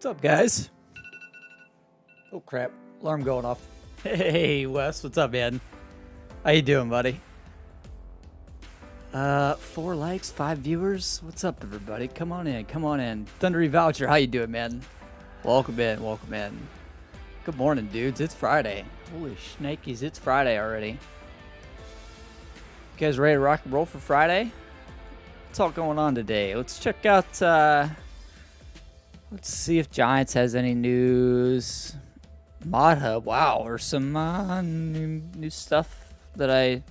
What's up, guys? Oh, crap. Alarm going off. Hey, Wes. What's up, man? How you doing, buddy? 4 likes, 5 viewers. What's up, everybody? Come on in. Come on in. Thundery Voucher, how you doing, man? Welcome in. Welcome in. Good morning, dudes. It's Friday. Holy shnakies, it's Friday already. You guys ready to rock and roll for Friday? What's all going on today? Let's check out, let's see if Giants has any news. Mod Hub, wow, or some new stuff that I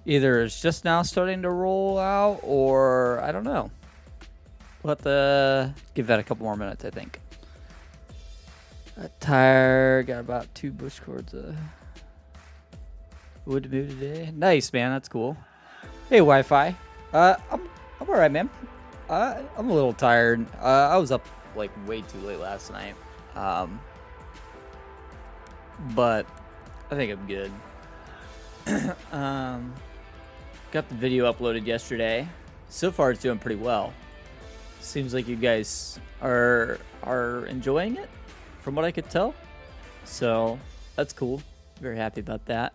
either is just now starting to roll out, or I don't know. We'll have to give that a couple more minutes, I think. Tire, got about 2 bush cords of wood to move today. Nice, man, that's cool. Hey, Wi-Fi. I'm all right, man. I'm a little tired. I was up like way too late last night. But I think I'm good. Got the video uploaded yesterday. So far, it's doing pretty well. Seems like you guys are enjoying it, from what I could tell. So that's cool. Very happy about that.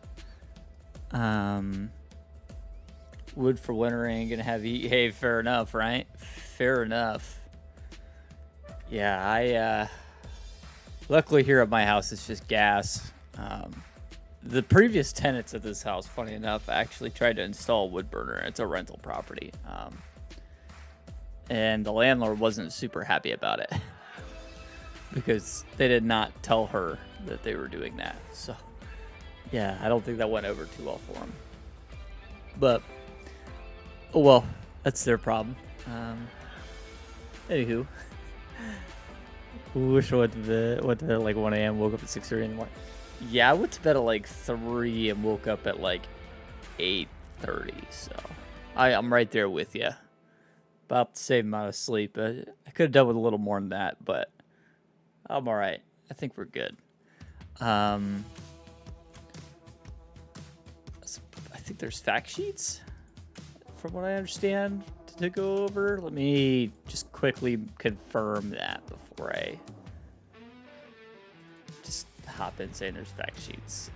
Wood for wintering, gonna have eat. Hey, fair enough, right? Fair enough. Yeah, I luckily here at my house it's just gas. The previous tenants of this house, funny enough, actually tried to install a wood burner. It's a rental property, and the landlord wasn't super happy about it because they did not tell her that they were doing that. So yeah, I don't think that went over too well for them. But oh well, that's their problem. Anywho, wish I went to bed at like 1 a.m. Woke up at 6:30 in the morning. Yeah, I went to bed at like 3 and woke up at like 8:30. So I'm right there with you. About the same amount of sleep. I could have done with a little more than that, but I'm all right. I think we're good. I think there's fact sheets, from what I understand, to go over. Let me just quickly confirm that before I just hop in saying there's fact sheets.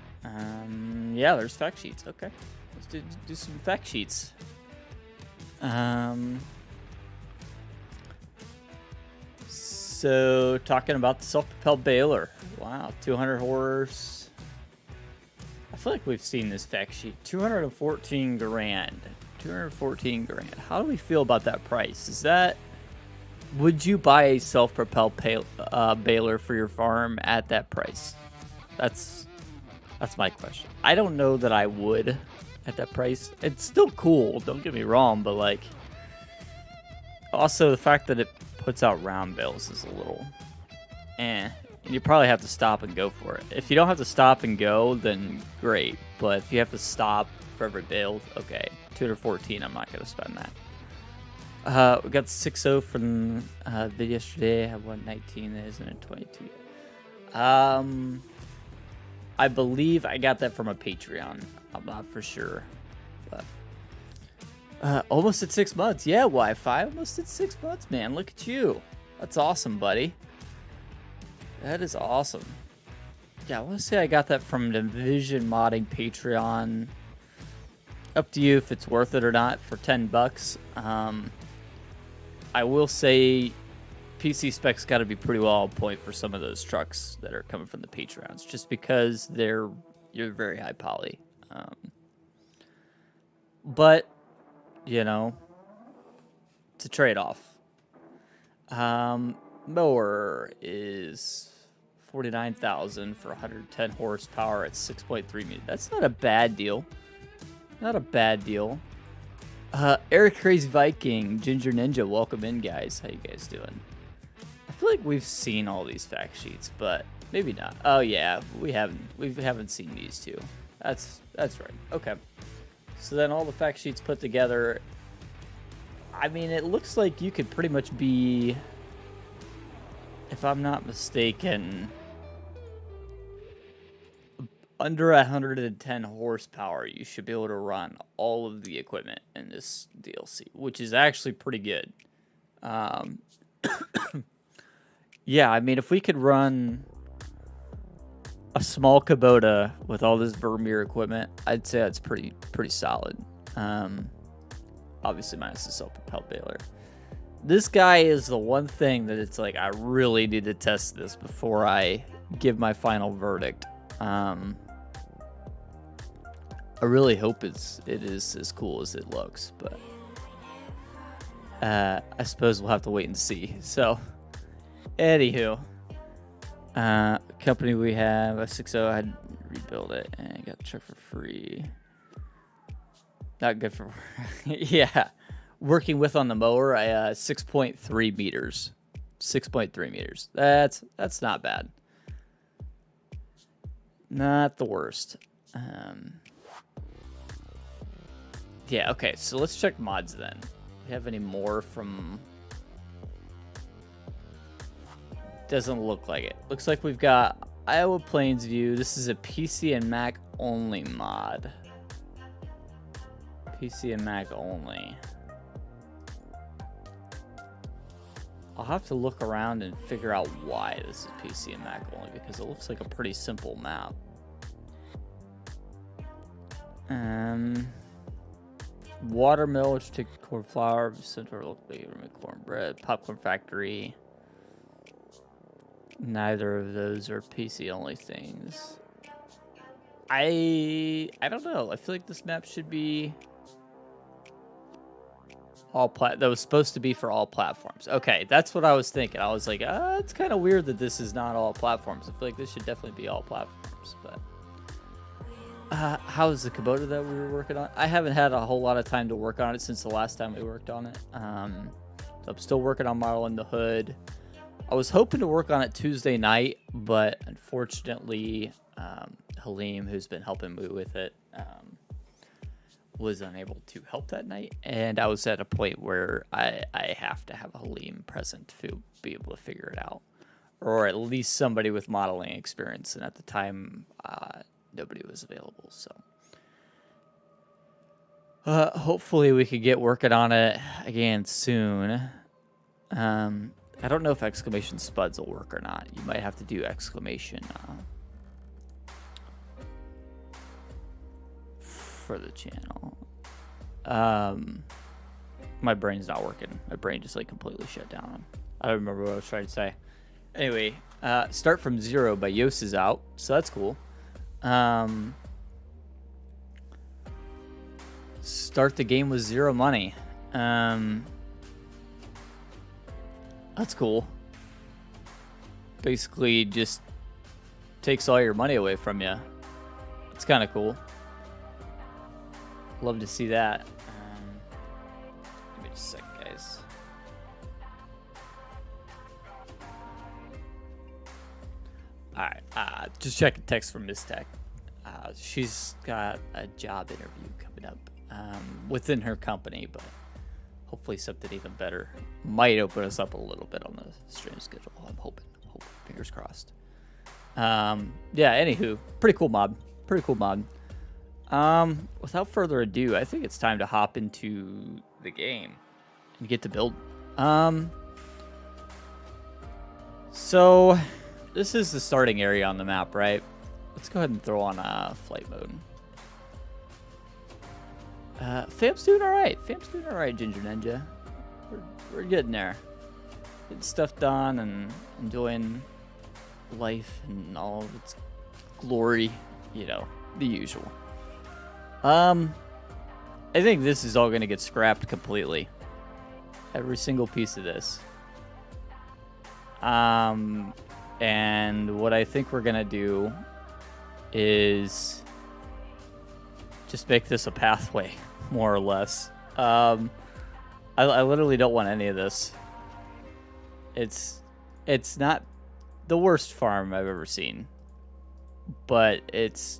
Yeah, there's fact sheets. Okay, let's do some fact sheets. So talking about the self-propelled baler. Wow, 200 horse. I feel like we've seen this fact sheet. 214 grand. 214 grand. How do we feel about that price? Is that, would you buy a self-propelled baler for your farm at that price? That's my question. I don't know that I would at that price. It's still cool, don't get me wrong, but like, also the fact that it puts out round bales is a little you probably have to stop and go for it. If you don't have to stop and go, then great. But if you have to stop for every bale, okay. 214, I'm not going to spend that. We got 6.0 from video yesterday. I have 119, that isn't a 22. I believe I got that from a Patreon. I'm not for sure. But almost at 6 months. Yeah, Wi-Fi. Almost at 6 months, man. Look at you. That's awesome, buddy. That is awesome. Yeah, I want to say I got that from Division Modding Patreon. Up to you if it's worth it or not for $10. I will say PC specs got to be pretty well on point for some of those trucks that are coming from the Patreons, just because you're very high poly. But you know, it's a trade-off. Mower is $49,000 for 110 horsepower at 6.3 meters. That's not a bad deal. Not a bad deal. Eric Crazy Viking, Ginger Ninja, welcome in, guys. How you guys doing? I feel like we've seen all these fact sheets, but maybe not. Oh yeah, we haven't seen these two. That's right. Okay. So then all the fact sheets put together, I mean, it looks like you could pretty much be, if I'm not mistaken, under 110 horsepower, you should be able to run all of the equipment in this DLC, which is actually pretty good. Yeah, I mean, if we could run a small Kubota with all this Vermeer equipment, I'd say that's pretty solid. Obviously minus the self-propelled baler. This guy is the one thing that it's like I really need to test this before I give my final verdict. I really hope it is as cool as it looks, but I suppose we'll have to wait and see. So, anywho, company we have a 6.0. I had to rebuild it and got the truck for free. Not good for yeah. Working with on the mower, I 6.3 meters. 6.3 meters. That's not bad. Not the worst. Yeah, okay, so let's check mods then. Do we have any more from... Doesn't look like it. Looks like we've got Iowa Plains View. This is a PC and Mac only mod. PC and Mac only. I'll have to look around and figure out why this is PC and Mac only, because it looks like a pretty simple map. Watermill, which take corn flour, center locally make cornbread, popcorn factory. Neither of those are PC only things. I don't know. I feel like this map should be that was supposed to be for all platforms. Okay, that's what I was thinking. I was like, it's kind of weird that this is not all platforms. I feel like this should definitely be all platforms, but how's the Kubota that we were working on? I haven't had a whole lot of time to work on it since the last time we worked on it. So I'm still working on modeling the hood. I was hoping to work on it Tuesday night, but unfortunately, Halim, who's been helping me with it, was unable to help that night. And I was at a point where I have to have Halim present to be able to figure it out, or at least somebody with modeling experience. And at the time, nobody was available. So hopefully we could get working on it again soon. I don't know if exclamation spuds will work or not. You might have to do exclamation for the channel. My brain's not working. My brain just like completely shut down. I don't remember what I was trying to say. Anyway, Start from Zero by Yos is out, so that's cool. Start the game with zero money. That's cool. Basically just takes all your money away from you. It's kind of cool. Love to see that. Give me just a sec, guys. Alright, just checking text from Miss Tech. She's got a job interview coming up within her company, but hopefully something even better might open us up a little bit on the stream schedule. I'm hoping. Fingers crossed. Yeah, anywho, pretty cool mod. Without further ado, I think it's time to hop into the game and get to build. So this is the starting area on the map, right? Let's go ahead and throw on flight mode. Fam's doing all right. Ginger Ninja. We're getting there. Getting stuff done and enjoying life and all of its glory. You know, the usual. I think this is all going to get scrapped completely. Every single piece of this. And what I think we're going to do is just make this a pathway, more or less. I literally don't want any of this. It's not the worst farm I've ever seen, but it's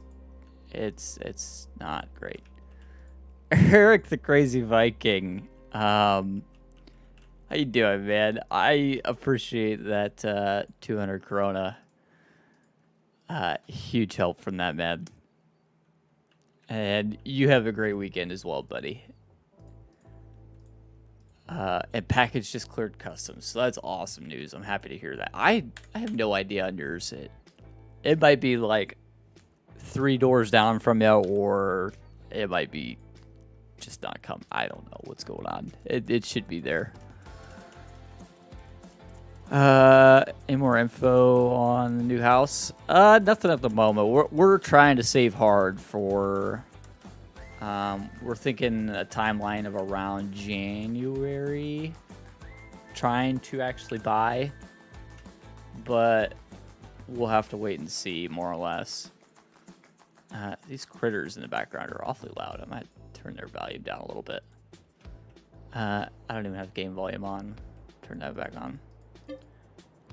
not great. Eric the Crazy Viking, how you doing, man? I appreciate that 200 Corona. Huge help from that, man. And you have a great weekend as well, buddy. And package just cleared customs. So that's awesome news. I'm happy to hear that. I have no idea on yours. It might be like 3 doors down from you, or it might be just not come. I don't know what's going on. It should be there. Any more info on the new house? Nothing at the moment. We're trying to save hard for. We're thinking a timeline of around January. Trying to actually buy, but we'll have to wait and see, more or less. These critters in the background are awfully loud. I might turn their volume down a little bit. I don't even have game volume on. Turn that back on.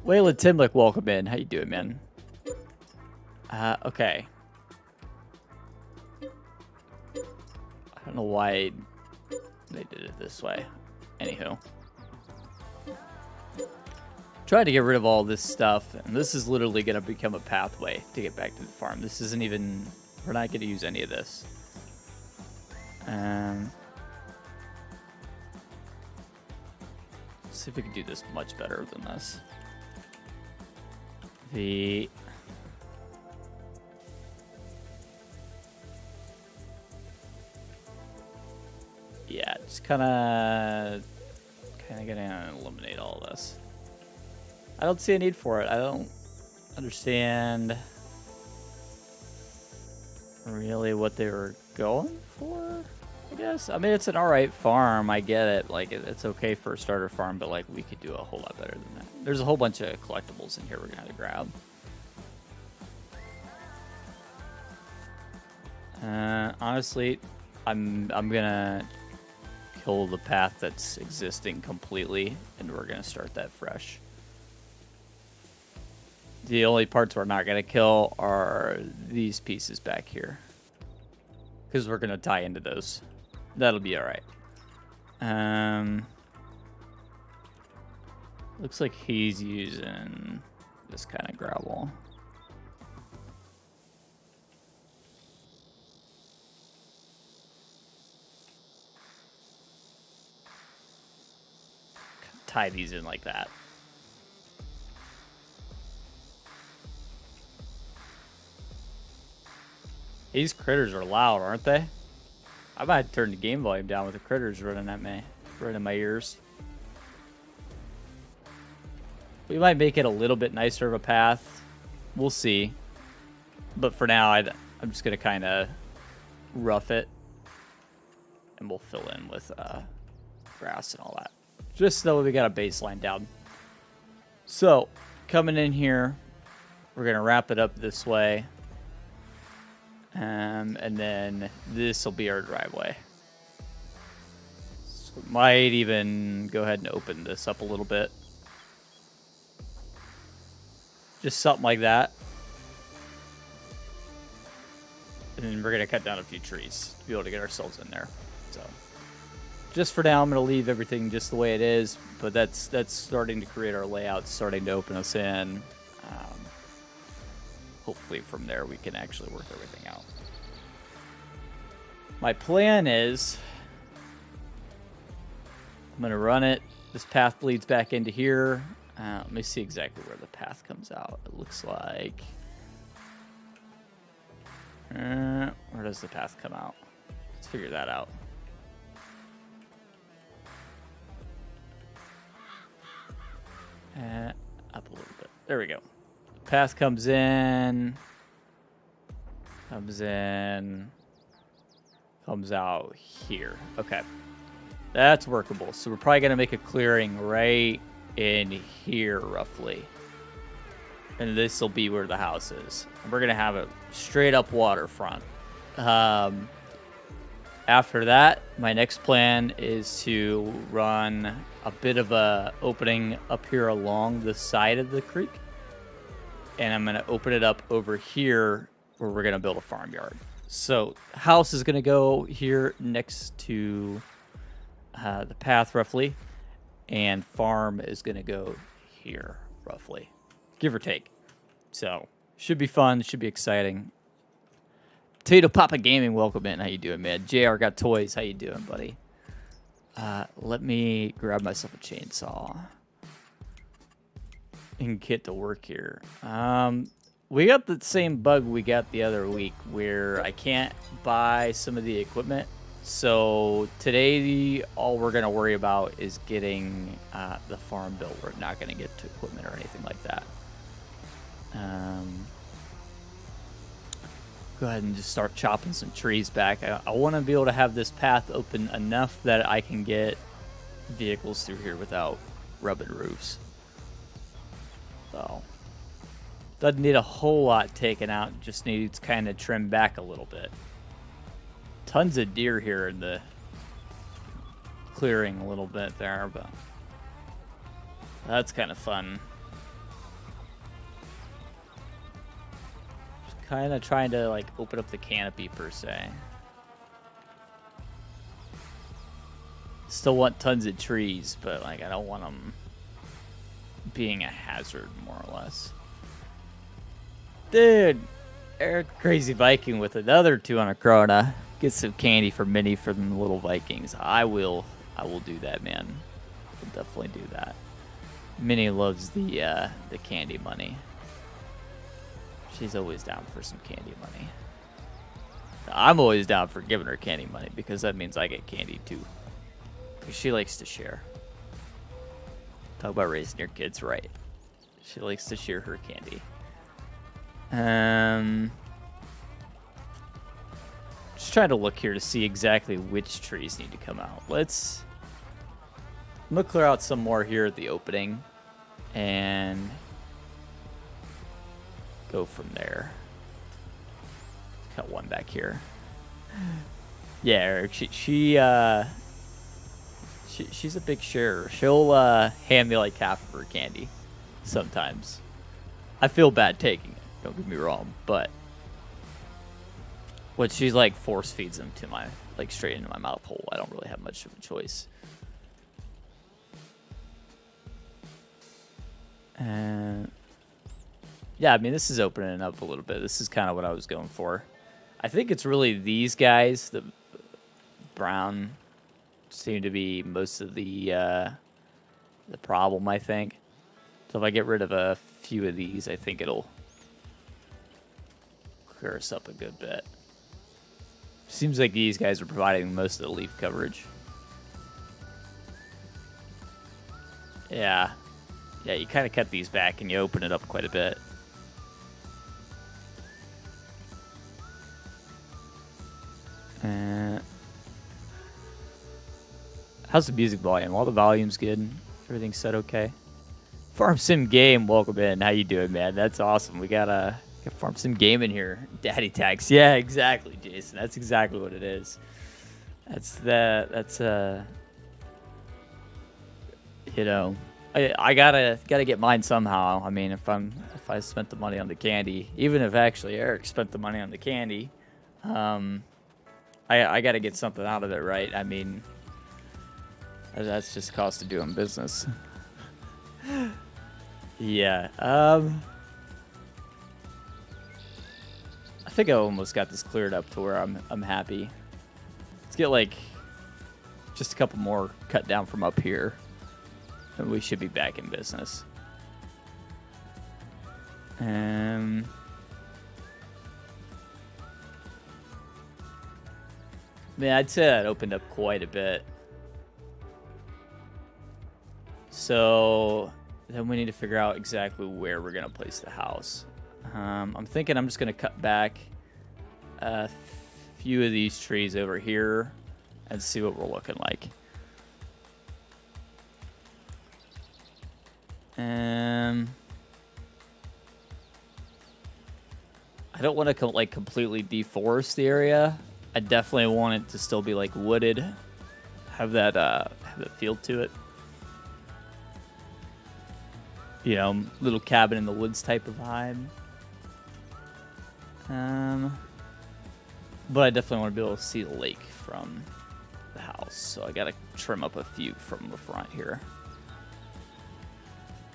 Waylon Timlick, welcome in. How you doing, man? Okay. I don't know why they did it this way. Anywho. Trying to get rid of all this stuff, and this is literally going to become a pathway to get back to the farm. This isn't even... We're not going to use any of this. Let's see if we can do this much better than this. Yeah, just kind of gonna eliminate all this. I don't see a need for it. I don't understand really what they were going for, I guess. I mean, it's an alright farm. I get it. Like, it's okay for a starter farm, but, like, we could do a whole lot better than that. There's a whole bunch of collectibles in here we're going to have to grab. Honestly, I'm gonna kill the path that's existing completely, and we're gonna start that fresh. The only parts we're not gonna kill are these pieces back here, because we're gonna tie into those. That'll be all right. Looks like he's using this kind of gravel. Tie these in like that. These critters are loud, aren't they? I might turn the game volume down with the critters running at me, right in my ears. We might make it a little bit nicer of a path. We'll see. But for now, I'm just going to kind of rough it. And we'll fill in with grass and all that. Just so we got a baseline down. So, coming in here, we're going to wrap it up this way. And then this will be our driveway. So we might even go ahead and open this up a little bit. Just something like that. And then we're going to cut down a few trees to be able to get ourselves in there. So, just for now, I'm going to leave everything just the way it is. But that's starting to create our layout, starting to open us in. Hopefully from there we can actually work everything out. My plan is I'm going to run it. This path leads back into here. Let me see exactly where the path comes out. It looks like... where does the path come out? Let's figure that out. Up a little bit. There we go. Path comes in, comes out here. Okay, that's workable. So we're probably gonna make a clearing right in here, roughly, and this will be where the house is. And we're gonna have a straight up waterfront. After that, my next plan is to run a bit of a opening up here along the side of the creek. And I'm going to open it up over here where we're going to build a farmyard. So house is going to go here next to the path, roughly. And farm is going to go here, roughly. Give or take. So should be fun. Should be exciting. Potato Papa Gaming, welcome in. How you doing, man? JR got toys. How you doing, buddy? Let me grab myself a chainsaw and get to work here. We got the same bug we got the other week where I can't buy some of the equipment. So today, all we're going to worry about is getting the farm built. We're not going to get to equipment or anything like that. Go ahead and just start chopping some trees back. I want to be able to have this path open enough that I can get vehicles through here without rubbing roofs. So, doesn't need a whole lot taken out, just needs kind of trimmed back a little bit. Tons of deer here in the clearing a little bit there, but that's kind of fun. Just kind of trying to like open up the canopy per se. Still want tons of trees, but like I don't want them being a hazard, more or less. Dude, Eric Crazy Viking with another 200 krona. Get some candy for Minnie for the little Vikings. I will do that, man. I'll definitely do that. Minnie loves the candy money. She's always down for some candy money. I'm always down for giving her candy money because that means I get candy too. Because she likes to share. Talk about raising your kids right. She likes to share her candy. Just trying to look here to see exactly which trees need to come out. I'm gonna clear out some more here at the opening and go from there. Cut one back here. Yeah, Eric, she's a big sharer. She'll hand me like half of her candy sometimes. I feel bad taking it, don't get me wrong, but what she's like force feeds them to my like straight into my mouth hole. I don't really have much of a choice. And yeah, I mean this is opening up a little bit. This is kind of what I was going for. I think it's really these guys, the brown, seem to be most of the problem, I think. So if I get rid of a few of these, I think it'll clear us up a good bit. Seems like these guys are providing most of the leaf coverage. Yeah. Yeah, you kind of cut these back and you open it up quite a bit. How's the music volume? All the volume's good. Everything's set okay. Farm Sim Game, welcome in. How you doing, man? That's awesome. We got Farm Sim Game in here. Daddy tags. Yeah, exactly, Jason. That's exactly what it is. You know, I gotta get mine somehow. I mean, if I spent the money on the candy, even if actually Eric spent the money on the candy, I gotta get something out of it, right? I mean, that's just cost of doing business. Yeah. I think I almost got this cleared up to where I'm happy. Let's get like just a couple more cut down from up here, and we should be back in business. Man, I'd say that opened up quite a bit. So then we need to figure out exactly where we're going to place the house. I'm thinking I'm just going to cut back a few of these trees over here and see what we're looking like. I don't want to like completely deforest the area. I definitely want it to still be like wooded, have that feel to it. You know, little cabin in the woods type of vibe. But I definitely want to be able to see the lake from the house, so I gotta trim up a few from the front here,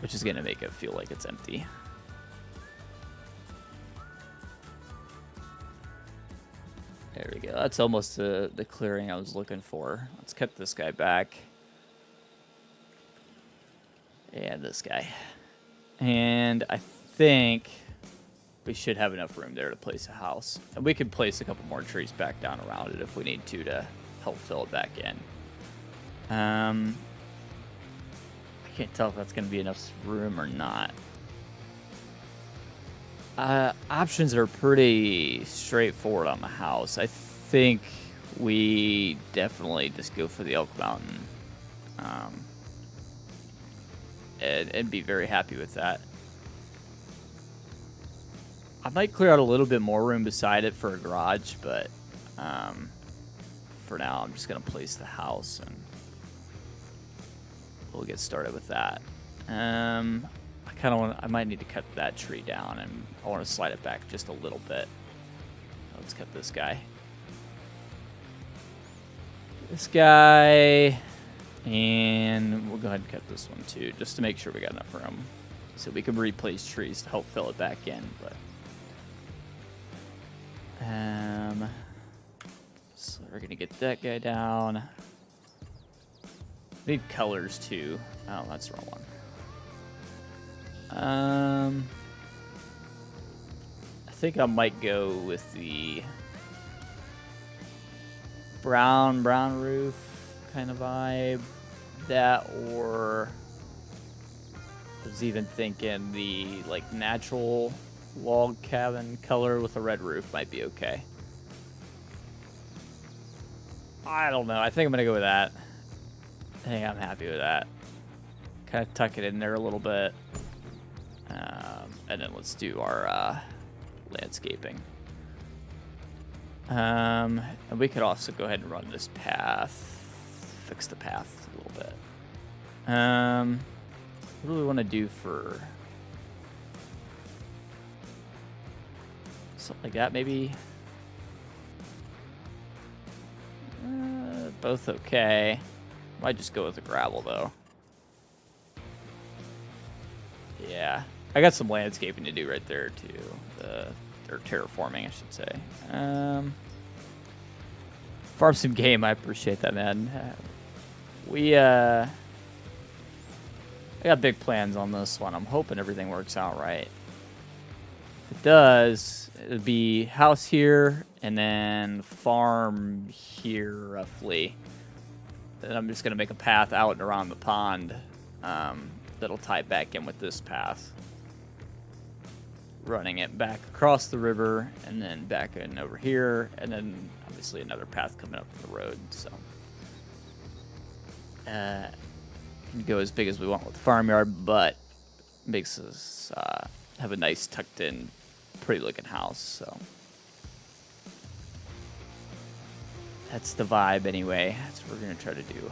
which is gonna make it feel like it's empty. There we go. That's almost the clearing I was looking for. Let's cut this guy back. And this guy. And I think we should have enough room there to place a house. And we could place a couple more trees back down around it if we need to help fill it back in. I can't tell if that's going to be enough room or not. Options are pretty straightforward on the house. I think we definitely just go for the Elk Mountain. And be very happy with that. I might clear out a little bit more room beside it for a garage, but for now I'm just going to place the house and we'll get started with that. I might need to cut that tree down, and I want to slide it back just a little bit. Let's cut this guy. This guy, and we'll go ahead and cut this one too, just to make sure we got enough room. So we can replace trees to help fill it back in, but so we're gonna get that guy down. Need colors too. Oh, that's the wrong one. I think I might go with the brown roof kind of vibe. That, or I was even thinking the like natural log cabin color with a red roof might be okay. I don't know. I think I'm gonna go with that. I think I'm happy with that. Kind of tuck it in there a little bit. And then let's do our landscaping. And we could also go ahead and run this path. Fix the path a little bit. What do we want to do for something like that, maybe? Both okay. Might just go with the gravel, though. Yeah. I got some landscaping to do right there, too. Or terraforming, I should say. Farm some game, I appreciate that, man. I got big plans on this one. I'm hoping everything works out right. If it does, it'll be house here, and then farm here, roughly. Then I'm just going to make a path out and around the pond that'll tie back in with this path. Running it back across the river, and then back in over here, and then obviously another path coming up from the road. So can go as big as we want with the farmyard, but makes us have a nice tucked in, pretty looking house. So that's the vibe anyway. That's what we're gonna try to do.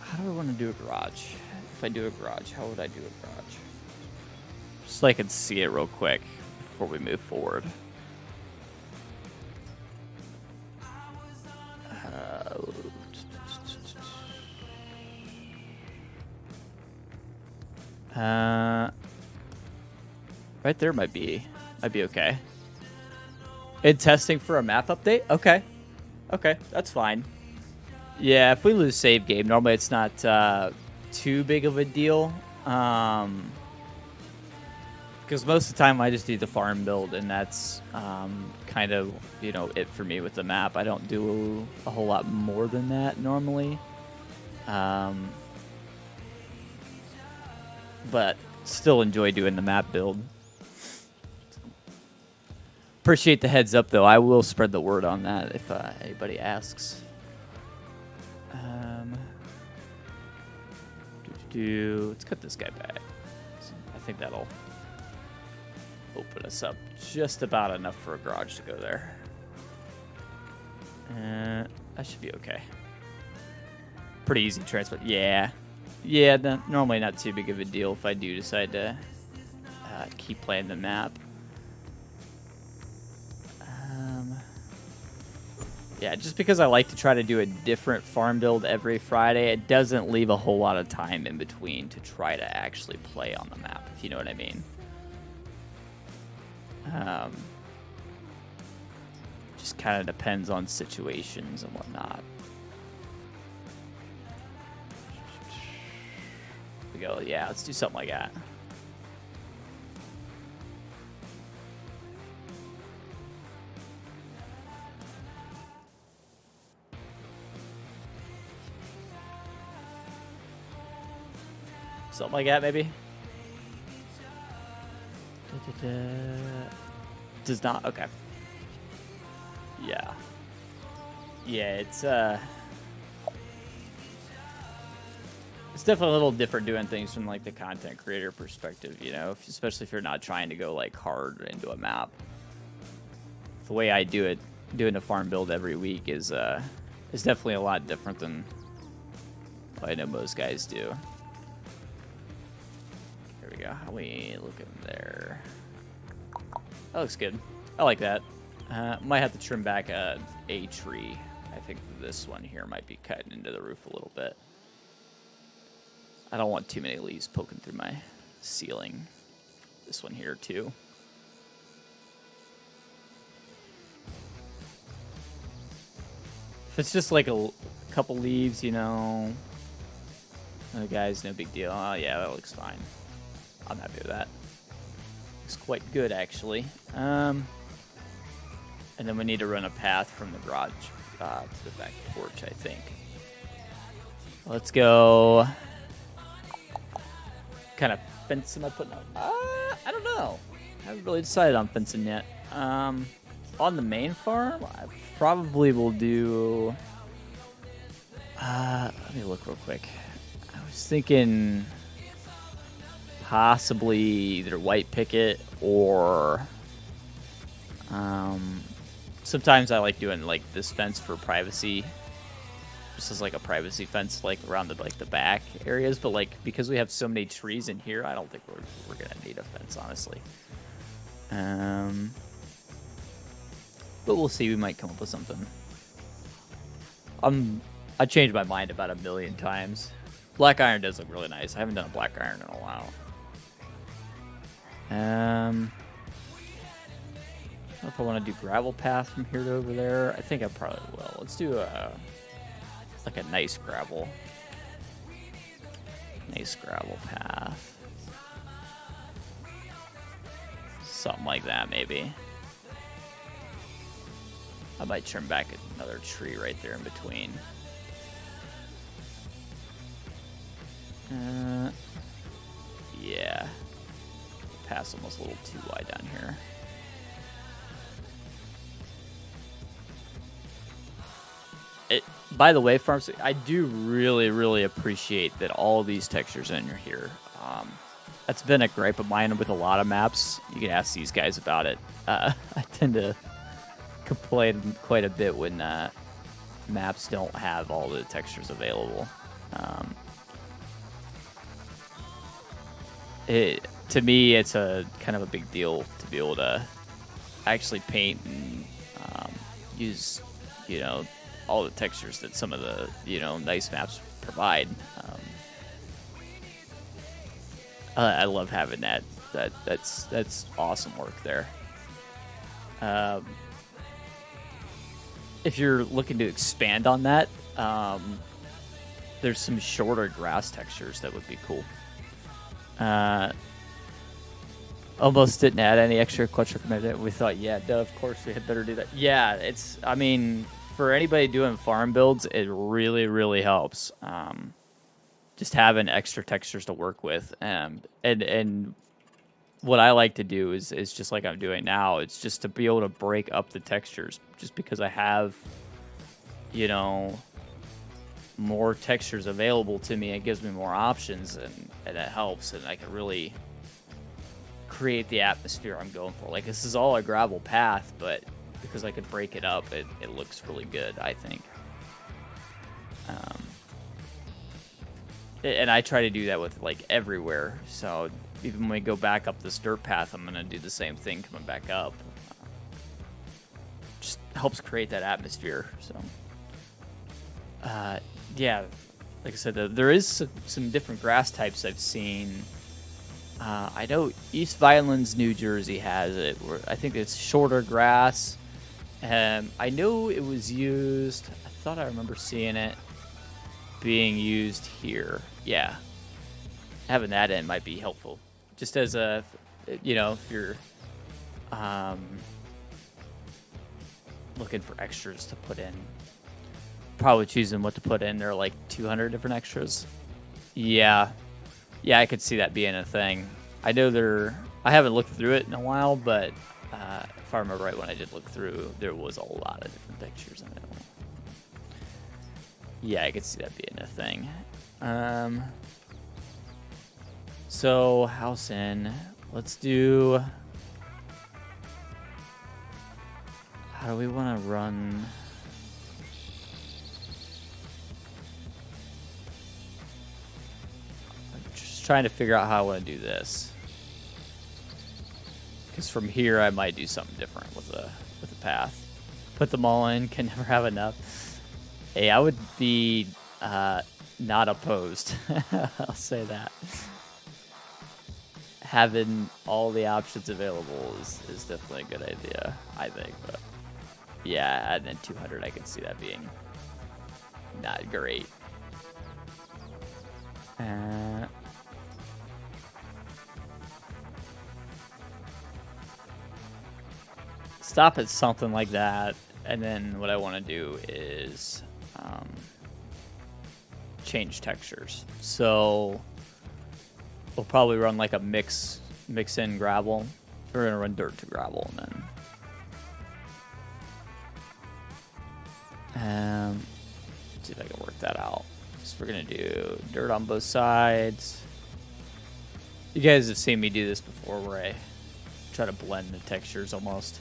How do I want to do a garage? If I do a garage, how would I do a garage? Just so I can see it real quick before we move forward. Right there might be okay. In testing for a map update? Okay. Okay, that's fine. Yeah, if we lose save game, normally it's not too big of a deal. Because most of the time I just do the farm build, and that's kind of, it for me with the map. I don't do a whole lot more than that normally. But still enjoy doing the map build. Appreciate the heads up, though. I will spread the word on that if anybody asks. Let's cut this guy back. I think that'll open us up just about enough for a garage to go there. That should be okay. Pretty easy transport. Yeah, normally not too big of a deal if I do decide to keep playing the map. Yeah, just because I like to try to do a different farm build every Friday, it doesn't leave a whole lot of time in between to try to actually play on the map, if you know what I mean. Just kind of depends on situations and whatnot. We go, yeah, let's do something like that. Something like that, maybe. Does not. Okay. Yeah. Yeah, it's definitely a little different doing things from like the content creator perspective, you know, especially if you're not trying to go like hard into a map. The way I do it, doing a farm build every week is definitely a lot different than what I know most guys do. Here we go. How we looking there? That looks good. I like that. Might have to trim back a tree. I think this one here might be cutting into the roof a little bit. I don't want too many leaves poking through my ceiling. This one here too. If it's just like a couple leaves, you know, oh, guys, no big deal. Oh yeah, that looks fine. I'm happy with that. Looks quite good actually. And then we need to run a path from the garage to the back porch, I think. Let's go. Kind of fence am I putting up? I don't know. I haven't really decided on fencing yet. On the main farm, I probably will do. Let me look real quick. I was thinking possibly either white picket or. Sometimes I like doing like this fence for privacy. Just as like a privacy fence, like around the back areas, but like because we have so many trees in here, I don't think we're gonna need a fence, honestly. But we'll see. We might come up with something. I changed my mind about 1,000,000 times. Black iron does look really nice. I haven't done a black iron in a while. I don't know if I want to do gravel path from here to over there. I think I probably will. Let's do like a nice gravel path. Something like that, maybe. I might trim back another tree right there in between. Yeah. Path's almost a little too wide down here. By the way, farms, I do really appreciate that all these textures in here. That's been a gripe of mine with a lot of maps. You can ask these guys about it. I tend to complain quite a bit when maps don't have all the textures available. To me, it's a kind of a big deal to be able to actually paint and use, you know, all the textures that some of the, you know, nice maps provide. I love having that. That's awesome work there. If you're looking to expand on that, there's some shorter grass textures that would be cool. Almost didn't add any extra clutch recommended. We thought, yeah, duh, of course we had better do that. Yeah, I mean, for anybody doing farm builds, it really helps. Just having extra textures to work with. And what I like to do is just like I'm doing now. It's just to be able to break up the textures just because I have, you know, more textures available to me. It gives me more options and it helps. And I can really create the atmosphere I'm going for. Like, this is all a gravel path, but because I could break it up, it looks really good, I think. And I try to do that with, like, everywhere. So even when we go back up this dirt path, I'm going to do the same thing coming back up. Just helps create that atmosphere. So, yeah, like I said, there is some different grass types I've seen. I know East Violins, New Jersey has it. Where I think it's shorter grass. I know it was used. I thought I remember seeing it being used here. Yeah, having that in might be helpful. Just as a, you know, if you're looking for extras to put in, probably choosing what to put in. There are like 200 different extras. Yeah, I could see that being a thing. I know I haven't looked through it in a while, but if I remember right, when I did look through, there was a lot of different textures in it. Yeah, I could see that being a thing. So house in. Let's do. How do we want to run? I'm just trying to figure out how I want to do this. Because from here, I might do something different with the path. Put them all in. Can never have enough. Hey, I would be not opposed. I'll say that. Having all the options available is definitely a good idea, I think. But yeah, and then 200, I can see that being not great. Stop at something like that, and then what I want to do is change textures. So we'll probably run like a mix in gravel. We're gonna run dirt to gravel, and then see if I can work that out. So we're gonna do dirt on both sides. You guys have seen me do this before, where I try to blend the textures almost,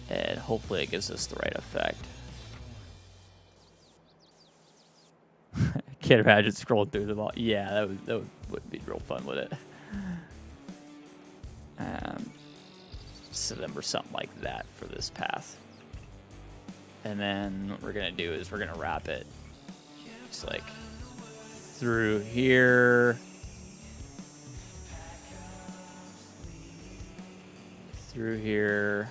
and hopefully it gives us the right effect. Can't imagine scrolling through them all. Yeah, that would be real fun, would it? So then we're something like that for this path. And then what we're going to do is we're going to wrap it just like through here. Through here.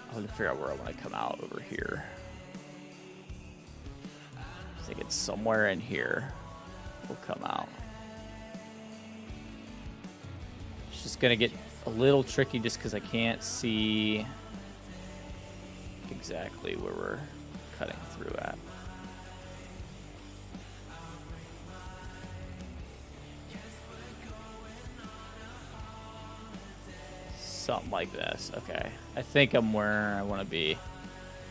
I want to figure out where I want to come out over here. I think it's somewhere in here will come out. It's just gonna get a little tricky just because I can't see exactly where we're cutting through at. Something like this. Okay, I think I'm where I want to be.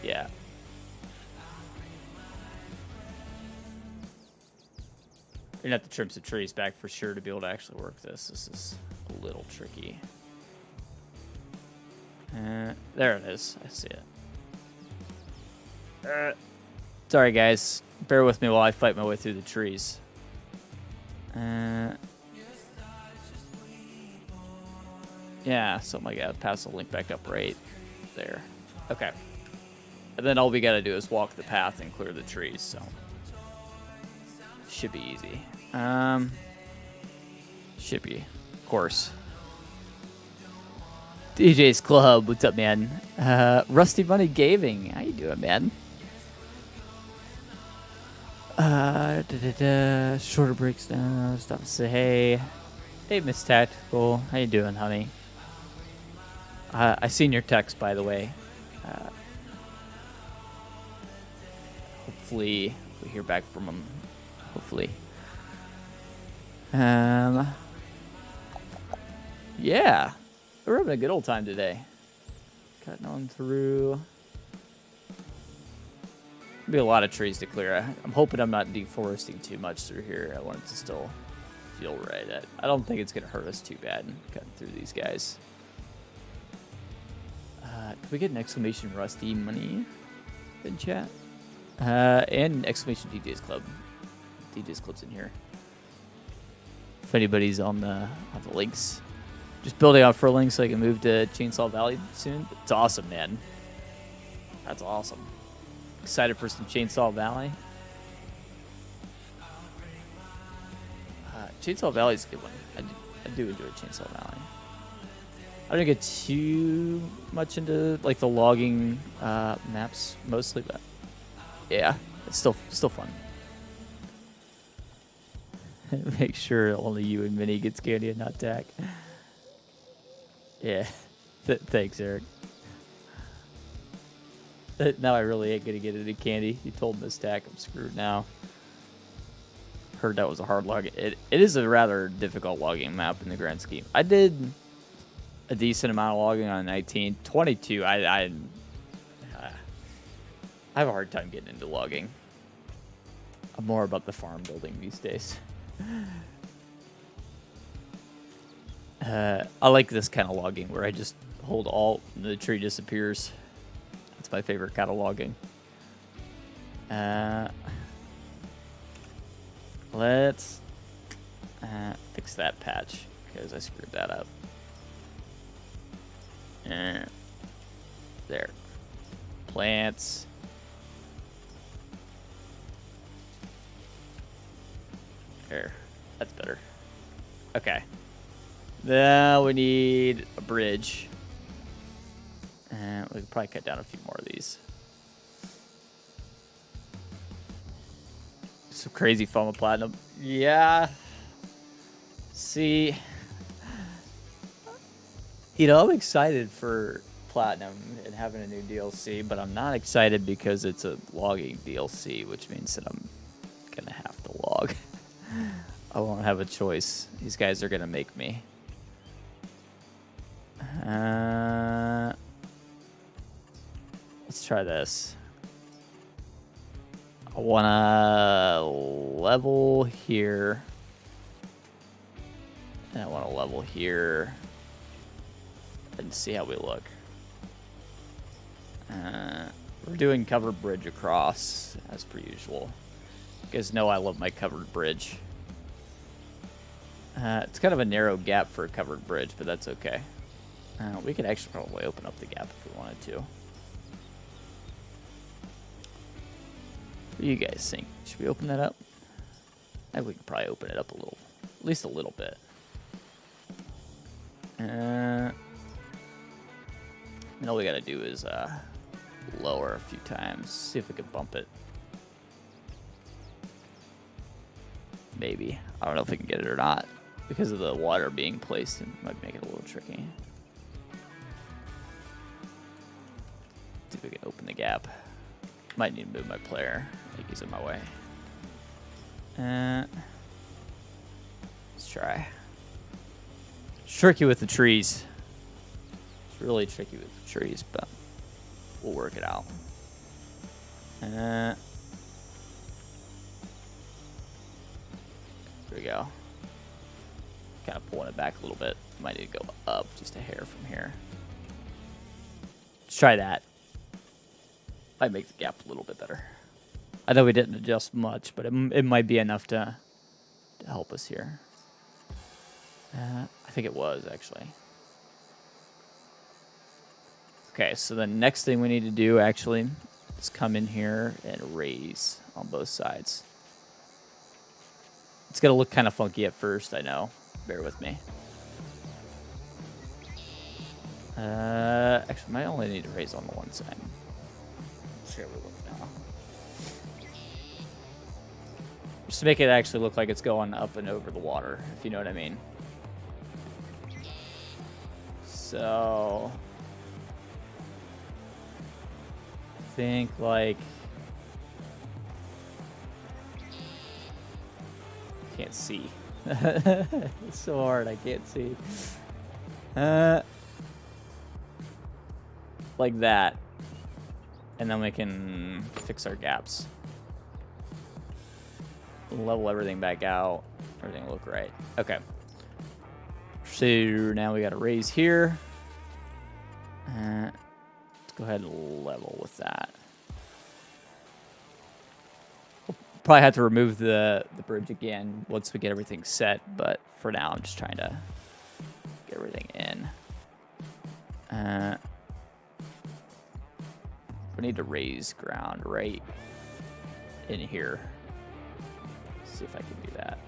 Yeah. You're gonna have to trim some trees back for sure to be able to actually work this. This is a little tricky. There it is. I see it. Sorry, guys. Bear with me while I fight my way through the trees. Yeah, something like that. Pass the link back up right there. Okay. And then all we gotta do is walk the path and clear the trees, so should be easy. Should be, of course. DJ's Club, what's up, man? Rusty Money Gaming, how you doing, man? Shorter breaks down. Stop and say hey. Hey, Miss Tactical, how you doing, honey? I seen your text, by the way. Hopefully we hear back from him. Hopefully. Yeah, we're having a good old time today. Cutting on through. Be a lot of trees to clear. I'm hoping I'm not deforesting too much through here. I want it to still feel right. I don't think it's gonna hurt us too bad cutting through these guys. Can we get an exclamation Rusty Money in chat? And exclamation DJ's Club. DJ's Club's in here. If anybody's on the links, Just building out furling so I can move to Chainsaw Valley soon. It's awesome, man. That's awesome. Excited for some Chainsaw Valley. Chainsaw Valley's a good one. I do enjoy Chainsaw Valley. I don't get too much into like the logging maps mostly, but yeah, it's still fun. Make sure only you and Minnie gets candy and not Tack. Yeah, thanks, Eric. Now I really ain't gonna get any candy. You told Miss Tack I'm screwed now. Heard that was a hard log. It is a rather difficult logging map in the grand scheme. I did a decent amount of logging on 19. 22, I have a hard time getting into logging. I'm more about the farm building these days. I like this kind of logging where I just hold Alt and the tree disappears. That's my favorite kind of logging. Let's fix that patch because I screwed that up. There. Plants. There. That's better. Okay. Now we need a bridge. And we can probably cut down a few more of these. Some crazy fun with platinum. Yeah. See, you know, I'm excited for platinum and having a new DLC, but I'm not excited because it's a logging DLC, which means that I'm gonna have to log. I won't have a choice. These guys are gonna make me. Let's try this. I want to level here. And I want to level here. And see how we look. We're doing covered bridge across, as per usual. You guys know I love my covered bridge. It's kind of a narrow gap for a covered bridge, but that's okay. We could actually probably open up the gap if we wanted to. What do you guys think? Should we open that up? I think we can probably open it up a little, at least a little bit. And all we gotta do is lower a few times. See if we can bump it. Maybe. I don't know if we can get it or not. Because of the water being placed, it might make it a little tricky. See if we can open the gap. Might need to move my player. I think he's in my way. Let's try. It's tricky with the trees. It's really tricky with the trees, but we'll work it out. There we go. Kind of pulling it back a little bit. Might need to go up just a hair from here. Let's try that. Might make the gap a little bit better. I know we didn't adjust much, but it might be enough to help us here. I think it was, actually. Okay, so the next thing we need to do, actually, is come in here and raise on both sides. It's going to look kind of funky at first, I know. Bear with me. Actually, might only need to raise on the one side. Let's see how we look now. Just to make it actually look like it's going up and over the water, if you know what I mean. So, I think like, can't see. It's so hard, I can't see. Like that. And then we can fix our gaps. Level everything back out. Everything will look right. Okay. So now we got to raise here. Let's go ahead and level with that. We'll probably have to remove the bridge again once we get everything set, but for now I'm just trying to get everything in. We need to raise ground right in here. Let's see if I can do that.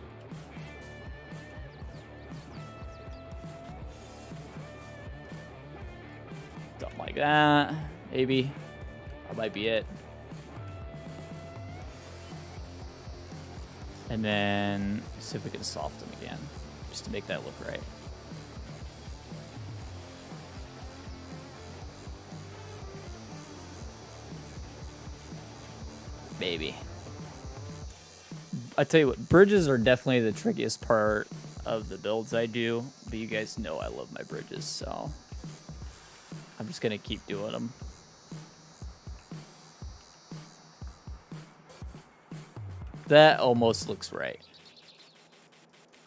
Something like that, maybe. That might be it. And then see if we can soften again, just to make that look right. Maybe. I tell you what, bridges are definitely the trickiest part of the builds I do, but you guys know I love my bridges, so I'm just gonna keep doing them. That almost looks right.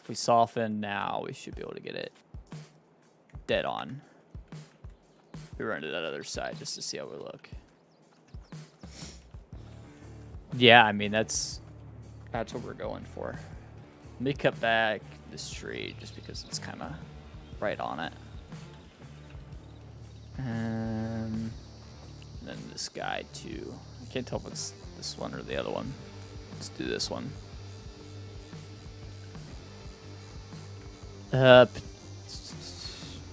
If we soften now, we should be able to get it dead on. We run to that other side just to see how we look. Yeah, I mean, that's what we're going for. Let me cut back this tree just because it's kind of right on it. And then this guy too. I can't tell if it's this one or the other one. Let's do this one.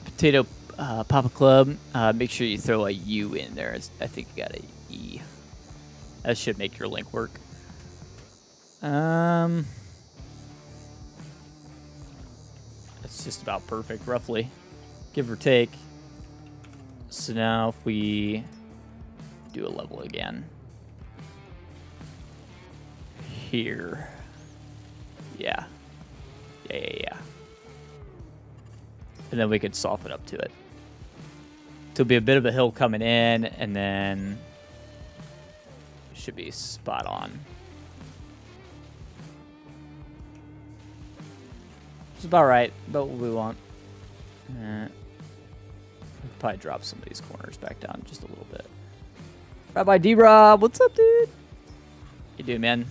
Potato Papa Club. Make sure you throw a U in there. I think you got a E. That should make your link work. That's just about perfect, roughly, give or take. So now if we do a level again. Here. Yeah. Yeah. And then we could soften up to it. So it'll be a bit of a hill coming in, and then should be spot on. It's about right, about what we want. Probably drop some of these corners back down just a little bit. Rabbi D-Rob, what's up, dude? You doing, man?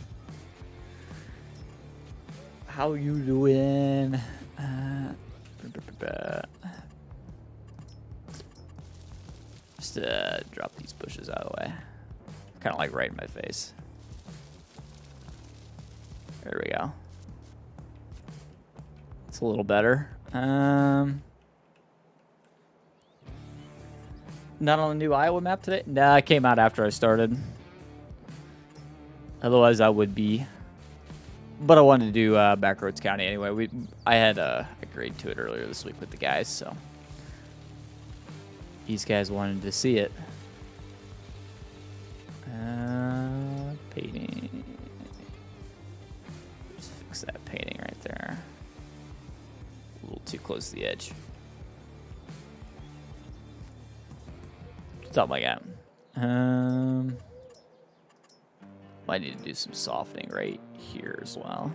How you doing? Just drop these bushes out of the way. Kind of like right in my face. There we go. It's a little better. Not on the new Iowa map today? Nah, it came out after I started. Otherwise, I would be. But I wanted to do Backroads County anyway. I had a grade to it earlier this week with the guys, so these guys wanted to see it. Painting. Just fix that painting right there. A little too close to the edge. Something like that. Might need to do some softening right here as well.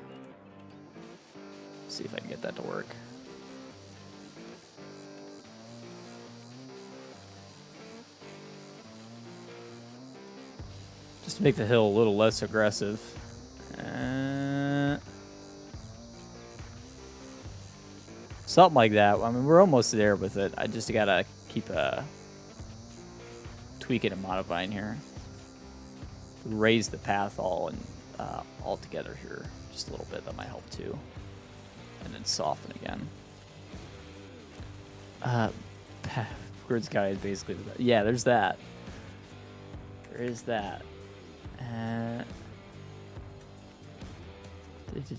See if I can get that to work. Just to make the hill a little less aggressive. Something like that. I mean, we're almost there with it. I just gotta keep tweaking and modifying here. Raise the path all together here just a little bit. That might help too. And then soften again. Grid's guy is basically the, yeah. There's that. There is that.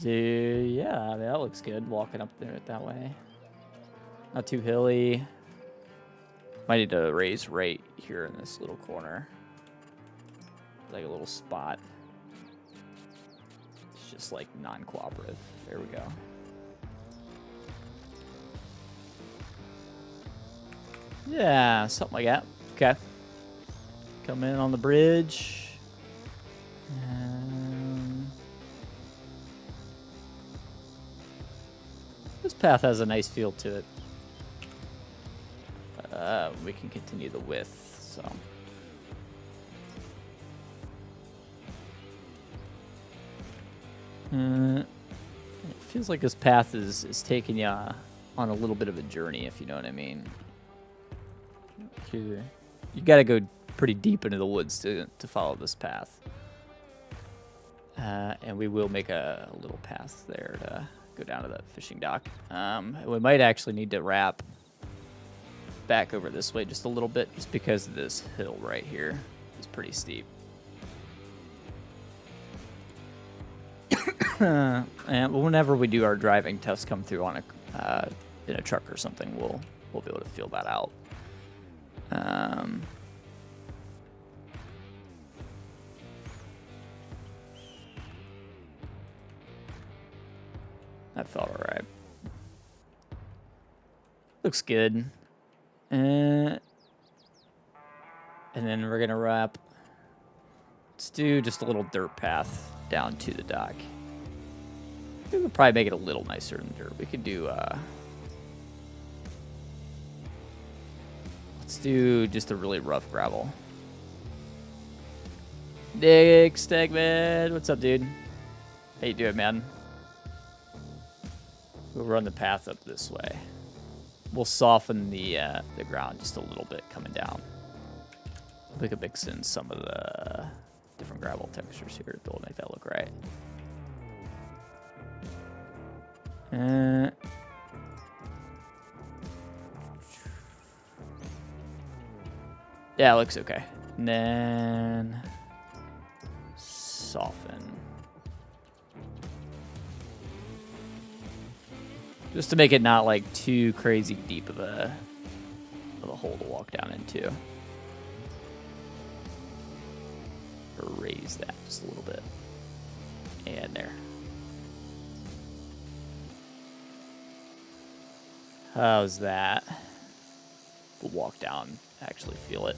Yeah, I mean, that looks good. Walking up there that way. Not too hilly. Might need to raise right here in this little corner. Like a little spot. It's just like non-cooperative. There we go. Yeah, something like that. Okay. Come in on the bridge. This path has a nice feel to it. We can continue the width, so. It feels like this path is taking you on a little bit of a journey, if you know what I mean. You gotta go pretty deep into the woods to follow this path. And we will make a little path there to go down to that fishing dock. We might actually need to wrap back over this way just a little bit, just because of this hill right here. It's pretty steep. And whenever we do our driving tests come through on in a truck or something, we'll be able to feel that out. That felt alright. Looks good. And then we're gonna wrap. Let's do just a little dirt path down to the dock. We could probably make it a little nicer than dirt. We could do let's do just a really rough gravel. Nick Stegman, what's up, dude? How you doing, man? We'll run the path up this way. We'll soften the ground just a little bit coming down. We could mix in some of the different gravel textures here that will make that look right. Yeah, it looks okay. And then soften. Just to make it not like too crazy deep of a hole to walk down into. Or raise that just a little bit. And there. How's that? We'll walk down, actually feel it.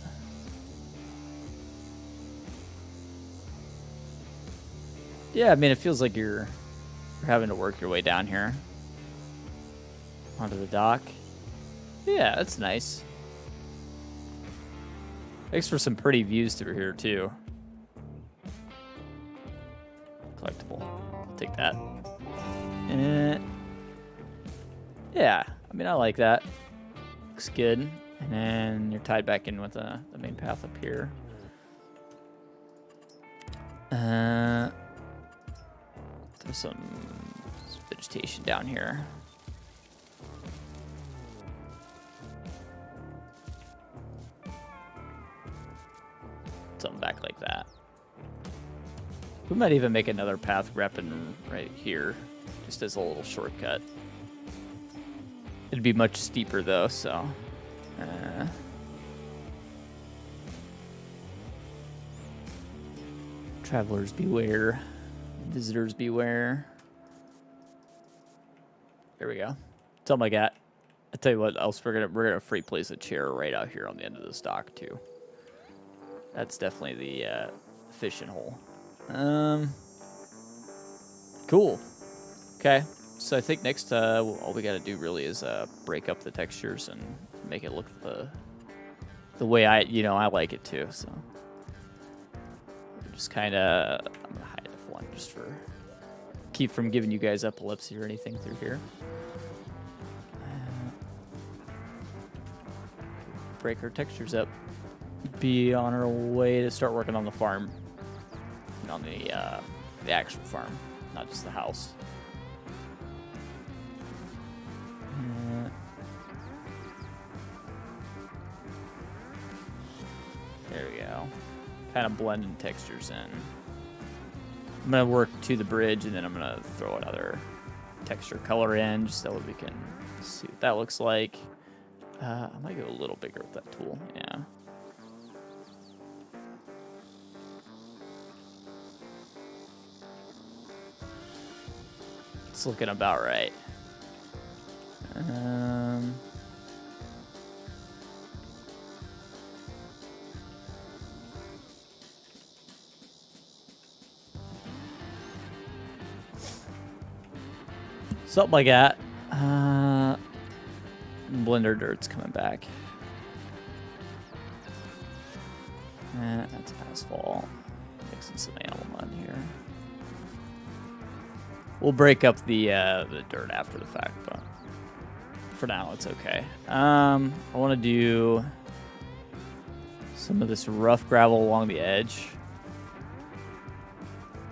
Yeah, I mean, it feels like you're having to work your way down here. Onto the dock. Yeah, that's nice. Makes for some pretty views through here, too. Collectible. I'll take that. Yeah, I mean, I like that. Looks good. And then you're tied back in with the main path up here. There's some vegetation down here. Something back like that. We might even make another path repping right here, just as a little shortcut. It'd be much steeper though, so. Travelers beware. Visitors beware. There we go. Something like that. I'll tell you what else, we're gonna free place a chair right out here on the end of this dock too. That's definitely the fishing hole. Cool. Okay. So I think next, all we got to do really is break up the textures and make it look the way I like it too. So just kind of, I'm gonna hide F1 just for keep from giving you guys epilepsy or anything through here. Break our textures up. Be on our way to start working on the farm, on the actual farm, not just the house. There we go. Kind of blending textures in. I'm gonna work to the bridge, and then I'm gonna throw another texture color in, just so we can see what that looks like. I might go a little bigger with that tool. Yeah. It's looking about right. Something like that. Blender dirt's coming back. That's asphalt. Mixing some animal mud here. We'll break up the dirt after the fact, but For now, it's okay. I want to do some of this rough gravel along the edge.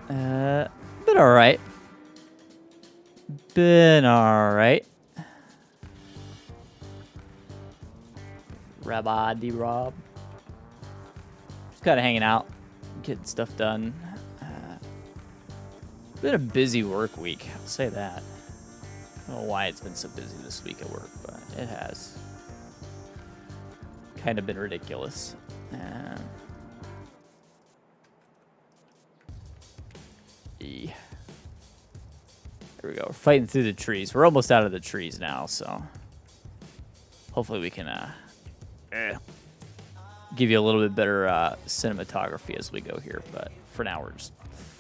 Been all right. Been all right. Rabbi Rob. Just kind of hanging out, getting stuff done. Been a busy work week, I'll say that. I don't know why it's been so busy this week at work, but it has. Kind of been ridiculous. There we go. We're fighting through the trees. We're almost out of the trees now, so hopefully we can give you a little bit better cinematography as we go here. But for now, we're just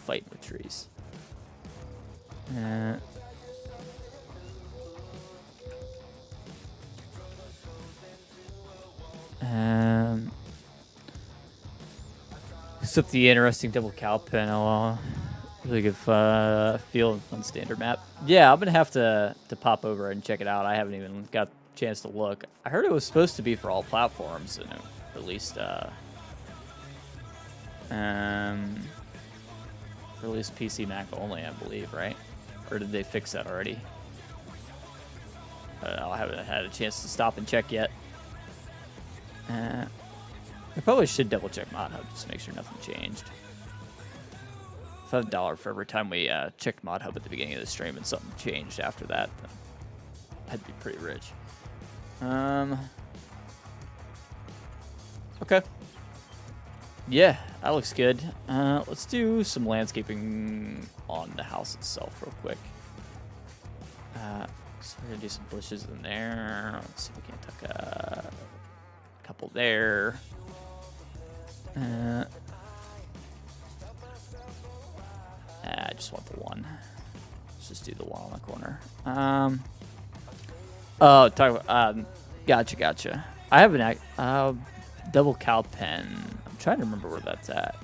fighting with trees. Except the interesting double cow panel. Really good feel and fun standard map. Yeah, I'm gonna have to pop over and check it out. I haven't even got a chance to look. I heard it was supposed to be for all platforms, and it released PC Mac only, I believe, right? Or did they fix that already? I don't know. I haven't had a chance to stop and check yet. I probably should double check Mod Hub just to make sure nothing changed. If I have $1 for every time we checked Mod Hub at the beginning of the stream and something changed after that, I'd be pretty rich. Okay. Yeah, that looks good. Let's do some landscaping on the house itself real quick. So we're gonna do some bushes in there. Let's see if we can tuck a couple there. I just want the one. Let's just do the one on the corner. Oh, talk about. Gotcha. I have an double cow pen. I'm trying to remember where that's at.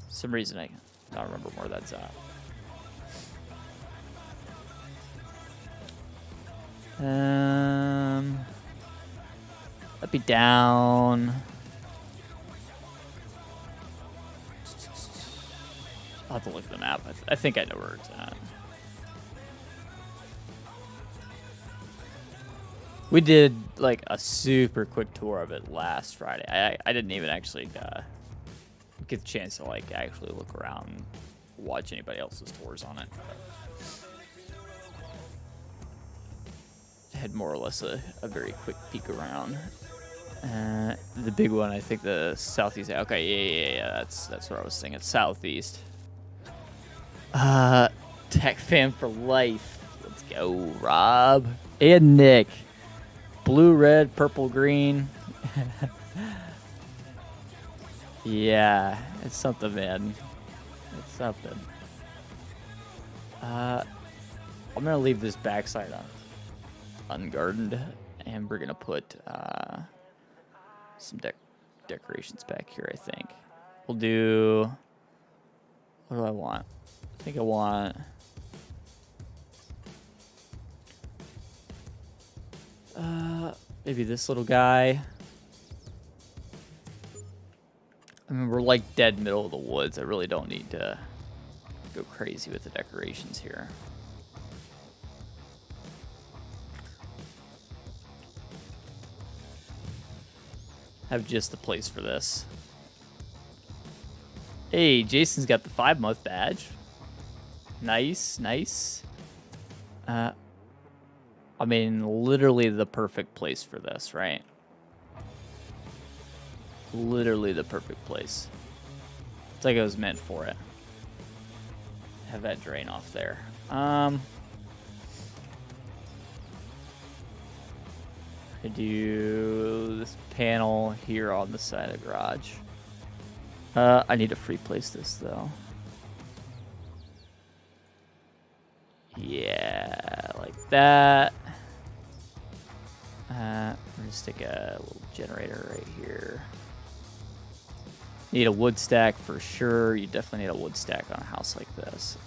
Some reason I don't remember where that's at. That'd be down. I'll have to look at the map. I think I know where it's at. We did like a super quick tour of it last Friday. I didn't even actually get the chance to like actually look around and watch anybody else's tours on it. I had more or less a very quick peek around. The big one, I think the southeast. Okay, yeah. That's where I was thinking. Southeast. Tech fan for life. Let's go, Rob and Nick. Blue, red, purple, green. Yeah, it's something, man. It's something. I'm gonna leave this backside ungardened, and we're gonna put some decorations back here. I think we'll do. What do I want? I think I want. Maybe this little guy. I mean, we're like dead middle of the woods. I really don't need to go crazy with the decorations here. Have just the place for this. Hey, Jason's got the 5-month badge. Nice. I mean, literally the perfect place for this, right? Literally the perfect place. It's like it was meant for it. Have that drain off there. I do this panel here on the side of the garage. I need to free place this though. Yeah, like that. We're gonna stick a little generator right here. Need a wood stack for sure. You definitely need a wood stack on a house like this.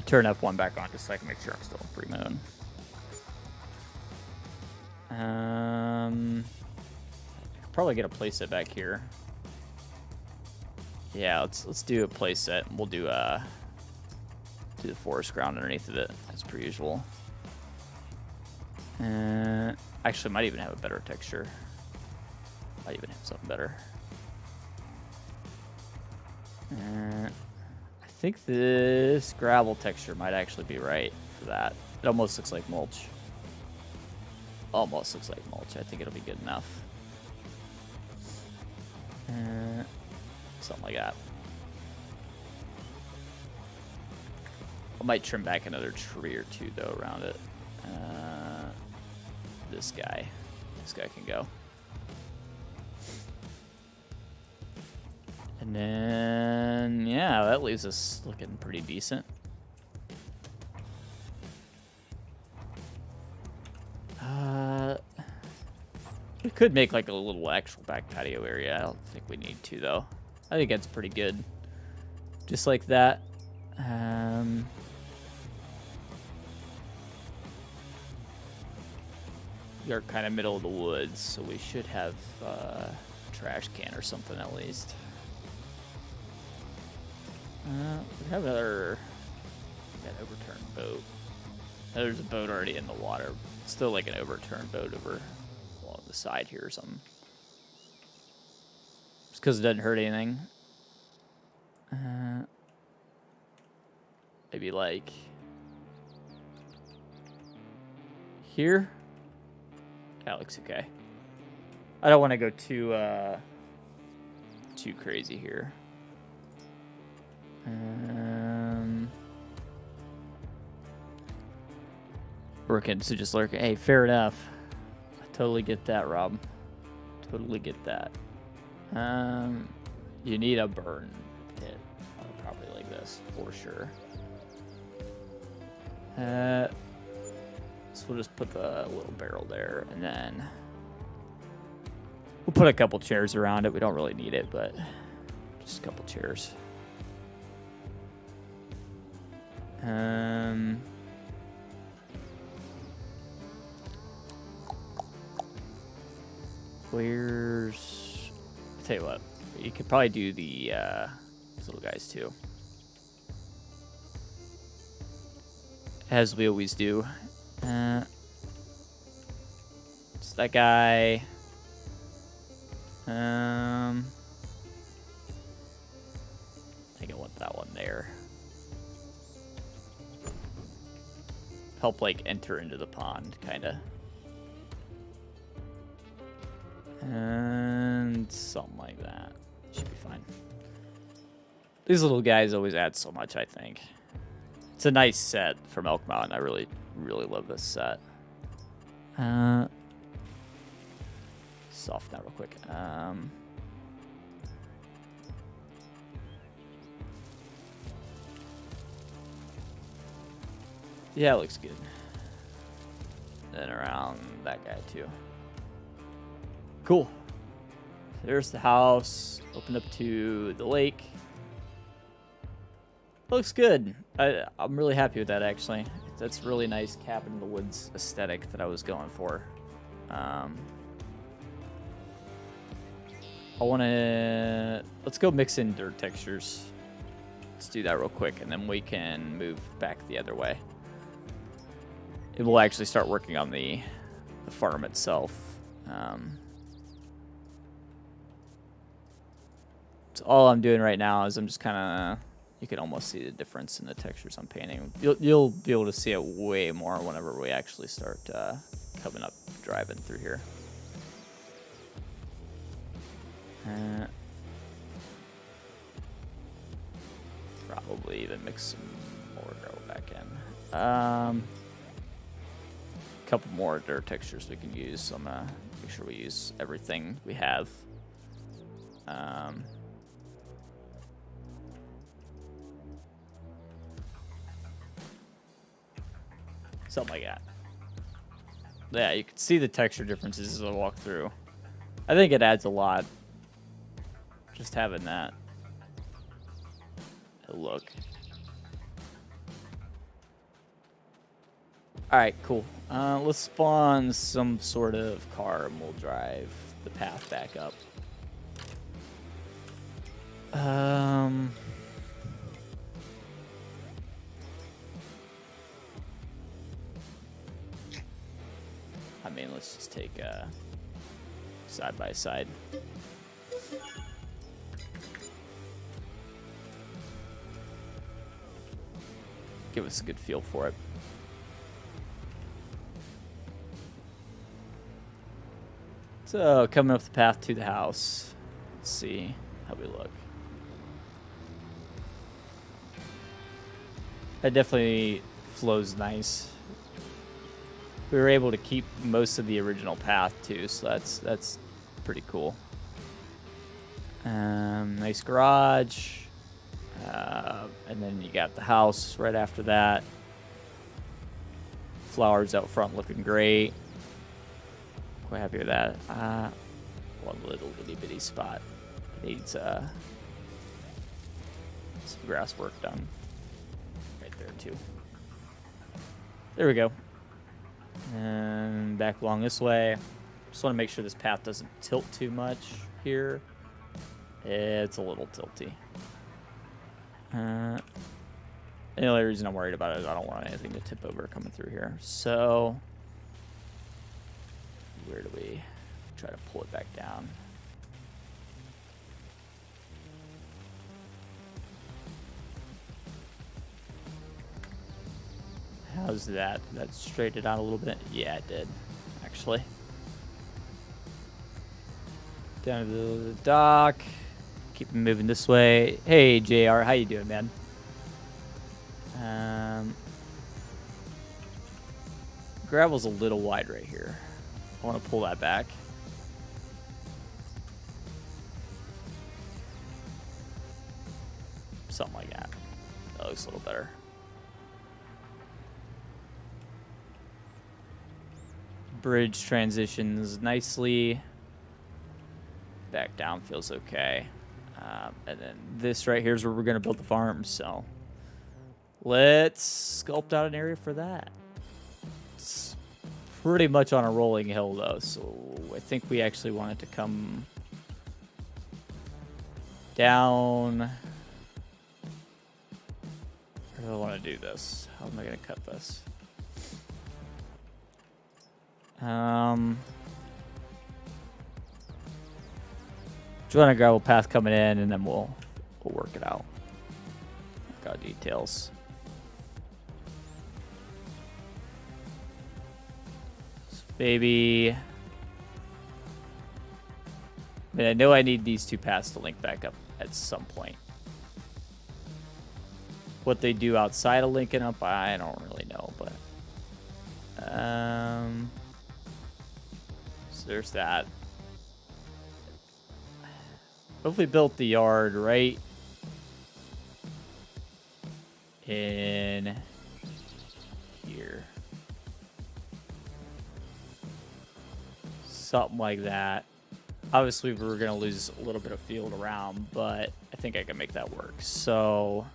turn F1 back on just so I can make sure I'm still in free mode. Probably get a playset back here. Yeah, let's do a playset. We'll do the forest ground underneath of it as per usual. Actually, might even have a better texture. Might even have something better. I think this gravel texture might actually be right for that. It almost looks like mulch. Almost looks like mulch. I think it'll be good enough. Something like that. I might trim back another tree or two though around it. This guy can go. And then, yeah, that leaves us looking pretty decent. We could make like a little actual back patio area. I don't think we need to though. I think that's pretty good. Just like that. We are kind of middle of the woods, so we should have a trash can or something at least. We have another overturned boat. There's a boat already in the water. It's still like an overturned boat over along the side here or something. Just because it doesn't hurt anything. Maybe like here. That looks okay. I don't want to go too crazy here. Working, so just lurking. Hey, fair enough. I totally get that, Rob. Totally get that. You need a burn pit on a property like this for sure. So we'll just put the little barrel there, and then we'll put a couple chairs around it. We don't really need it, but just a couple chairs. Where's... I'll tell you what, you could probably do the these little guys too, as we always do. It's that guy. I think I want that one there. Help like enter into the pond, kind of. And something like that. Should be fine. These little guys always add so much, I think. It's a nice set from Elk Mountain. I really, really love this set. Soften that real quick. Yeah, it looks good. Then around that guy too. Cool. There's the house. Open up to the lake. Looks good. I'm really happy with that, actually. That's really nice cabin in the woods aesthetic that I was going for. Let's go mix in dirt textures. Let's do that real quick, and then we can move back the other way. It will actually start working on the farm itself. So all I'm doing right now is I'm just kind of, you can almost see the difference in the textures I'm painting. You'll be able to see it way more whenever we actually start coming up, driving through here. Probably even mix some more gravel back in. Couple more dirt textures we can use. So I'm gonna make sure we use everything we have. Something like that. Yeah, you can see the texture differences as I walk through. I think it adds a lot. Just having that look. All right, cool. Let's spawn some sort of car and we'll drive the path back up. I mean, let's just take side by side. Give us a good feel for it. So, coming up the path to the house. Let's see how we look. That definitely flows nice. We were able to keep most of the original path too, so that's pretty cool. Nice garage. And then you got the house right after that. Flowers out front looking great. Quite happy with that. One little itty bitty spot needs some grass work done. Right there too. There we go. And back along this way. Just want to make sure this path doesn't tilt too much here. It's a little tilty. The only reason I'm worried about it is I don't want anything to tip over coming through here. So, where do we try to pull it back down? How's that? That straightened it out a little bit? Yeah, it did, actually. Down to the dock. Keep moving this way. Hey, JR, how you doing, man? Gravel's a little wide right here. I want to pull that back. Something like that. That looks a little better. Bridge transitions nicely. Back down feels okay. And then this right here is where we're going to build the farm. So let's sculpt out an area for that. It's pretty much on a rolling hill, though. So I think we actually want it to come down. Where do I want to do this? How am I going to cut this? Join a gravel path coming in, and then we'll work it out. Got details. So maybe. I mean, I know I need these two paths to link back up at some point. What they do outside of linking up, I don't really know, but so there's that. Hopefully built the yard right in here. Something like that. Obviously, we're going to lose a little bit of field around, but I think I can make that work. So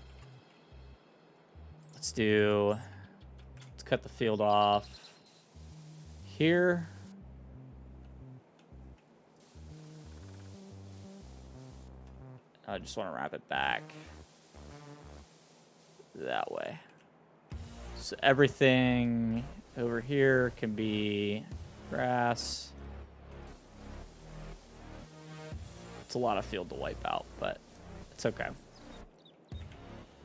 let's cut the field off here. I just want to wrap it back that way. So everything over here can be grass. It's a lot of field to wipe out, but it's okay.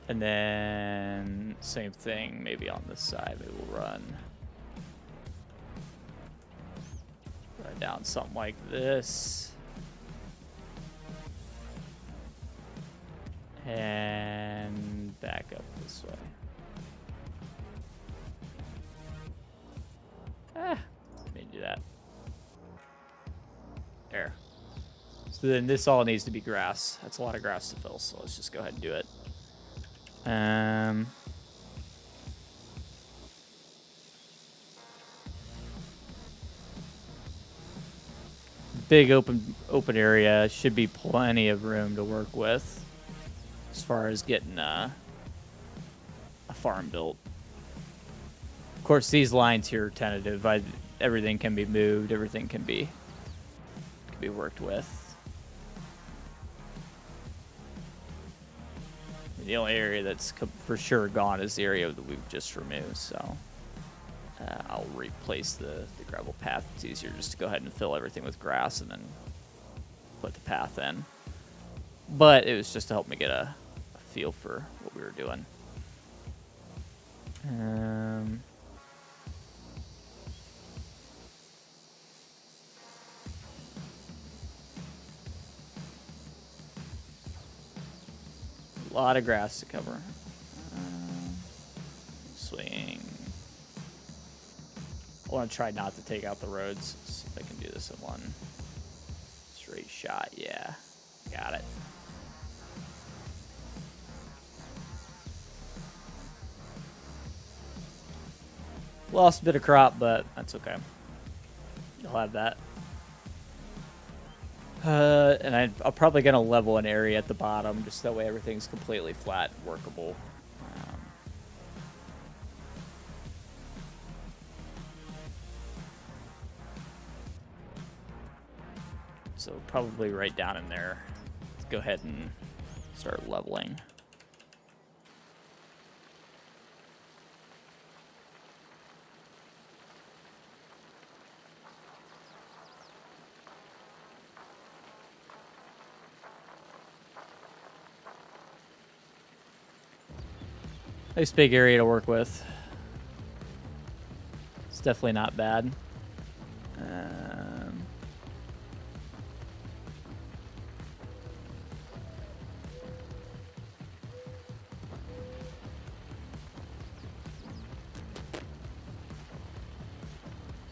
And then same thing maybe on this side. Maybe we'll run down something like this. And back up this way. Let me do that. There. So then this all needs to be grass. That's a lot of grass to fill, so let's just go ahead and do it. Big open area. Should be plenty of room to work with as far as getting a farm built. Of course, these lines here are tentative. Everything can be moved. Everything can be worked with. The only area that's for sure gone is the area that we've just removed. So I'll replace the gravel path. It's easier just to go ahead and fill everything with grass and then put the path in. But it was just to help me get a feel for what we were doing. A lot of grass to cover. Swing. I want to try not to take out the roads. See if I can do this in one straight shot. Yeah, got it. Lost a bit of crop, but that's okay. I'll have that. And I'm probably going to level an area at the bottom, just that way everything's completely flat and workable. So probably right down in there. Let's go ahead and start leveling. Nice big area to work with. It's definitely not bad.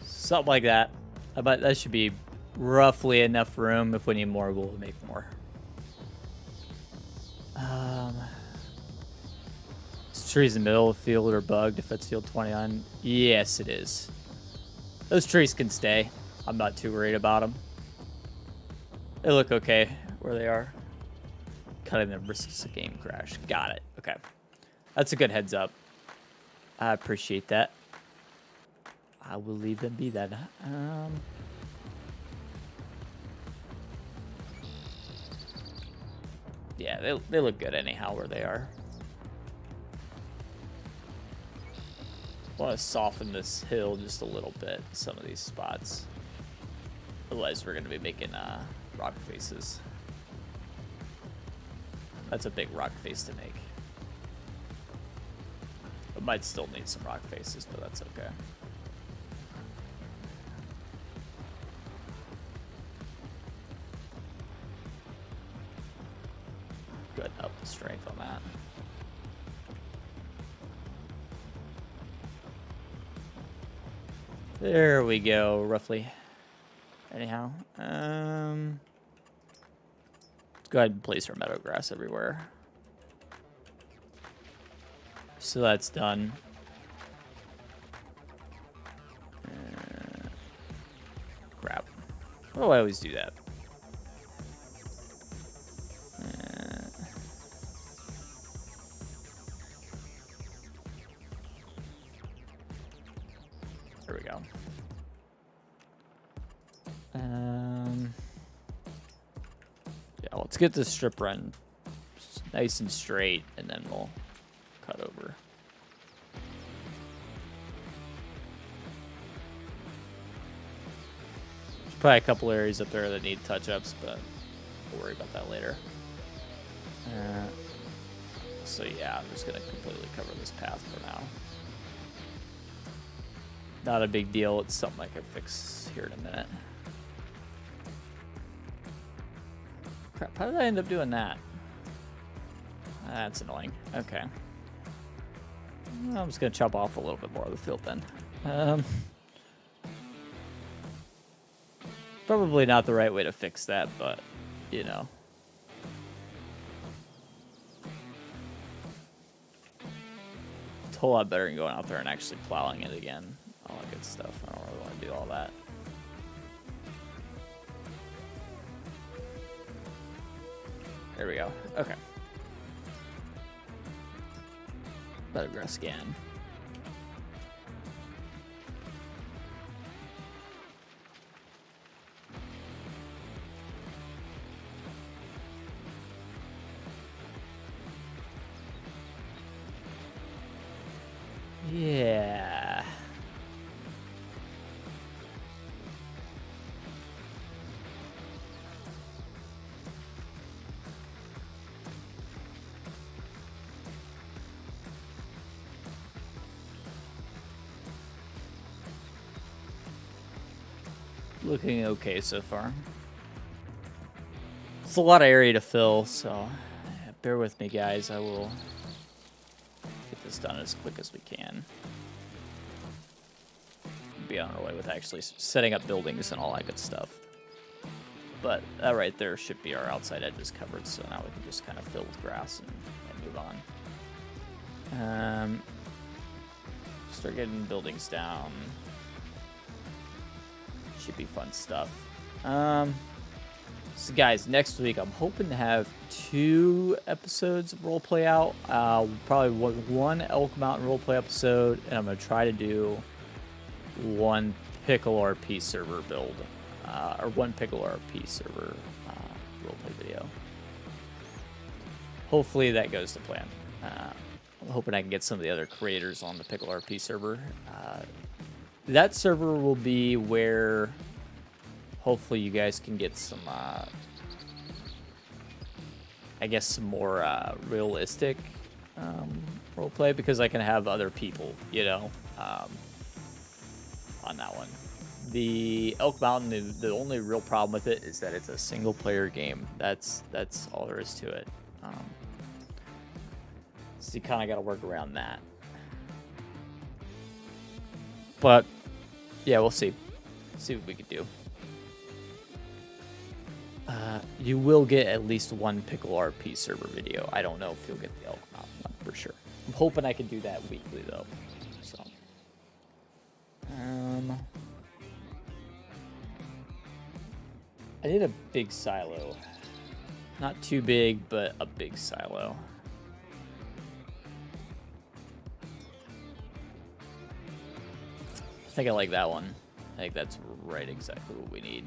Something like that. I bet that should be roughly enough room. If we need more, we'll make more. Trees in the middle of the field are bugged if it's field 29. Yes, it is. Those trees can stay. I'm not too worried about them. They look okay where they are. Cutting them risks a game crash. Got it. Okay. That's a good heads up. I appreciate that. I will leave them be then. Yeah, they look good anyhow where they are. I want to soften this hill just a little bit, some of these spots. Otherwise, we're going to be making rock faces. That's a big rock face to make. It might still need some rock faces, but that's okay. Go ahead and up the strength on that. There we go, roughly. Anyhow, let's go ahead and place our meadow grass everywhere. So that's done. Crap. Why do I always do that? There we go. Yeah, let's get this strip run nice and straight, and then we'll cut over. There's probably a couple areas up there that need touch-ups, but we'll worry about that later. So yeah, I'm just gonna completely cover this path for now. Not a big deal. It's something I can fix here in a minute. Crap, how did I end up doing that? That's annoying. Okay. I'm just going to chop off a little bit more of the field then. Probably not the right way to fix that, but, you know. It's a whole lot better than going out there and actually plowing it again. All that good stuff. I don't really want to do all that. There we go. Okay. Better grass again. looking okay so far. It's a lot of area to fill, so bear with me, guys. I will get this done as quick as we can. Be on our way with actually setting up buildings and all that good stuff. But that right there should be our outside edges covered, so now we can just kind of fill with grass and move on. Start getting buildings down. Should be fun stuff. So guys, next week I'm hoping to have 2 episodes of roleplay out. Probably one Elk Mountain roleplay episode, and I'm going to try to do 1 Pickle RP server build. Or 1 Pickle RP server roleplay video. Hopefully that goes to plan. I'm hoping I can get some of the other creators on the Pickle RP server. That server will be where hopefully you guys can get some, I guess, some more realistic roleplay, because I can have other people, you know, on that one. The Elk Mountain, the only real problem with it is that it's a single player game. That's all there is to it. So you kind of got to work around that. But yeah, we'll see. See what we can do. You will get at least 1 Pickle RP server video. I don't know if you'll get the Elk Mountain one for sure. I'm hoping I can do that weekly though. So, I need a big silo. Not too big, but a big silo. I think I like that one. I think that's right exactly what we need.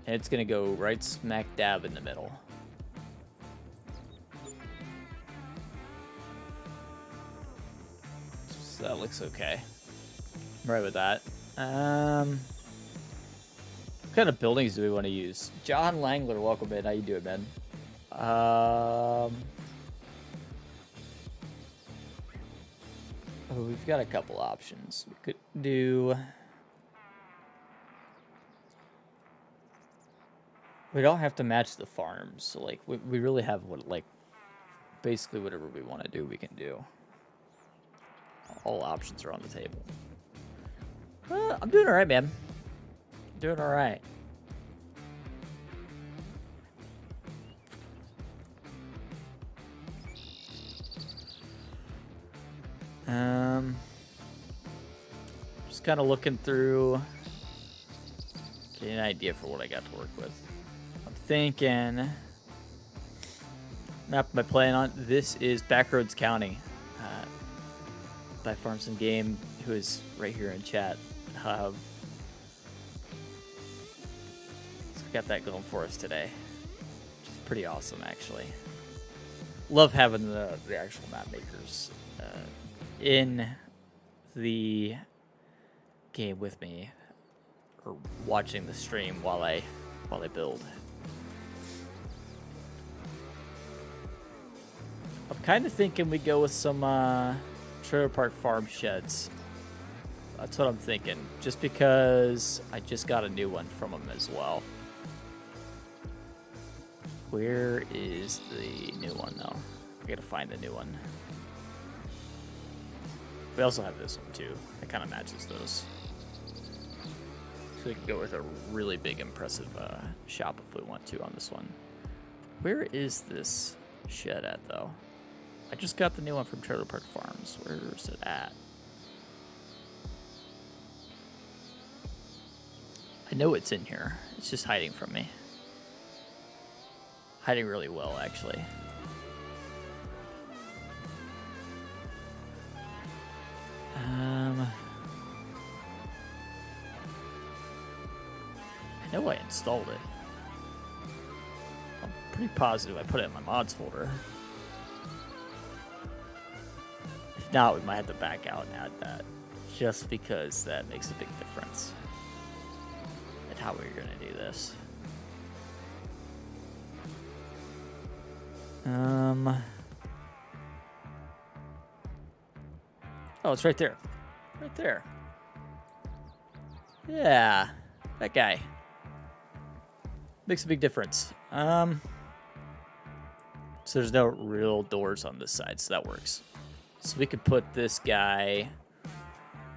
And it's going to go right smack dab in the middle. So that looks okay. I'm right with that. What kind of buildings do we want to use? John Langler, welcome in. How you doing, man? Oh, we've got a couple options. We could do... We don't have to match the farms, so like we really have basically whatever we want to do, we can do. All options are on the table. I'm doing all right, man. Doing all right. Just kind of looking through, getting an idea for what I got to work with. I'm thinking, map am I playing on? This is Backroads County by Farms and Game, who is right here in chat. So we got that going for us today, which is pretty awesome, actually. Love having the actual map makers in the game with me, or watching the stream while I build. I'm kind of thinking we go with some trailer park farm sheds. That's what I'm thinking, just because I just got a new one from them as well. Where is the new one though? I gotta find the new one. We also have this one too. It kind of matches those. So we can go with a really big, impressive shop if we want to on this one. Where is this shed at though? I just got the new one from Trailer Park Farms. Where is it at? I know it's in here. It's just hiding from me. Hiding really well, actually. I know I installed it. I'm pretty positive I put it in my mods folder. If not, we might have to back out and add that, just because that makes a big difference in how we're going to do this. Oh, it's right there. Right there. Yeah, that guy. Makes a big difference. So there's no real doors on this side, so that works. So we could put this guy,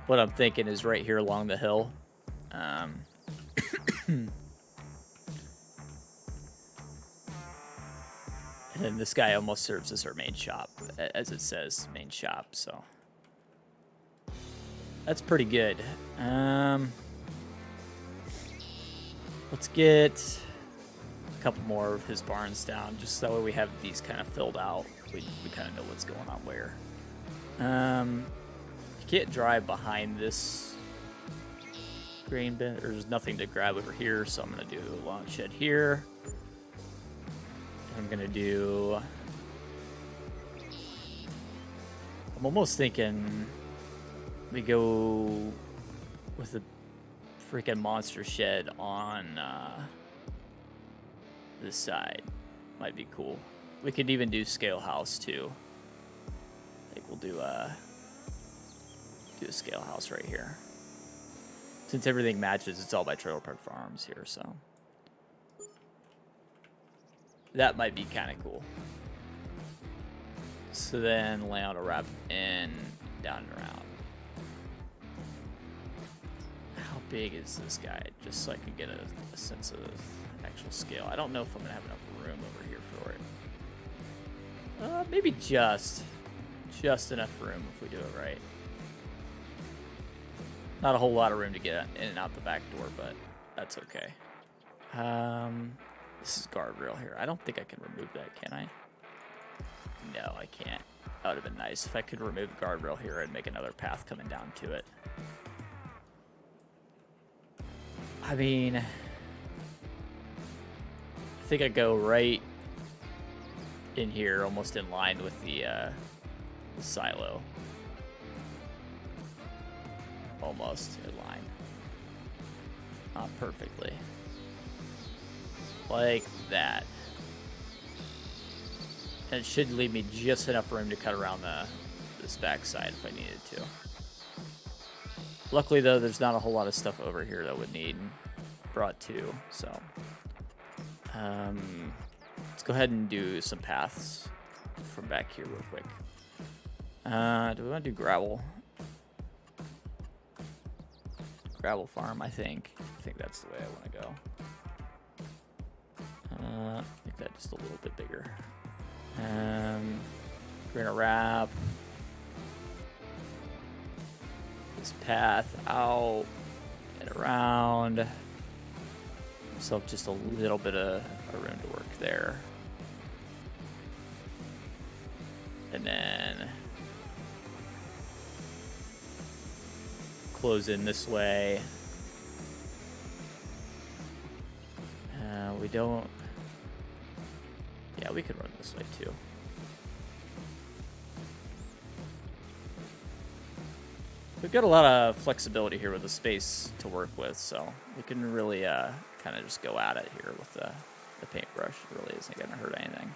what I'm thinking is right here along the hill. And then this guy almost serves as our main shop, as it says, main shop, so. That's pretty good. Let's get a couple more of his barns down, just so that way we have these kind of filled out. We kind of know what's going on where. You can't drive behind this grain bin. There's nothing to grab over here, so I'm going to do a long shed here. I'm going to do... I'm almost thinking we go with the freaking monster shed on this side. Might be cool. We could even do scale house too. I think we'll do a scale house right here. Since everything matches, it's all by Trailer Park Farms here, so that might be kind of cool. So then lay out a wrap in, down and around. How big is this guy? Just so I can get a sense of actual scale. I don't know if I'm gonna have enough room over here for it. Maybe just enough room if we do it right. Not a whole lot of room to get in and out the back door, but that's okay. This is guardrail here. I don't think I can remove that, can I? No, I can't. That would have been nice. If I could remove the guardrail here and make another path coming down to it. I mean, I think I go right in here, almost in line with the silo. Almost in line. Not perfectly. Like that. And it should leave me just enough room to cut around this back side if I needed to. Luckily, though, there's not a whole lot of stuff over here that would need brought to, so. Let's go ahead and do some paths from back here real quick. Do we want to do gravel? Gravel farm, I think. I think that's the way I want to go. Make that just a little bit bigger. We're gonna wrap this path out and around. So just a little bit of room to work there. And then close in this way. We don't... Yeah, we could run this way too. We've got a lot of flexibility here with the space to work with, so we can really kind of just go at it here with the paintbrush. It really isn't going to hurt anything.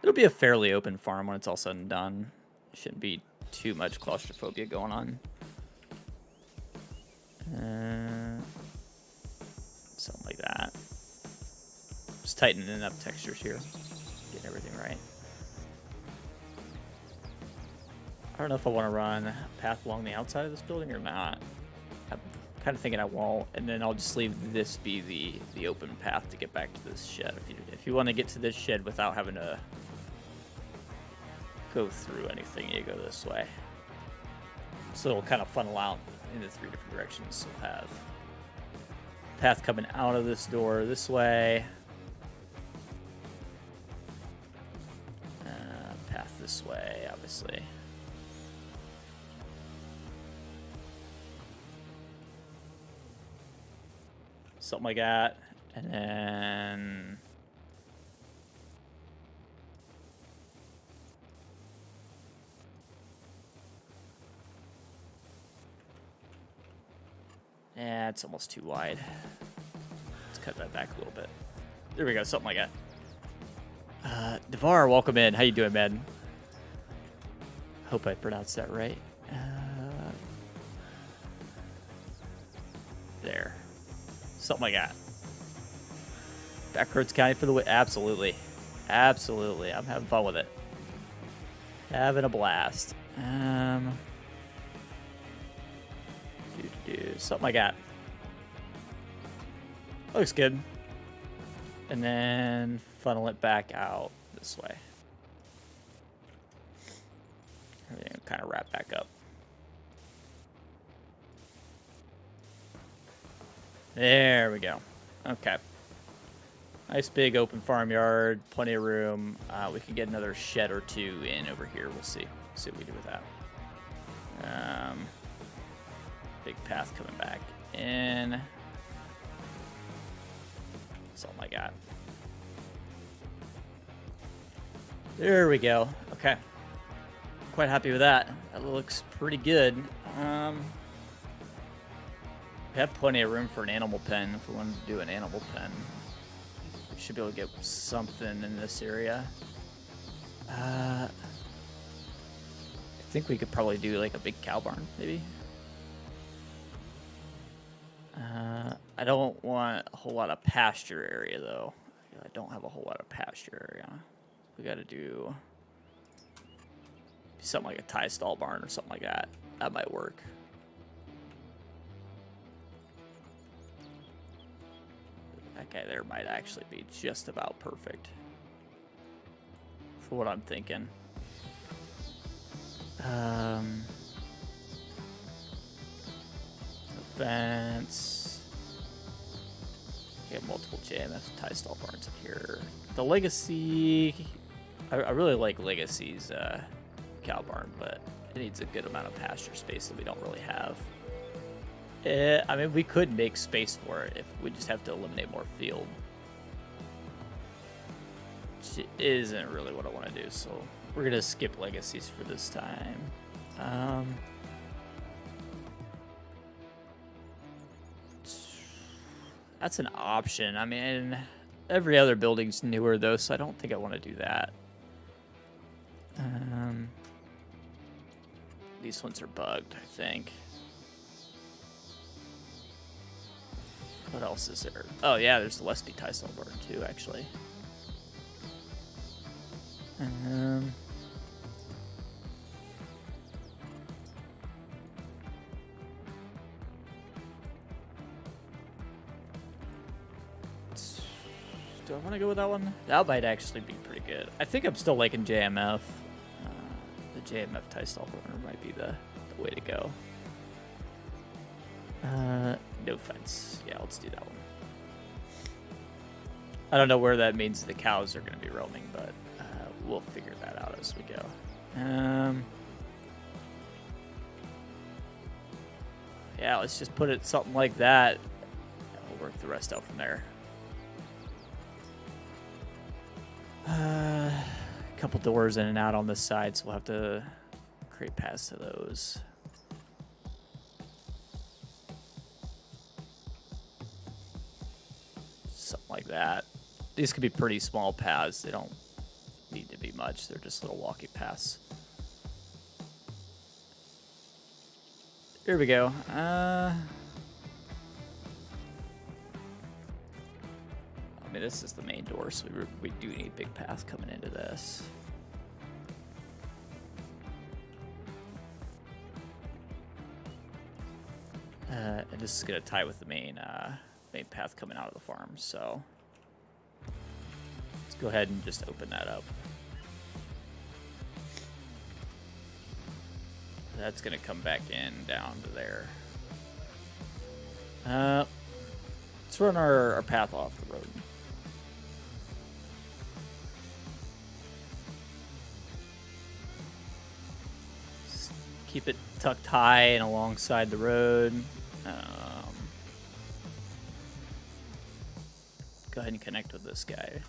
It'll be a fairly open farm when it's all said and done. Shouldn't be too much claustrophobia going on. Something like that. Just tightening up textures here. Getting everything right. I don't know if I want to run a path along the outside of this building or not. I'm kind of thinking I won't, and then I'll just leave this be the open path to get back to this shed. If you want to get to this shed without having to go through anything, you go this way. So it'll kind of funnel out into 3 different directions. We'll have path coming out of this door this way. Path this way, obviously. Something like that. And then... yeah, it's almost too wide. Let's cut that back a little bit. There we go, something like that. Devar, welcome in. How you doing, man? Hope I pronounced that right. There. Something like that. Backroads County for the win. Absolutely. Absolutely. I'm having fun with it. Having a blast. Something like that. Looks good. And then funnel it back out this way. Everything will kind of wrap back up. There we go. Okay. Nice big open farmyard, plenty of room. We can get another shed or two in over here. We'll see. See what we do with that. Big path coming back in. Something like that. There we go. Okay. Quite happy with that. That looks pretty good. We have plenty of room for an animal pen if we wanted to do an animal pen. We should be able to get something in this area. I think we could probably do like a big cow barn, maybe. I don't want a whole lot of pasture area, though. I don't have a whole lot of pasture area. We got to do something like a tie stall barn or something like that. That might work. Okay, there might actually be just about perfect for what I'm thinking. Fence. Get multiple JMF tie stall barns up here. The Legacy, I really like Legacy's cow barn, but it needs a good amount of pasture space that we don't really have. I mean, we could make space for it if we just have to eliminate more field. Which isn't really what I want to do, so we're going to skip Legacies for this time. That's an option. I mean, every other building's newer, though, so I don't think I want to do that. These ones are bugged, I think. What else is there? Oh, yeah, there's the Westby tie stall barn, too, actually. Do I want to go with that one? That might actually be pretty good. I think I'm still liking JMF. The JMF tie stall barn might be the way to go. No fence. Yeah, let's do that one. I don't know where that means the cows are going to be roaming, but we'll figure that out as we go. Yeah, let's just put it something like that. We'll work the rest out from there. A couple doors in and out on this side, so we'll have to create paths to those. Something like that. These could be pretty small paths. They don't need to be much. They're just little walking paths. Here we go. I mean, this is the main door, so we do need a big path coming into this. And this is going to tie with the main path coming out of the farm, so let's go ahead and just open that up. That's going to come back in down to there. Let's run our path off the road. Just keep it tucked high and alongside the road. Go ahead and connect with this guy.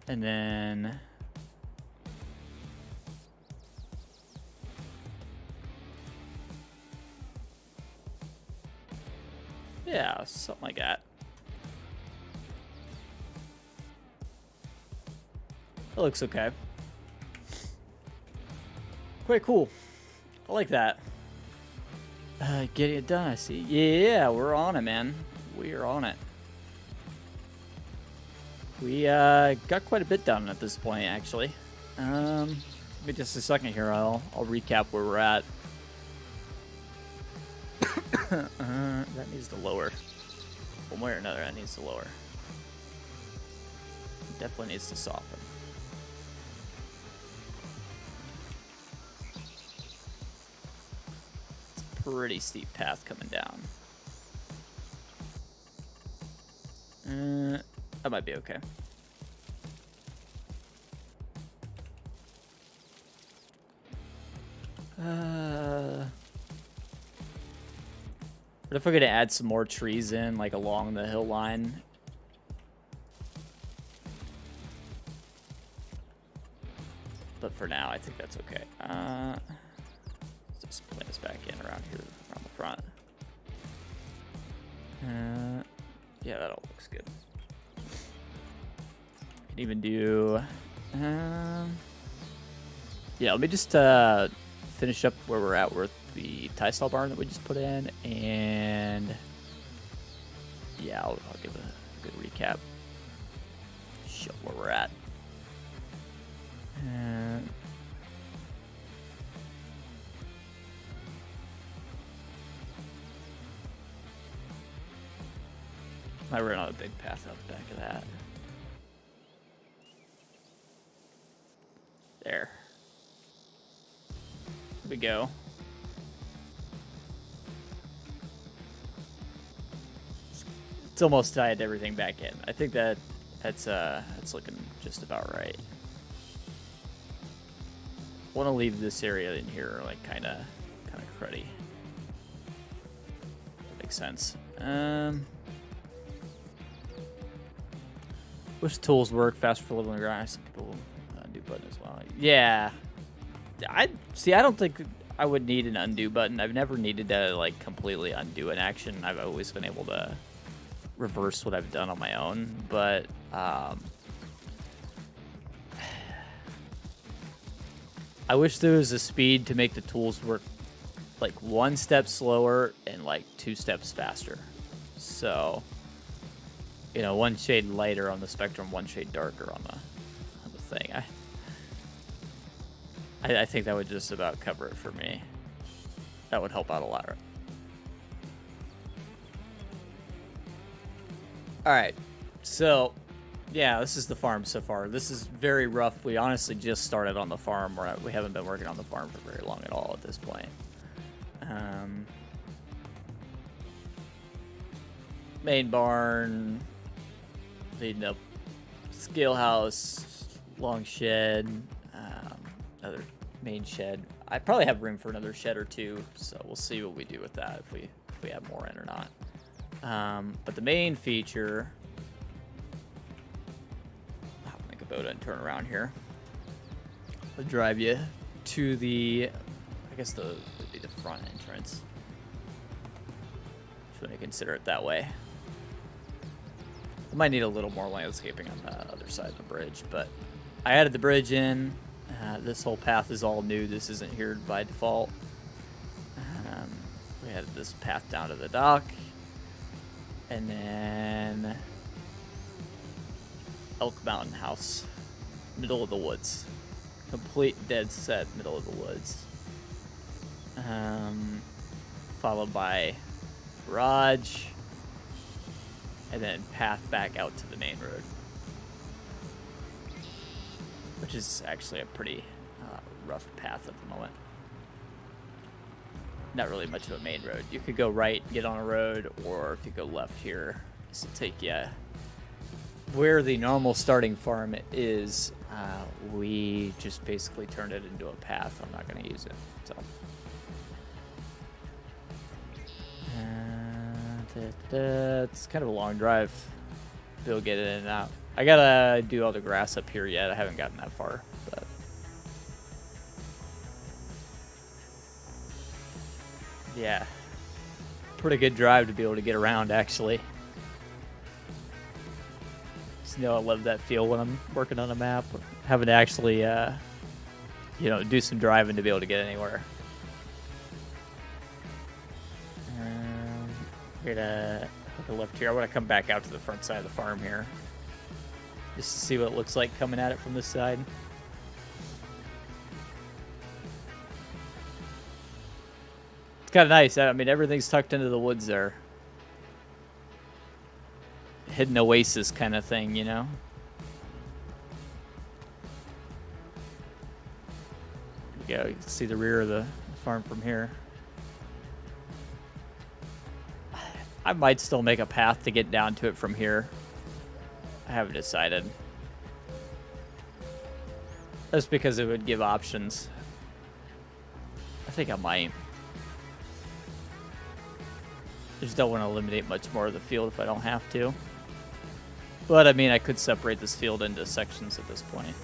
And then yeah, something like that. It looks okay. Quite cool. I like that. Getting it done, I see. Yeah, we're on it, man. We are on it. We got quite a bit done at this point, actually. Give me just a second here. I'll recap where we're at. That needs to lower. One way or another, that needs to lower. Definitely needs to soften. It's a pretty steep path coming down. That might be okay. What if we're gonna add some more trees in, like along the hill line? But for now, I think that's okay. Let's just put this back in around here, around the front. Yeah, that all looks good. Can even do. Yeah, let me just finish up where we're at with the tie stall barn that we just put in, and yeah, I'll give a good recap. Show where we're at. And might run on a big path out the back of that. There. Here we go. It's almost tied everything back in. I think that's looking just about right. Want to leave this area in here like kind of cruddy. That makes sense. Which tools work faster for leveling ground? Some people undo button as well. Yeah, I don't think I would need an undo button. I've never needed to like completely undo an action. I've always been able to reverse what I've done on my own, but I wish there was a speed to make the tools work like 1 step slower and like 2 steps faster. So, you know, 1 shade lighter on the spectrum, 1 shade darker on the thing. I think that would just about cover it for me. That would help out a lot. All right, so yeah, this is the farm so far. This is very rough. We honestly just started on the farm. We haven't been working on the farm for very long at all at this point. Main barn, leading up, scale house, long shed, another main shed. I probably have room for another shed or two, so we'll see what we do with that if we have more in or not. But the main feature, I'll make a boat and turn around here. I'll drive you to the, I guess would be the front entrance. If you want to consider it that way. We might need a little more landscaping on the other side of the bridge, but I added the bridge in. This whole path is all new. This isn't here by default. We added this path down to the dock. And then Elk Mountain House, middle of the woods. Complete dead set middle of the woods. Followed by garage. And then path back out to the main road. Which is actually a pretty rough path at the moment. Not really much of a main road. You could go right, get on a road, or if you go left here, this will take you where the normal starting farm is. We just basically turned it into a path. I'm not going to use it. So it's kind of a long drive. We'll get in and out. I gotta do all the grass up here yet. I haven't gotten that far, but yeah, pretty good drive to be able to get around actually. guys know I love that feel when I'm working on a map, having to actually, you know, do some driving to be able to get anywhere. We're gonna hook a left here. I want to come back out to the front side of the farm here, just to see what it looks like coming at it from this side. It's kind of nice. I mean, everything's tucked into the woods there. Hidden oasis kind of thing, you know? There you go. You can see the rear of the farm from here. I might still make a path to get down to it from here. I haven't decided. That's because it would give options. I think I might. I just don't want to eliminate much more of the field if I don't have to. But, I mean, I could separate this field into sections at this point.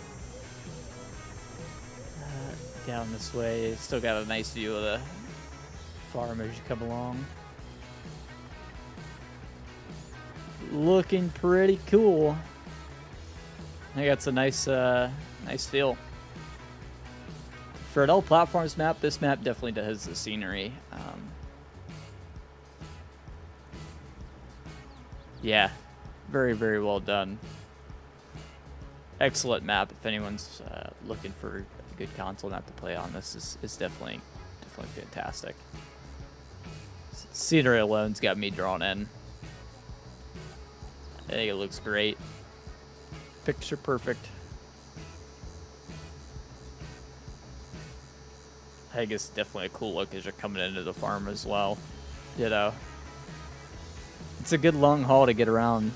Down this way. Still got a nice view of the farm as you come along. Looking pretty cool. I think that's a nice, nice feel. For an old platforms map, this map definitely has the scenery. Yeah, very, very well done. Excellent map. If anyone's looking for a good console map to play on, this is definitely fantastic. Scenery alone's got me drawn in. I think it looks great. Picture perfect. I think it's definitely a cool look as you're coming into the farm as well. You know, it's a good long haul to get around.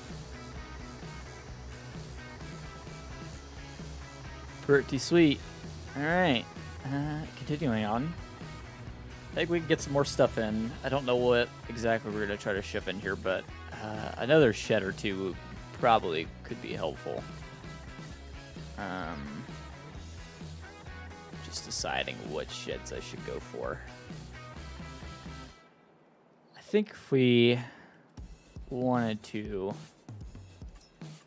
Pretty sweet. All right, continuing on. I think we can get some more stuff in. I don't know what exactly we're gonna try to ship in here, but another shed or two probably could be helpful. Just deciding which sheds I should go for. I think if we wanted to,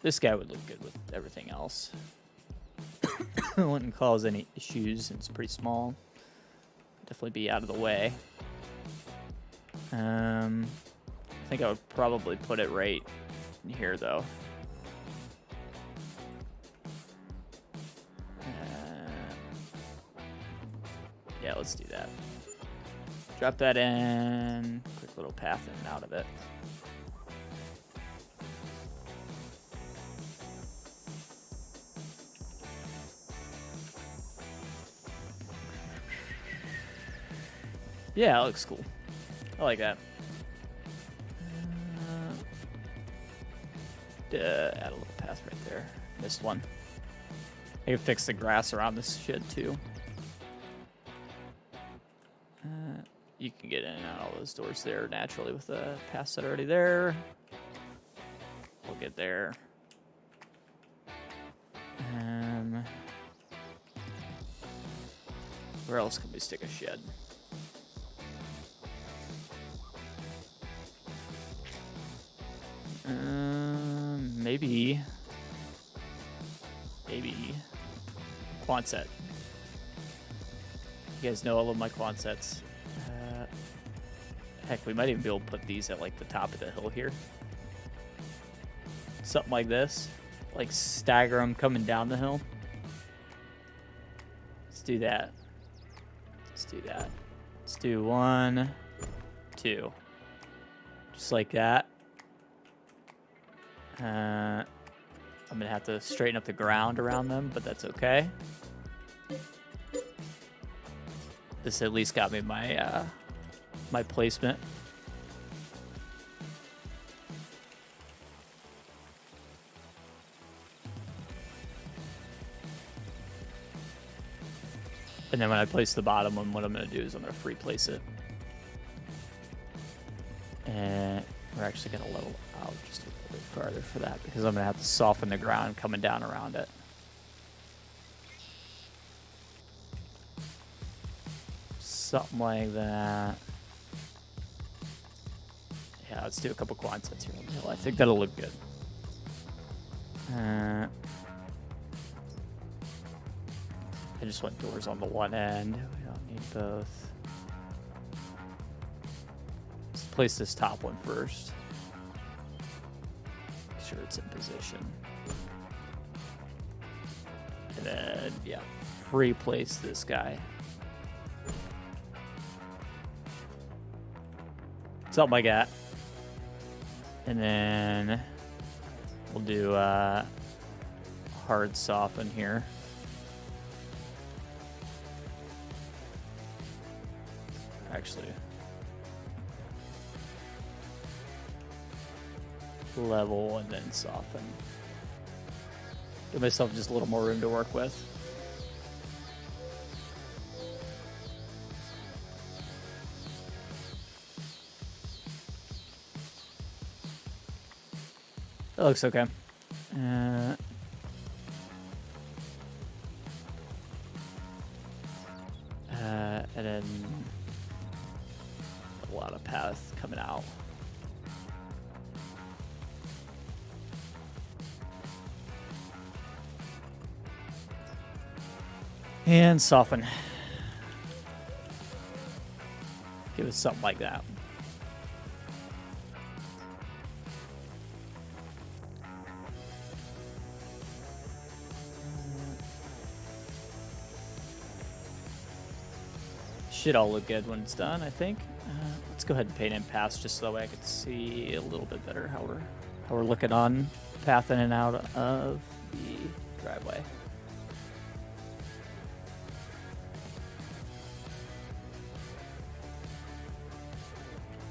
this guy would look good with everything else. It wouldn't cause any issues. It's pretty small. Definitely be out of the way. I think I would probably put it right here, though. Yeah, let's do that. Drop that in. Quick little path in and out of it. Yeah, it looks cool. I like that. Add a little path right there. Missed one. I can fix the grass around this shed too. You can get in and out all those doors there naturally with the path set already there. We'll get there. Where else can we stick a shed? Maybe Quonset. You guys know I love my Quonsets. Heck, we might even be able to put these at like the top of the hill here. Something like this. Like stagger them coming down the hill. Let's do that. Let's do that. Let's do 1, 2. Just like that. I'm gonna have to straighten up the ground around them, but that's okay. This at least got me my my placement. And then when I place the bottom one, what I'm gonna do is I'm gonna free place it. And we're actually gonna level out just a little bit farther for that because I'm gonna have to soften the ground coming down around it. Something like that. Yeah, let's do a couple Quonsets here on the hill. I think that'll look good. I just want doors on the one end. We don't need both. Let's place this top one first. Make sure it's in position. And then, yeah, replace this guy. Something like that. And then we'll do hard soften here. Actually, level and then soften. Give myself just a little more room to work with. That looks okay. And then a lot of paths coming out. And soften. Give it something like that. Should all look good when it's done, I think. Let's go ahead and paint in paths just so that way I can see a little bit better how we're looking on path in and out of the driveway.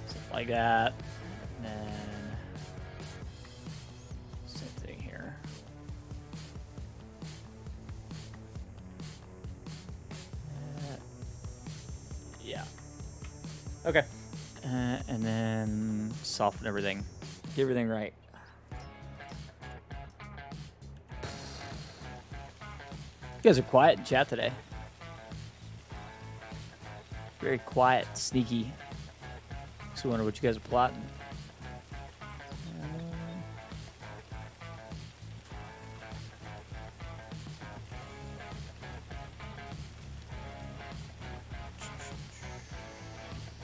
Something like that. And then same thing here. Yeah. Okay. And then soften everything. Get everything right. You guys are quiet in chat today. Very quiet, sneaky. So I wonder what you guys are plotting.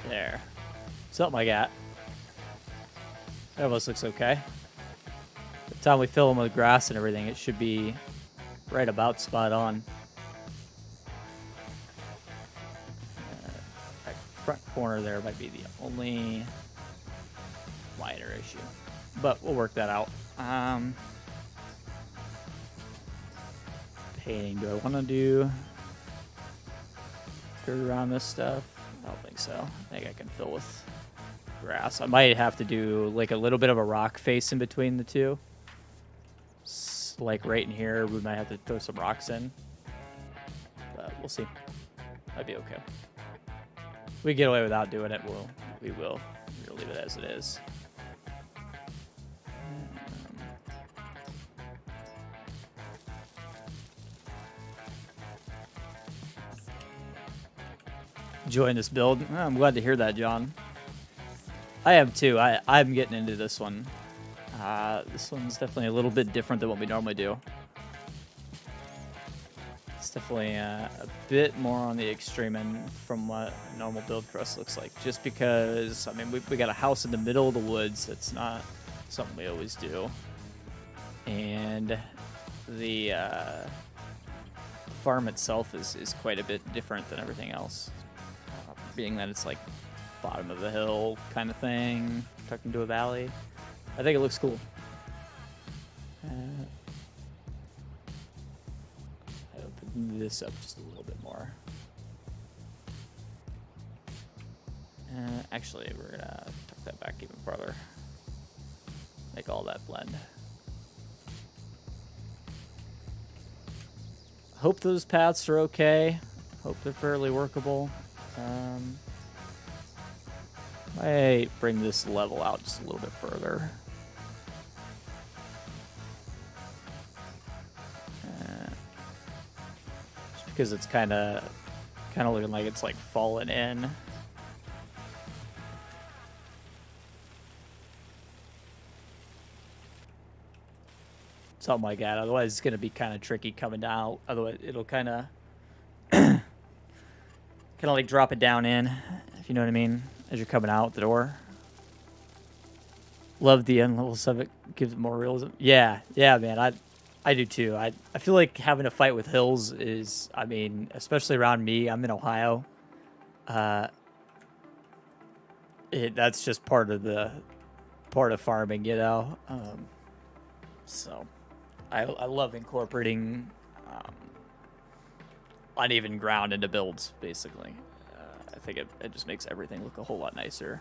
There. Something like that. That almost looks okay. By the time we fill them with grass and everything, it should be right about spot on. That front corner there might be the only minor issue. But we'll work that out. Painting. Do I want to do dirt around this stuff? I don't think so. I think I can fill with grass. I might have to do like a little bit of a rock face in between the two. Like right in here, we might have to throw some rocks in. But we'll see. Might be okay. If we get away without doing it, we will. We'll leave it as it is. Enjoying this build. I'm glad to hear that, John. I am too. I'm getting into this one. This one's definitely a little bit different than what we normally do. It's definitely a bit more on the extreme end from what a normal build for us looks like. Just because, I mean, we got a house in the middle of the woods. That's not something we always do. And the farm itself is quite a bit different than everything else. Being that it's like bottom of the hill kind of thing, tucked into a valley. I think it looks cool. I open this up just a little bit more. Actually, we're gonna tuck that back even farther. Make all that blend. Hope those paths are okay. Hope they're fairly workable. Might bring this level out just a little bit further. Just because it's kind of looking like it's like fallen in. something like that. Otherwise, it's gonna be kind of tricky coming down. Otherwise, it'll kind of like drop it down in, if you know what I mean, as you're coming out the door. Love the end level stuff. It gives it more realism. Yeah, man. I do too. I feel like having a fight with hills is, I mean, especially around me. I'm in Ohio. That's just part of farming, you know. So I love incorporating uneven ground into builds, basically. I think it just makes everything look a whole lot nicer.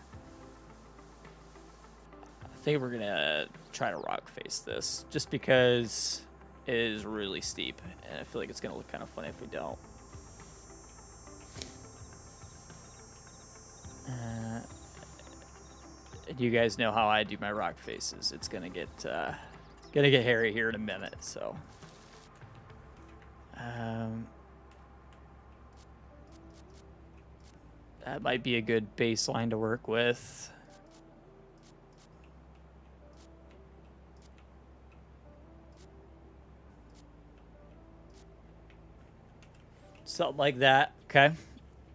I think we're gonna try to rock face this, just because it is really steep, and I feel like it's gonna look kind of funny if we don't. You guys know how I do my rock faces. It's gonna get hairy here in a minute, so. That might be a good baseline to work with. Something like that, okay?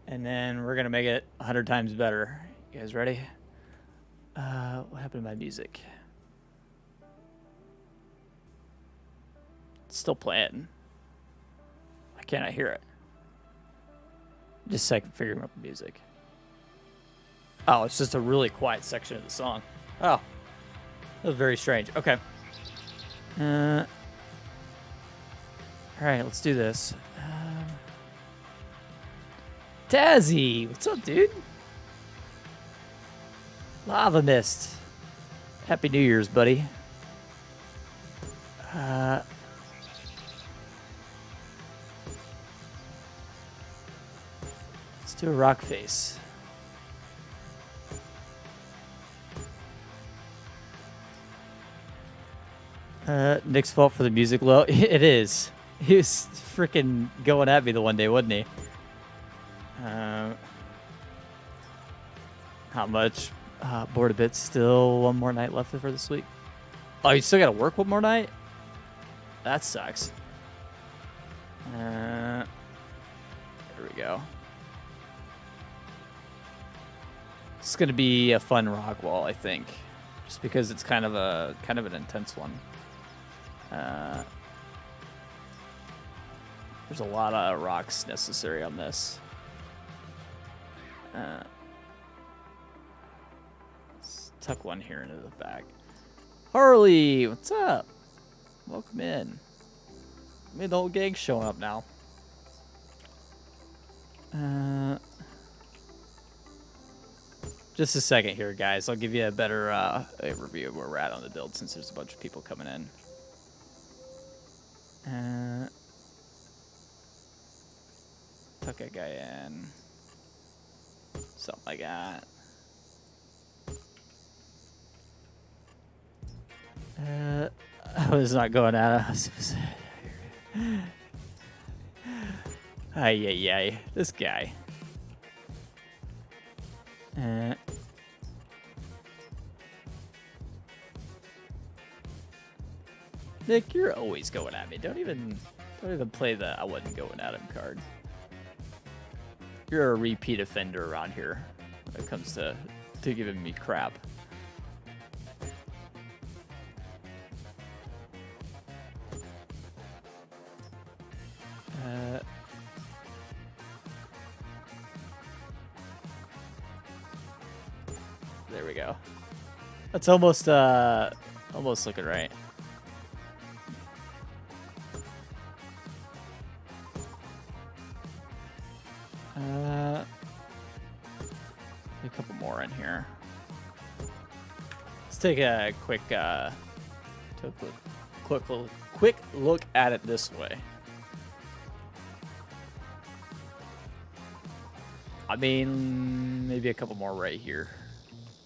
And then we're gonna make it 100 times better. You guys ready? What happened to my music? It's still playing. Why can't I hear it? Just a second, figuring out the music. Oh, it's just a really quiet section of the song. Oh, that was very strange. Okay. All right, let's do this. Tazzy, what's up, dude? Lava Mist. Happy New Year's, buddy. Let's do a rock face. Nick's fault for the music low. It is. He was freaking going at me the one day, wasn't he? How much? Bored a bit. Still one more night left for this week. Oh, you still got to work one more night? That sucks. There we go. It's gonna be a fun rock wall, I think, just because it's kind of an intense one. There's a lot of rocks necessary on this. Let's tuck one here into the back. Harley, what's up? Welcome in. I mean, the whole gang's showing up now. Just a second here, guys. I'll give you a better overview of where we're at on the build, since there's a bunch of people coming in. Tuck a guy in. Something like that. I was not going at us. Ay. This guy. Nick, you're always going at me. Don't even play the I wasn't going at him card. You're a repeat offender around here when it comes to giving me crap. There we go. That's almost looking right. A couple more in here. Let's take a quick look at it this way. I mean, maybe a couple more right here.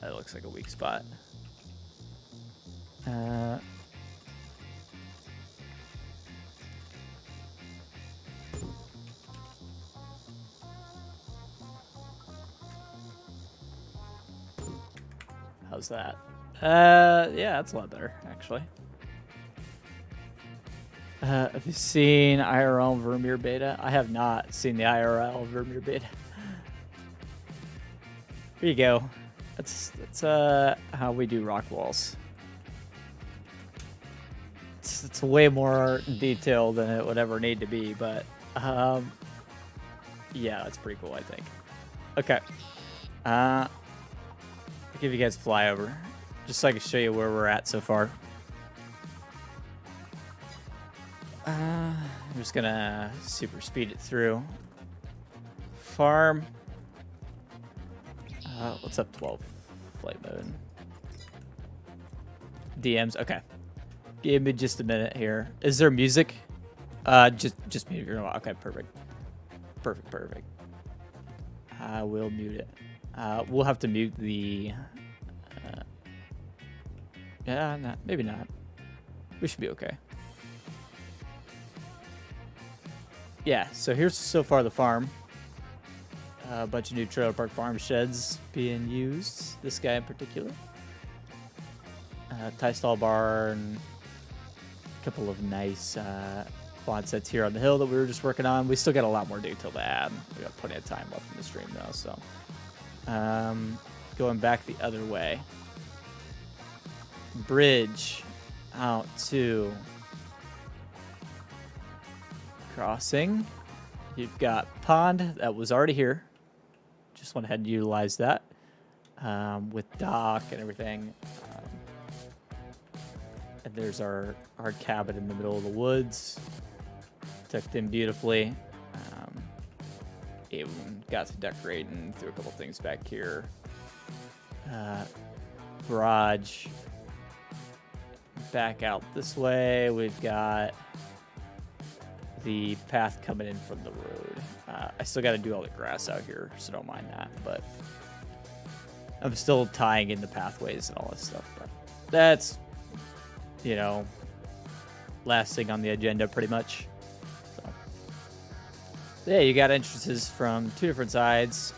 That looks like a weak spot. How's that? Yeah, that's a lot better, actually. Have you seen IRL Vermeer beta? I have not seen the IRL Vermeer beta. Here you go. That's how we do rock walls. It's way more detailed than it would ever need to be, but yeah, that's pretty cool, I think. Okay. I'll give you guys a flyover, just so I can show you where we're at so far. I'm just gonna super speed it through. Farm. What's up, 12? Flight mode. DMs. Okay. Give me just a minute here. Is there music? Just mute your. Okay, perfect. Perfect. I will mute it. We'll have to mute the. Yeah, maybe not. We should be okay. Yeah. So here's so far the farm. A bunch of new trailer park farm sheds being used. This guy in particular. Tie stall barn. A couple of nice quad sets here on the hill that we were just working on. We still got a lot more detail to add. We got plenty of time left in the stream though. So going back the other way. Bridge out to crossing. You've got pond that was already here. Just went ahead and utilized that with dock and everything. And there's our cabin in the middle of the woods, tucked in beautifully. Even got to decorate and threw a couple things back here. Garage. Back out this way, we've got the path coming in from the road. I still got to do all the grass out here, so don't mind that. But I'm still tying in the pathways and all this stuff. But that's, you know, last thing on the agenda pretty much. So yeah, you got entrances from two different sides.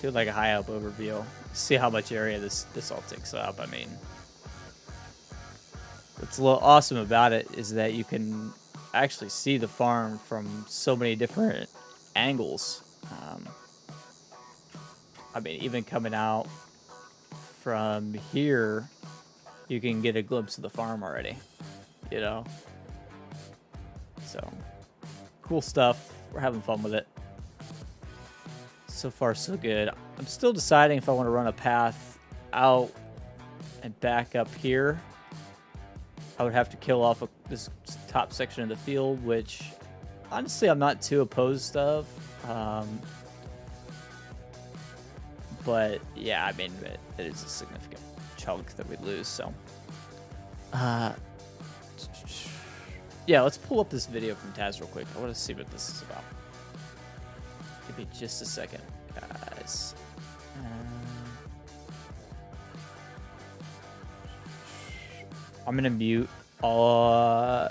Do like a high up overview. See how much area this all takes up. I mean, what's a little awesome about it is that you can actually see the farm from so many different angles. I mean, even coming out from here, you can get a glimpse of the farm already, you know? So, cool stuff. We're having fun with it. So far, so good. I'm still deciding if I want to run a path out and back up here. I would have to kill off this top section of the field, which honestly I'm not too opposed of. But yeah, I mean, it is a significant chunk that we lose. So, yeah, let's pull up this video from Taz real quick. I want to see what this is about. Give me just a second, guys. I'm gonna mute all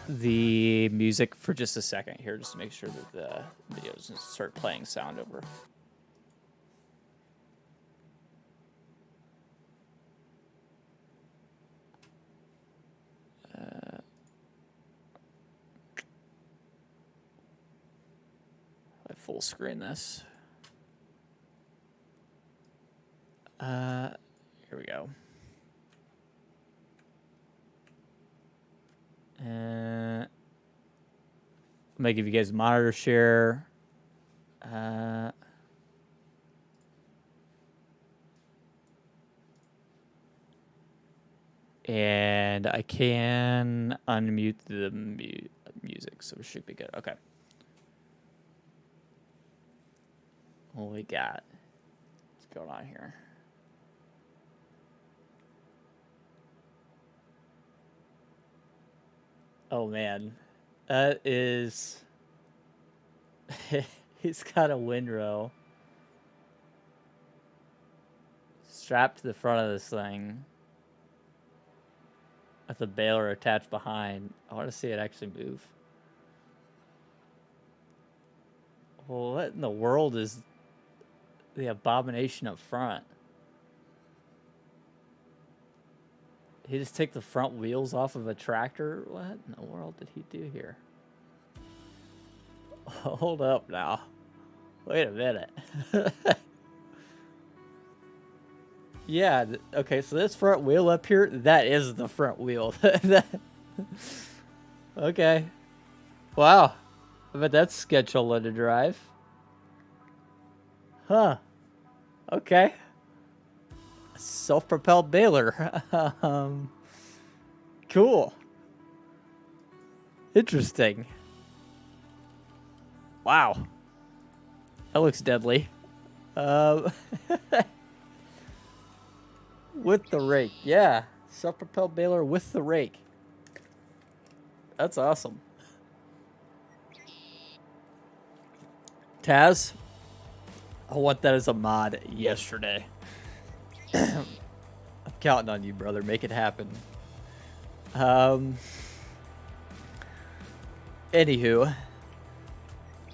the music for just a second here, just to make sure that the video doesn't start playing sound over. I full screen this. Here we go. I'm gonna give you guys a monitor share. And I can unmute the music, so it should be good. Okay. What we got? What's going on here? Oh man, that is. He's got a windrow strapped to the front of this thing with a baler attached behind. I want to see it actually move. Well, what in the world is the abomination up front? He just take the front wheels off of a tractor? What in the world did he do here? Hold up now. Wait a minute. Yeah, okay, so this front wheel up here, that is the front wheel. Okay. Wow. I bet that's scheduled to drive. Huh. Okay. Self-propelled baler. Cool. Interesting. Wow. That looks deadly. With the rake. Yeah. Self-propelled baler with the rake. That's awesome. Taz, I want that as a mod yesterday. I'm counting on you, brother. Make it happen. Anywho,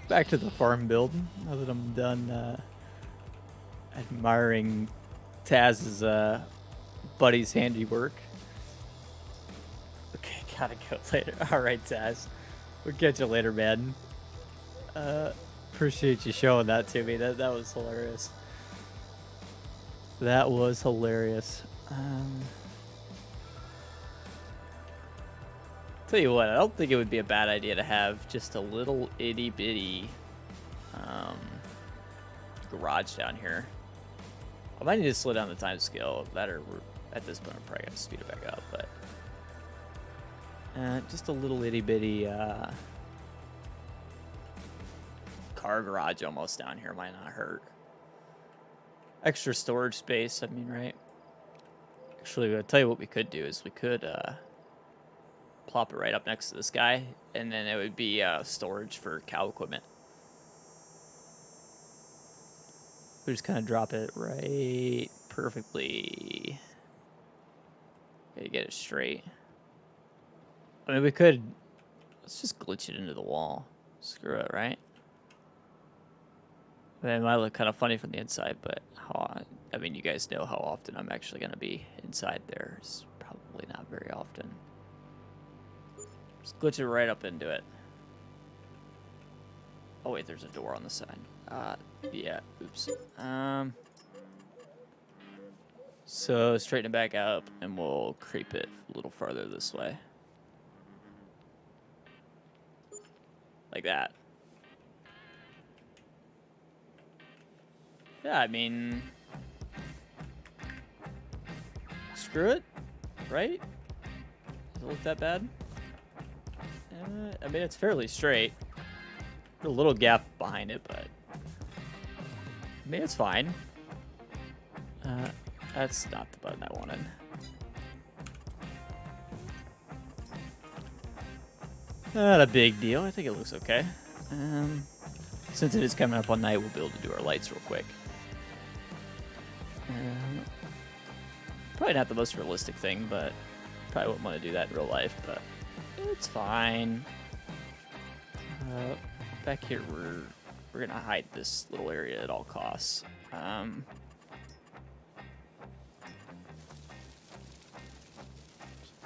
back to the farm build. Now that I'm done admiring Taz's buddy's handiwork. Okay, gotta go later. All right, Taz. We'll catch you later, man. Appreciate you showing that to me. That was hilarious. That was hilarious. Tell you what, I don't think it would be a bad idea to have just a little itty bitty garage down here. I might need to slow down the time scale. Better at this point, I'm probably gonna speed it back up, but just a little itty bitty car garage almost down here might not hurt. Extra storage space, I mean, right? Actually, I'll tell you what we could do is we could plop it right up next to this guy, and then it would be storage for cow equipment. We just kind of drop it right perfectly. Okay, get it straight. I mean, we could. Let's just glitch it into the wall. Screw it, right? It might look kind of funny from the inside, but I mean, you guys know how often I'm actually going to be inside there. It's probably not very often. Just glitch it right up into it. Oh, wait, there's a door on the side. Yeah, oops. So straighten it back up, and we'll creep it a little farther this way. Like that. Yeah, I mean, screw it, right? Does it look that bad? I mean, it's fairly straight. A little gap behind it, but I mean, it's fine. That's not the button I wanted. Not a big deal. I think it looks okay. Since it is coming up on night, we'll be able to do our lights real quick. Probably not the most realistic thing, but probably wouldn't want to do that in real life, but it's fine. Back here, we're gonna hide this little area at all costs.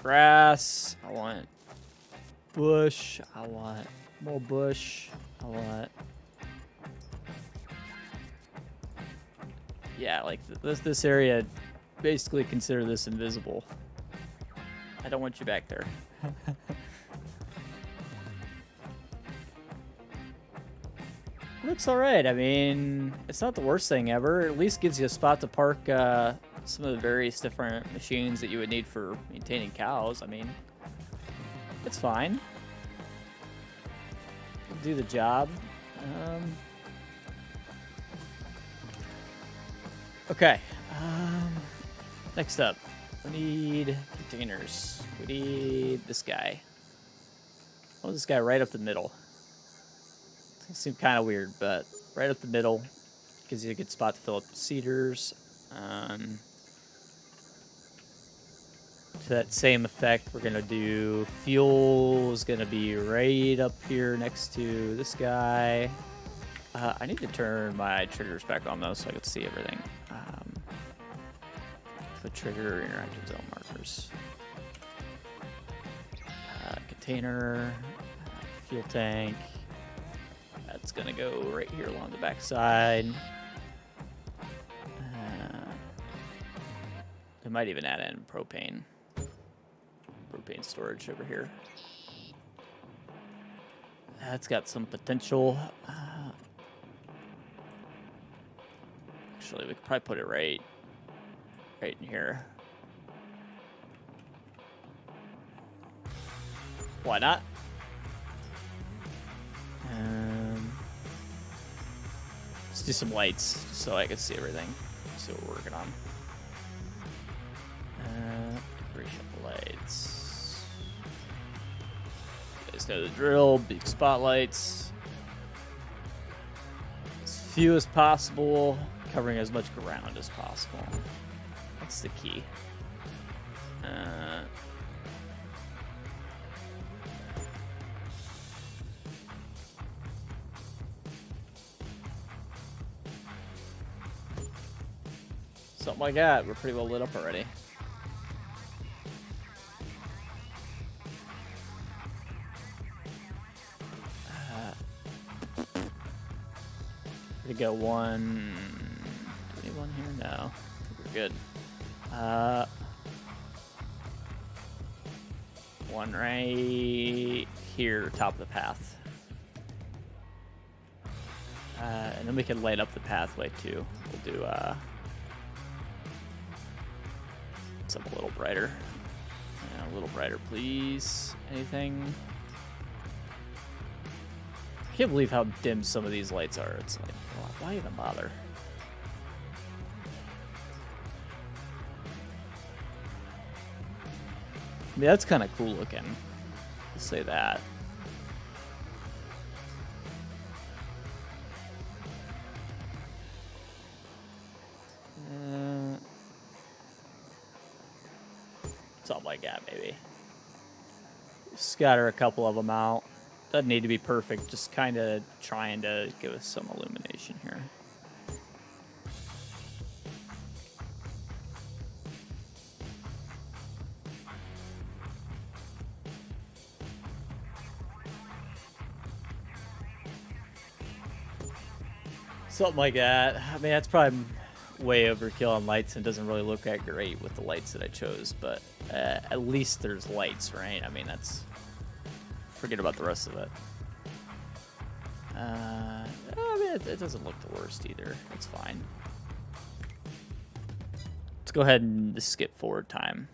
Grass. I want bush. I want more bush. I want. Yeah, like this area. Basically, consider this invisible. I don't want you back there. Looks alright. I mean, it's not the worst thing ever. It at least gives you a spot to park some of the various different machines that you would need for maintaining cows. I mean, it's fine. It'll do the job. Okay. Next up, we need containers. We need this guy. Oh, this guy right up the middle. It's gonna seem kind of weird, but right up the middle gives you a good spot to fill up cedars. To that same effect, we're gonna do fuel is gonna be right up here next to this guy. I need to turn my triggers back on though, so I can see everything. The trigger interaction zone markers. container, fuel tank. That's gonna go right here along the back side. They might even add in propane storage over here. That's got some potential. Actually, we could probably put it right in here. Why not? Let's do some lights so I can see everything. See what we're working on. Decoration lights. You guys know the drill. Big spotlights. As few as possible, covering as much ground as possible. That's the key. Something like that. We're pretty well lit up already. We go one. Do we need one here? No. I think we're good. One right here, top of the path. And then we can light up the pathway too. We'll do something a little brighter. Yeah, a little brighter, please. Anything? I can't believe how dim some of these lights are. It's like, why even bother? I mean, that's kind of cool looking. I'll say that. Something like that, maybe. Scatter a couple of them out. Doesn't need to be perfect, just kind of trying to give us some illumination here. Something like that. I mean, that's probably way overkill on lights and doesn't really look that great with the lights that I chose, but at least there's lights, right? I mean, that's... Forget about the rest of it. I mean, it doesn't look the worst either. It's fine. Let's go ahead and skip forward time.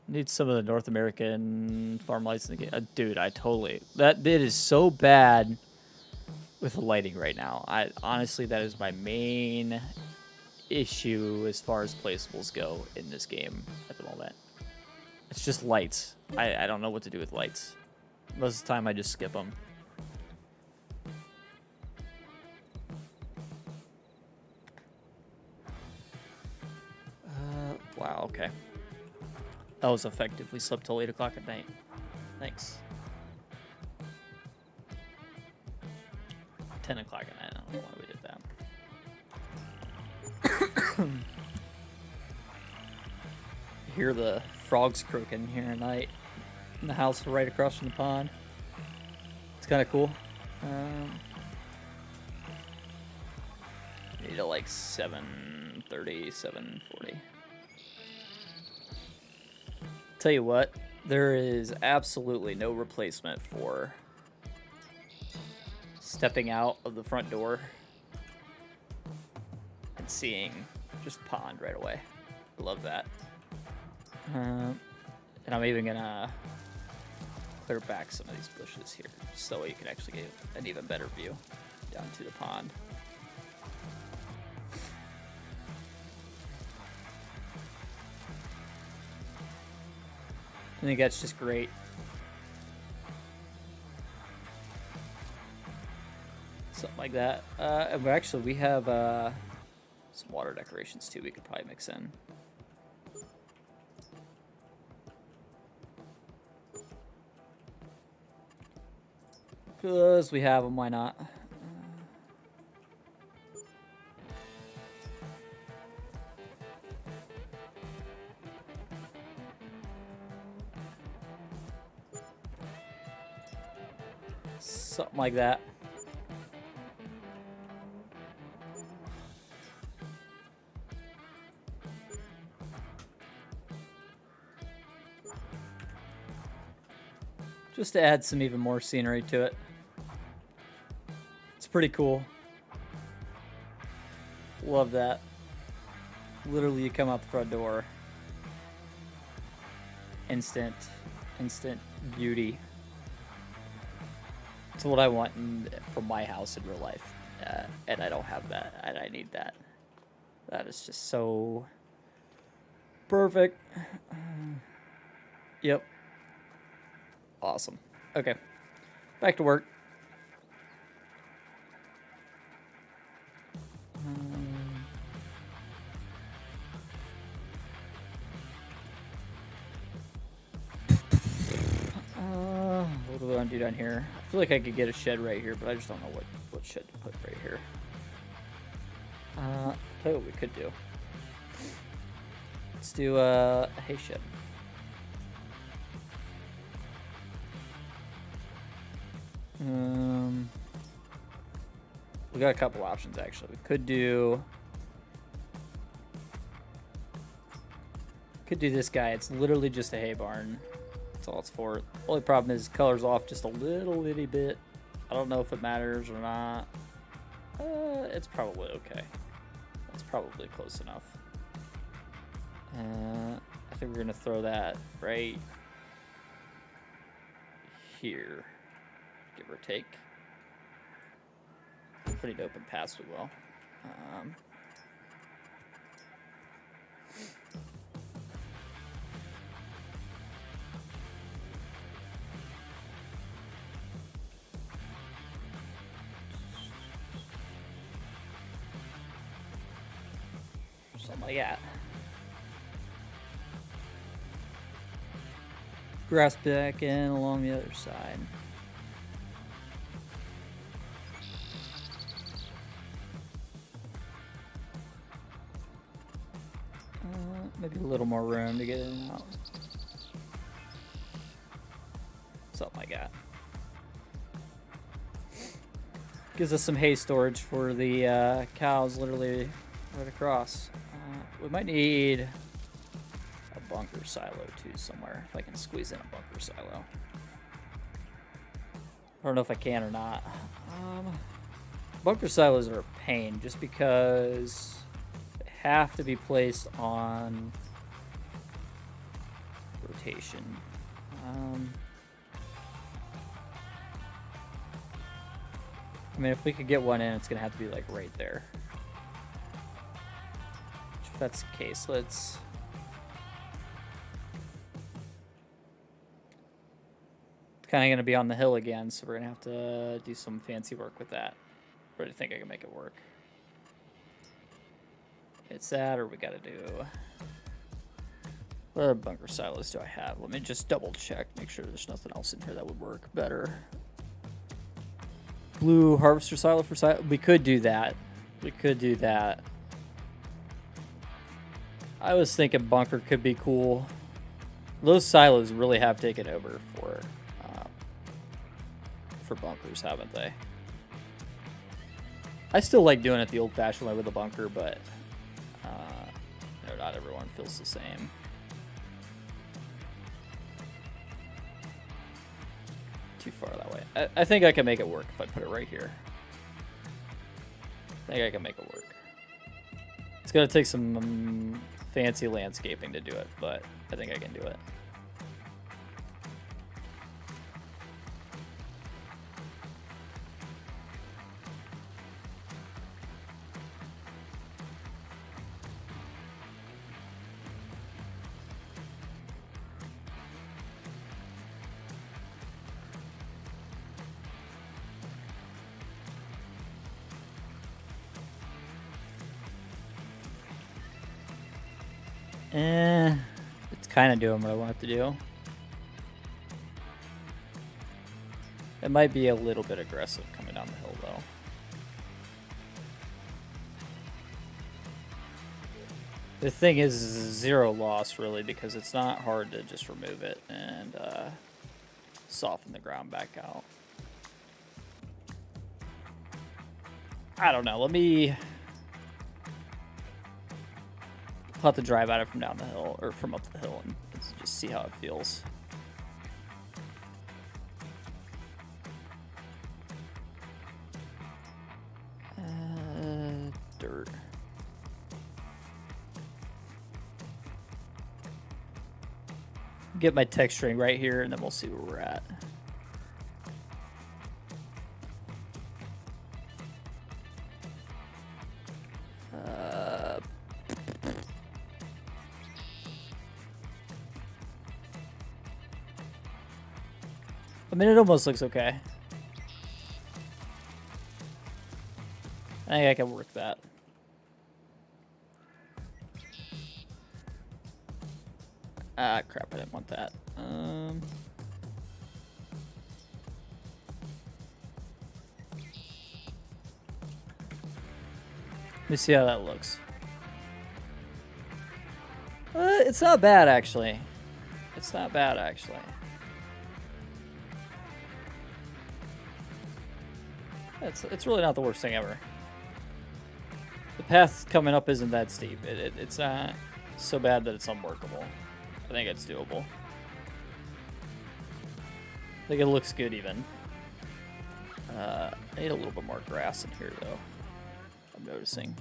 Need some of the North American farm lights in the game. Dude, I totally... It is so bad with the lighting right now. Honestly, that is my main issue as far as placeables go in this game at the moment. It's just lights. I don't know what to do with lights. Most of the time, I just skip them. Wow, okay. That was effective. We slept till 8 o'clock at night. Thanks. 10 o'clock at night. I don't know why we did that. Hear the frogs croaking here at night in the house right across from the pond. It's kind of cool. Need to like 7:30, 7:40. Tell you what, there is absolutely no replacement for stepping out of the front door and seeing just pond right away. I love that. And I'm even gonna clear back some of these bushes here so you can actually get an even better view down to the pond. I think that's just great. Something like that. And we have some water decorations too we could probably mix in. Because we have them, why not? Something like that. Just to add some even more scenery to it. It's pretty cool. Love that. Literally, you come out the front door. Instant beauty. It's what I want from my house in real life. And I don't have that, and I need that. That is just so perfect. Yep. Awesome. Okay. Back to work. What do I want to do down here? I feel like I could get a shed right here, but I just don't know what shed to put right here. Tell you what we could do. Let's do a hay shed. We got a couple options actually. We could do this guy. It's literally just a hay barn. That's all it's for. Only problem is color's off just a little bitty bit. I don't know if it matters or not. It's probably okay. That's probably close enough. I think we're gonna throw that right here, give or take. If we need to open pass, we will. Something like that. Grass back in along the other side. Maybe a little more room to get in and out. Something like that. Gives us some hay storage for the cows literally right across. We might need a bunker silo too somewhere, if I can squeeze in a bunker silo. I don't know if I can or not. Bunker silos are a pain just because they have to be placed on rotation. I mean, if we could get one in, it's gonna have to be like right there. If that's the case, let's... It's kind of going to be on the hill again, so we're going to have to do some fancy work with that. But I think I can make it work. It's that, or we got to do... What other bunker silos do I have? Let me just double check, make sure there's nothing else in here that would work better. Blue harvester silo for silo. We could do that. We could do that. I was thinking bunker could be cool. Those silos really have taken over for bunkers, haven't they? I still like doing it the old-fashioned way with a bunker, but not everyone feels the same. Too far that way. I think I can make it work if I put it right here. I think I can make it work. It's gonna take some fancy landscaping to do it, but I think I can do it. It's kind of doing what I want it to do. It might be a little bit aggressive coming down the hill, though. The thing is zero loss, really, because it's not hard to just remove it and soften the ground back out. I don't know. Let me... I'll have to drive at it from down the hill, or from up the hill, and just see how it feels. Dirt. Get my texturing right here, and then we'll see where we're at. I mean, it almost looks okay. I think I can work that. Ah, crap, I didn't want that. Let me see how that looks. It's not bad, actually. It's not bad, actually. It's really not the worst thing ever. The path coming up isn't that steep. It's not so bad that it's unworkable. I think it's doable. I think it looks good even. I need a little bit more grass in here though. I'm noticing.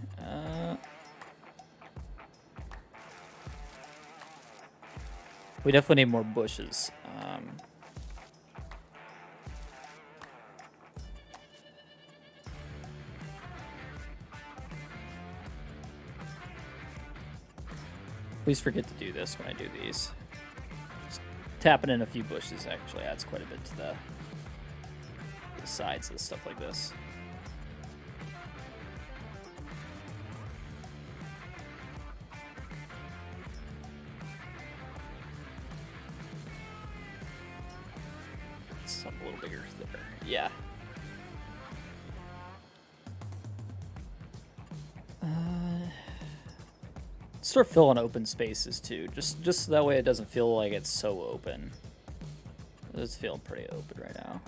We definitely need more bushes. Please forget to do this when I do these. Just tapping in a few bushes actually adds quite a bit to the sides of stuff like this. Something a little bigger there. Yeah. Start filling open spaces too, just so that way it doesn't feel like it's so open. It's feeling pretty open right now.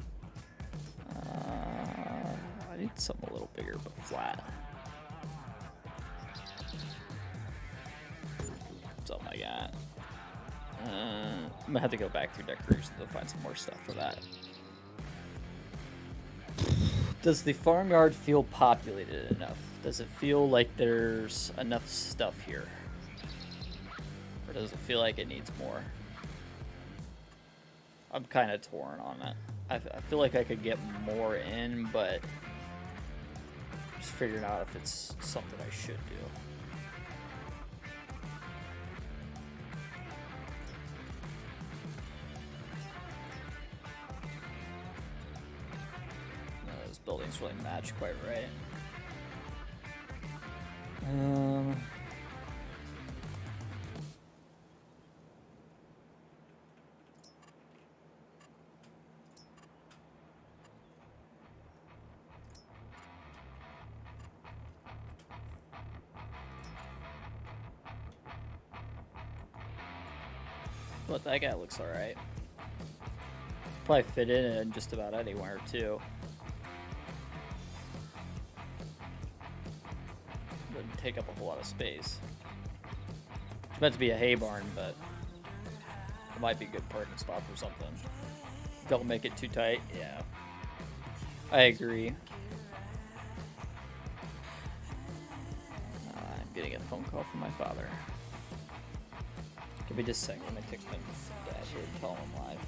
I need something a little bigger but flat. Something like that. I'm gonna have to go back through decorations to find some more stuff for that. Does the farmyard feel populated enough? Does it feel like there's enough stuff here? Or does it feel like it needs more? I'm kind of torn on it. I feel like I could get more in, but just figuring out if it's something I should do. No, those buildings really match quite right. But that guy looks alright. Probably fit in just about anywhere too. Wouldn't take up a whole lot of space. It's meant to be a hay barn, but it might be a good parking spot for something. Don't make it too tight. Yeah, I agree. I'm getting a phone call from my father. Give me just a second. Let me text my dad here and tell him I'm live.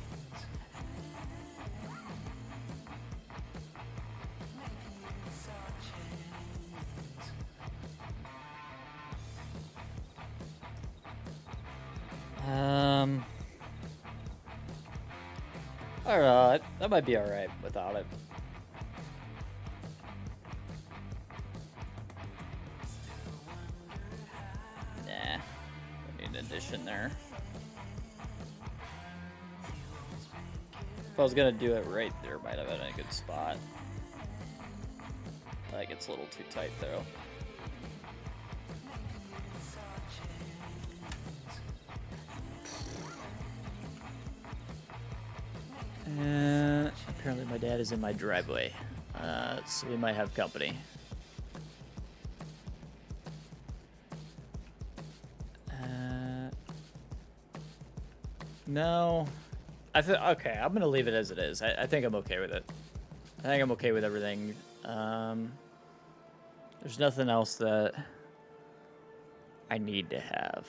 I don't know. That might be alright without it. Nah. I need an addition there. If I was gonna do it right there, might have been a good spot. I think it's a little too tight though. Apparently my dad is in my driveway, so we might have company. No. I feel okay. I'm gonna leave it as it is. I think I'm okay with it. I think I'm okay with everything. There's nothing else that I need to have.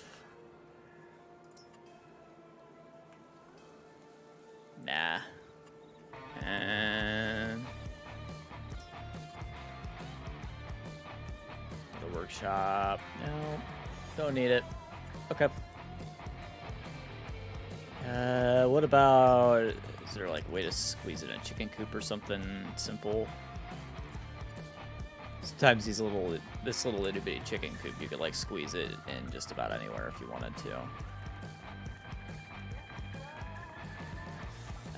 Nah. And the workshop. No, don't need it. Okay. What about, is there like a way to squeeze it in a chicken coop or something simple? Sometimes this little itty bitty chicken coop, you could like squeeze it in just about anywhere if you wanted to.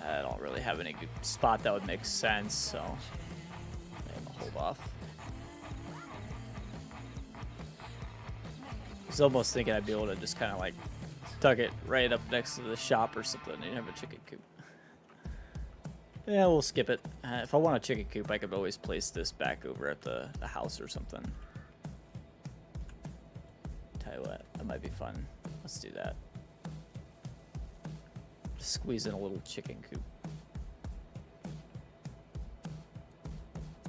I don't really have any good spot that would make sense, so I'm gonna hold off. I was almost thinking I'd be able to just kind of like tuck it right up next to the shop or something and have a chicken coop. Yeah, we'll skip it. If I want a chicken coop, I could always place this back over at the house or something. Tell you what, that might be fun. Let's do that. Squeeze in a little chicken coop.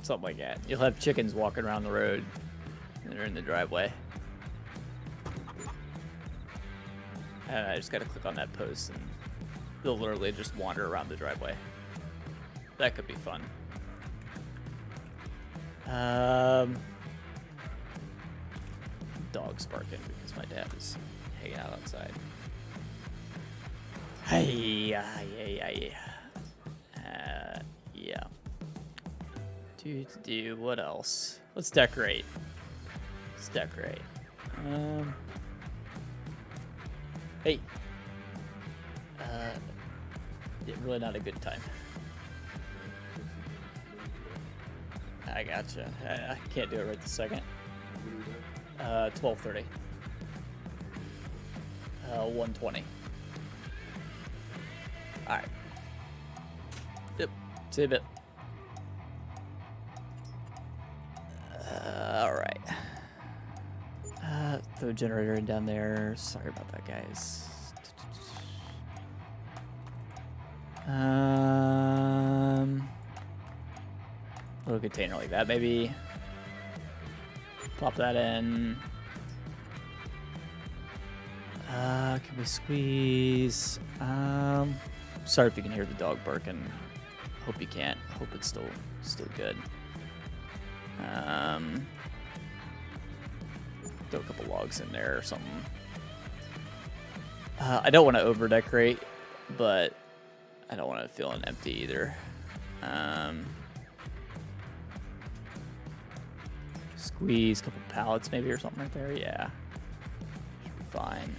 Something like that. You'll have chickens walking around the road and they're in the driveway. And I just gotta click on that post and they'll literally just wander around the driveway. That could be fun. Dog's barking because my dad is hanging out outside. Hey, yeah. Do what else? Let's decorate. Hey. Yeah, really not a good time. I gotcha. I can't do it right this second. 12:30. 1:20. Alright. Yep. See you in a bit. Alright. Throw a generator in down there. Sorry about that, guys. Little container like that, maybe. Plop that in. Can we squeeze? Sorry if you can hear the dog barking. Hope you can't. Hope it's still good. Throw a couple logs in there or something. I don't want to over decorate, but I don't want to feel empty either. Squeeze a couple pallets maybe or something right there. Yeah, should be fine.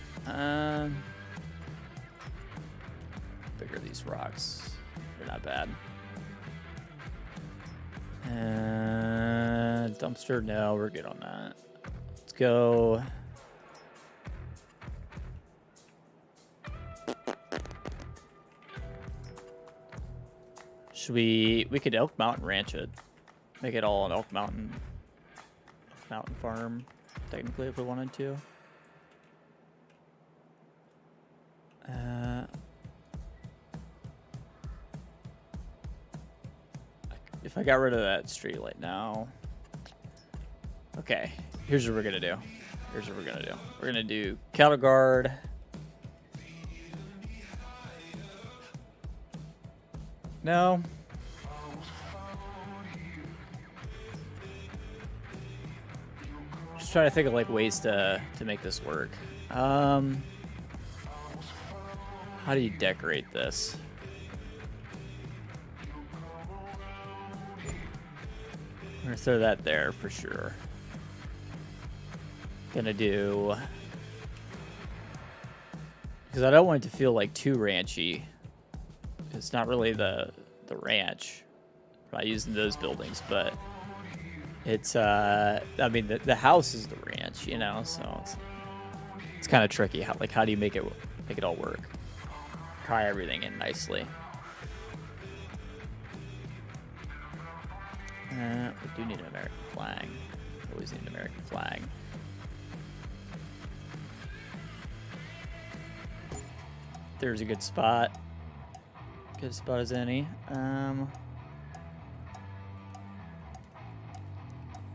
Bigger these rocks. They're not bad. Dumpster, no, we're good on that. Let's go. Should we could Elk Mountain ranch it. Make it all an Elk Mountain farm, technically, if we wanted to. If I got rid of that street light now. Okay, here's what we're gonna do. We're gonna do cattle guard. No. Just trying to think of like ways to make this work. How do you decorate this? I'm gonna throw that there for sure. Gonna do, because I don't want it to feel like too ranchy. It's not really the ranch. We're not using those buildings, but it's I mean the house is the ranch, you know, so it's kind of tricky. How do you make it all work? Tie everything in nicely. We do need an American flag. Always need an American flag. There's a good spot. Good spot as any.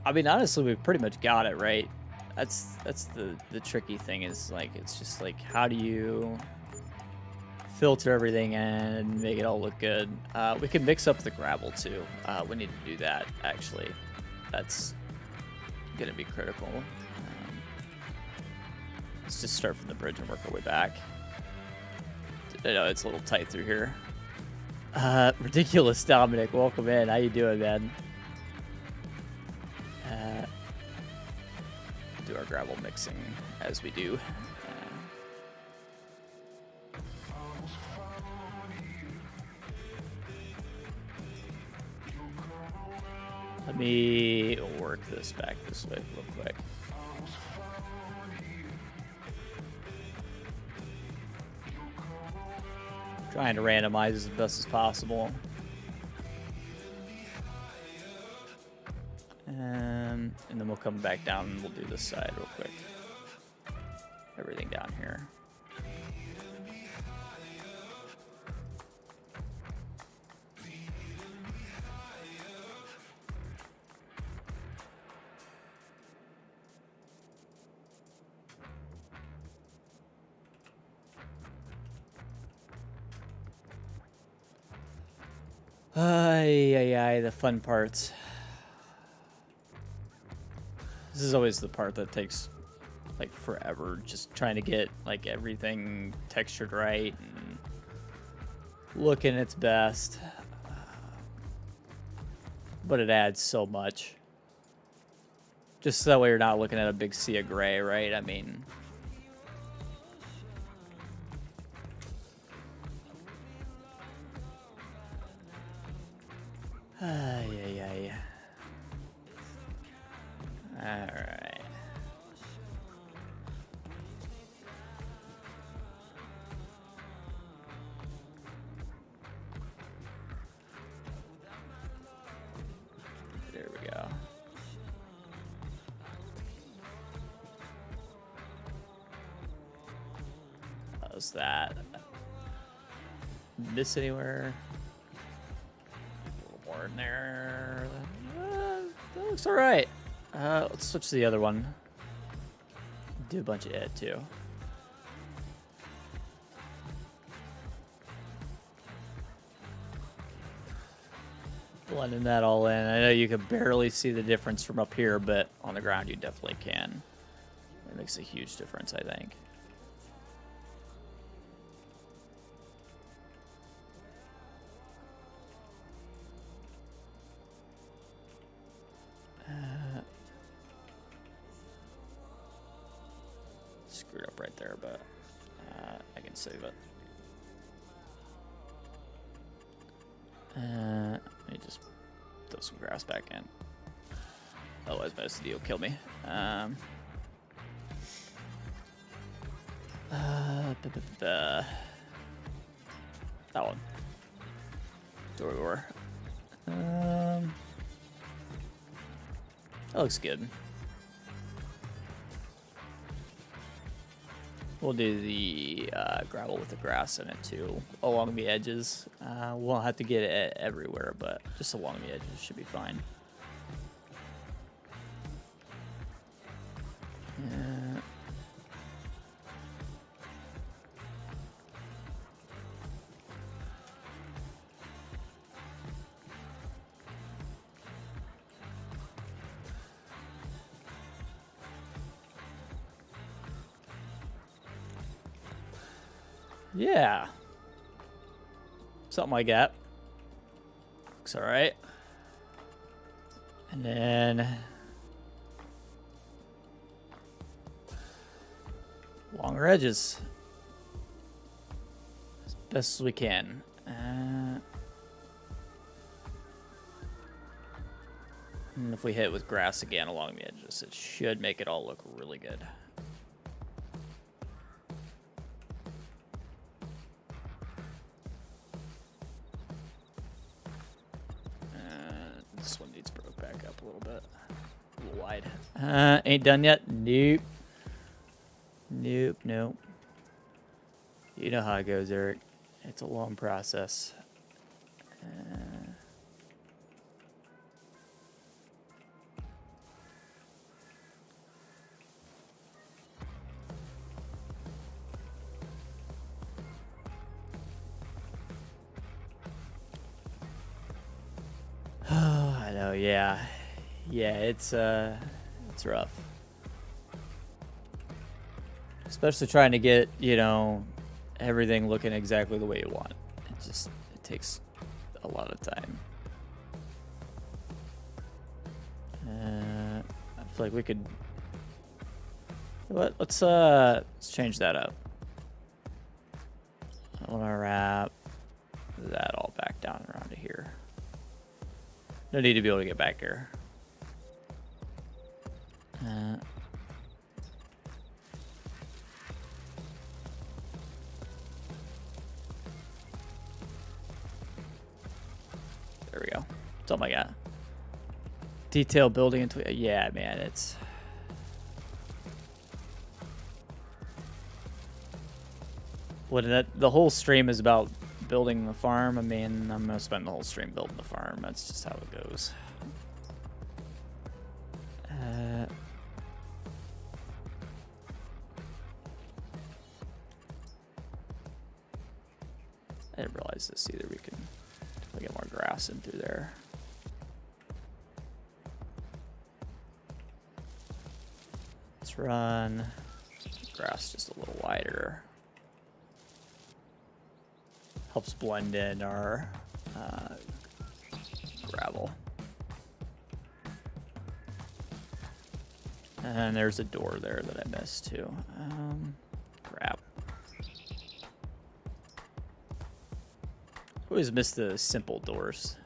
I mean, honestly, we've pretty much got it, right? That's the tricky thing is, like, it's just like, how do you filter everything and make it all look good? We can mix up the gravel, too. We need to do that, actually. That's going to be critical. Let's just start from the bridge and work our way back. I know it's a little tight through here. Ridiculous Dominic, welcome in. How you doing, man? Do our gravel mixing as we do. Let me work this back this way real quick. Trying to randomize as best as possible. And then we'll come back down and we'll do this side real quick. Everything down here. The fun parts. This is always the part that takes like forever, just trying to get like everything textured right and looking its best. But it adds so much. Just so that way you're not looking at a big sea of gray, right? I mean, all right. There we go. How's that? Miss anywhere? A little more in there. That looks all right. Let's switch to the other one. Do a bunch of it too. Blending that all in. I know you can barely see the difference from up here, but on the ground you definitely can. It makes a huge difference, I think. Screwed up right there, but I can save it. Let me just throw some grass back in. Otherwise, my OCD will kill me. That one. That's where we were. That looks good. We'll do the gravel with the grass in it too, along the edges. We'll have to get it everywhere, but just along the edges should be fine. Yeah. Something like that. Looks all right. And then longer edges as best as we can. And if we hit with grass again along the edges, it should make it all look really good. This one needs broke back up a little bit. A little wide. Ain't done yet? Nope. Nope, nope. You know how it goes, Eric. It's a long process. I know, yeah. Yeah, it's rough. Especially trying to get, you know, everything looking exactly the way you want. It takes a lot of time. I feel like we could. Let's change that up. I want to wrap that all back down around to here. No need to be able to get back here. There we go. That's all I got. Detail building into, yeah, man, it's. The whole stream is about building the farm. I mean, I'm gonna spend the whole stream building the farm. That's just how it goes. I didn't realize this either. We can definitely get more grass in through there. Let's run grass just a little wider. Helps blend in our gravel. And there's a door there that I missed too. Crap. Always miss the simple doors.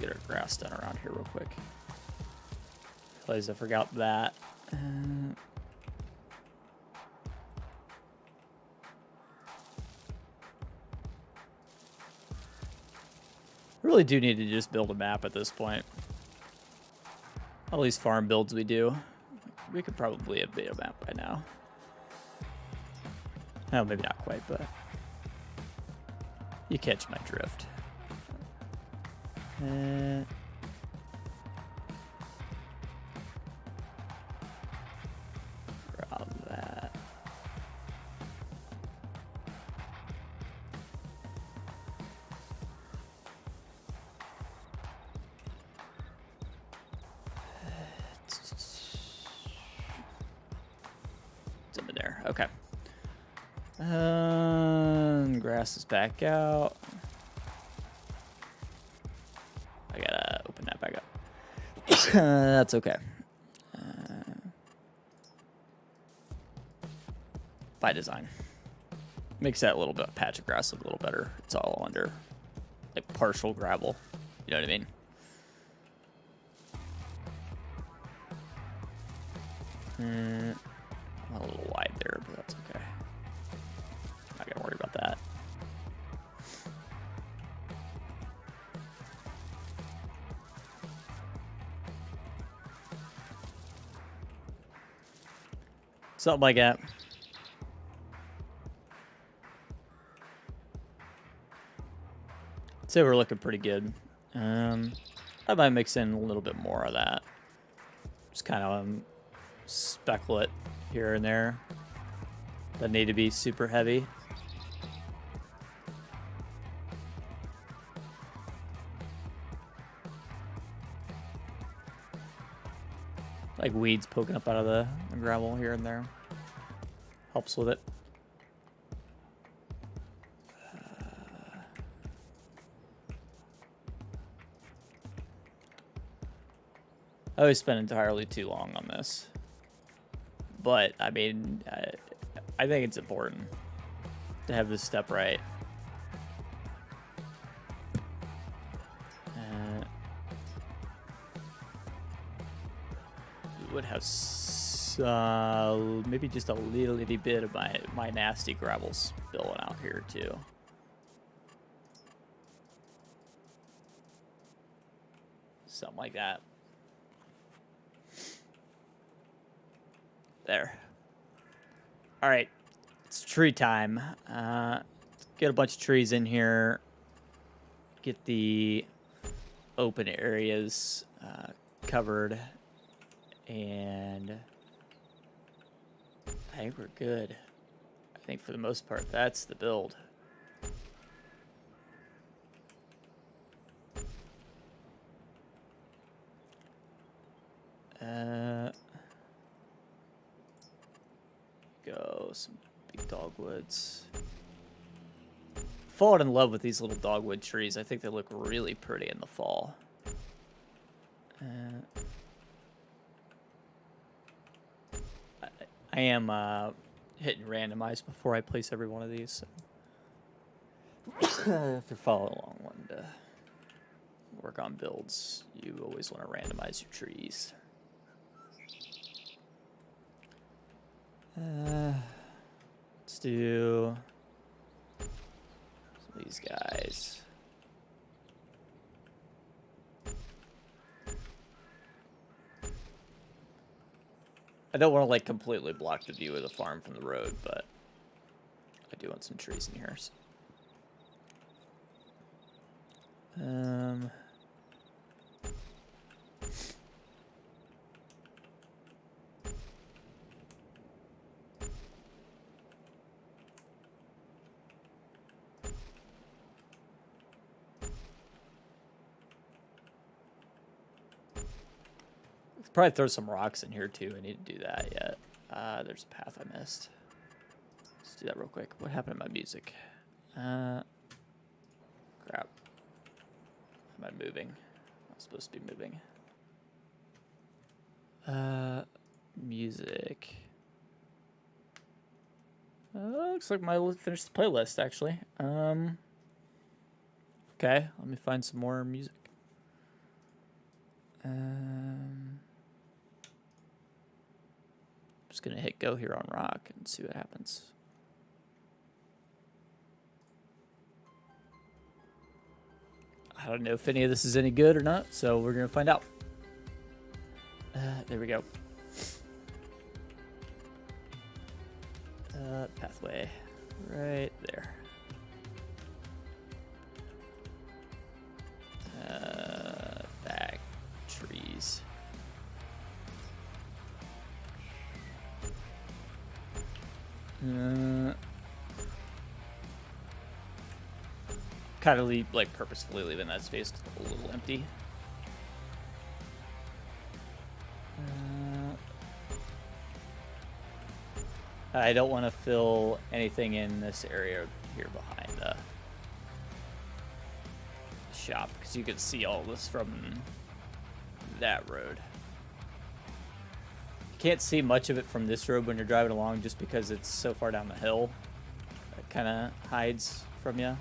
Get our grass done around here real quick. Realize I forgot that. Really do need to just build a map at this point. All these farm builds we do, we could probably have made a map by now. No, maybe not quite, but you catch my drift. Grab that. It's over there. Okay. Grass is back out. I gotta open that back up. That's okay. By design. Makes that little bit patch of grass look a little better. It's all under like partial gravel. You know what I mean? I'm a little wide there, but that's okay. Not gonna worry about that. Something like that. I'd say we're looking pretty good. I might mix in a little bit more of that. Just kind of speckle it here and there. Doesn't need to be super heavy. Like weeds poking up out of the gravel here and there. Helps with it. I always spend entirely too long on this. But, I mean, I think it's important to have this step right. Would have maybe just a little itty bit of my nasty gravel spilling out here too. Something like that. There. All right, it's tree time. Get a bunch of trees in here. Get the open areas covered, and I think we're good. I think for the most part, that's the build. Go some big dogwoods. Fallen in love with these little dogwood trees. I think they look really pretty in the fall. I am hitting randomize before I place every one of these. So. If you're following along, wanting to work on builds, you always want to randomize your trees. Let's do some of these guys. I don't want to like completely block the view of the farm from the road, but I do want some trees in here. Probably throw some rocks in here too. I need to do that yet. There's a path I missed. Let's do that real quick. What happened to my music? Crap. Am I moving? I'm supposed to be moving. Music. Looks like my finished the playlist actually. Okay, let me find some more music. Just gonna hit go here on rock and see what happens. I don't know if any of this is any good or not, so we're gonna find out. There we go. Pathway right there. Back trees. Kind of like purposefully leaving that space a little empty. I don't want to fill anything in this area here behind the shop because you can see all this from that road. You can't see much of it from this road when you're driving along just because it's so far down the hill. It kind of hides from you.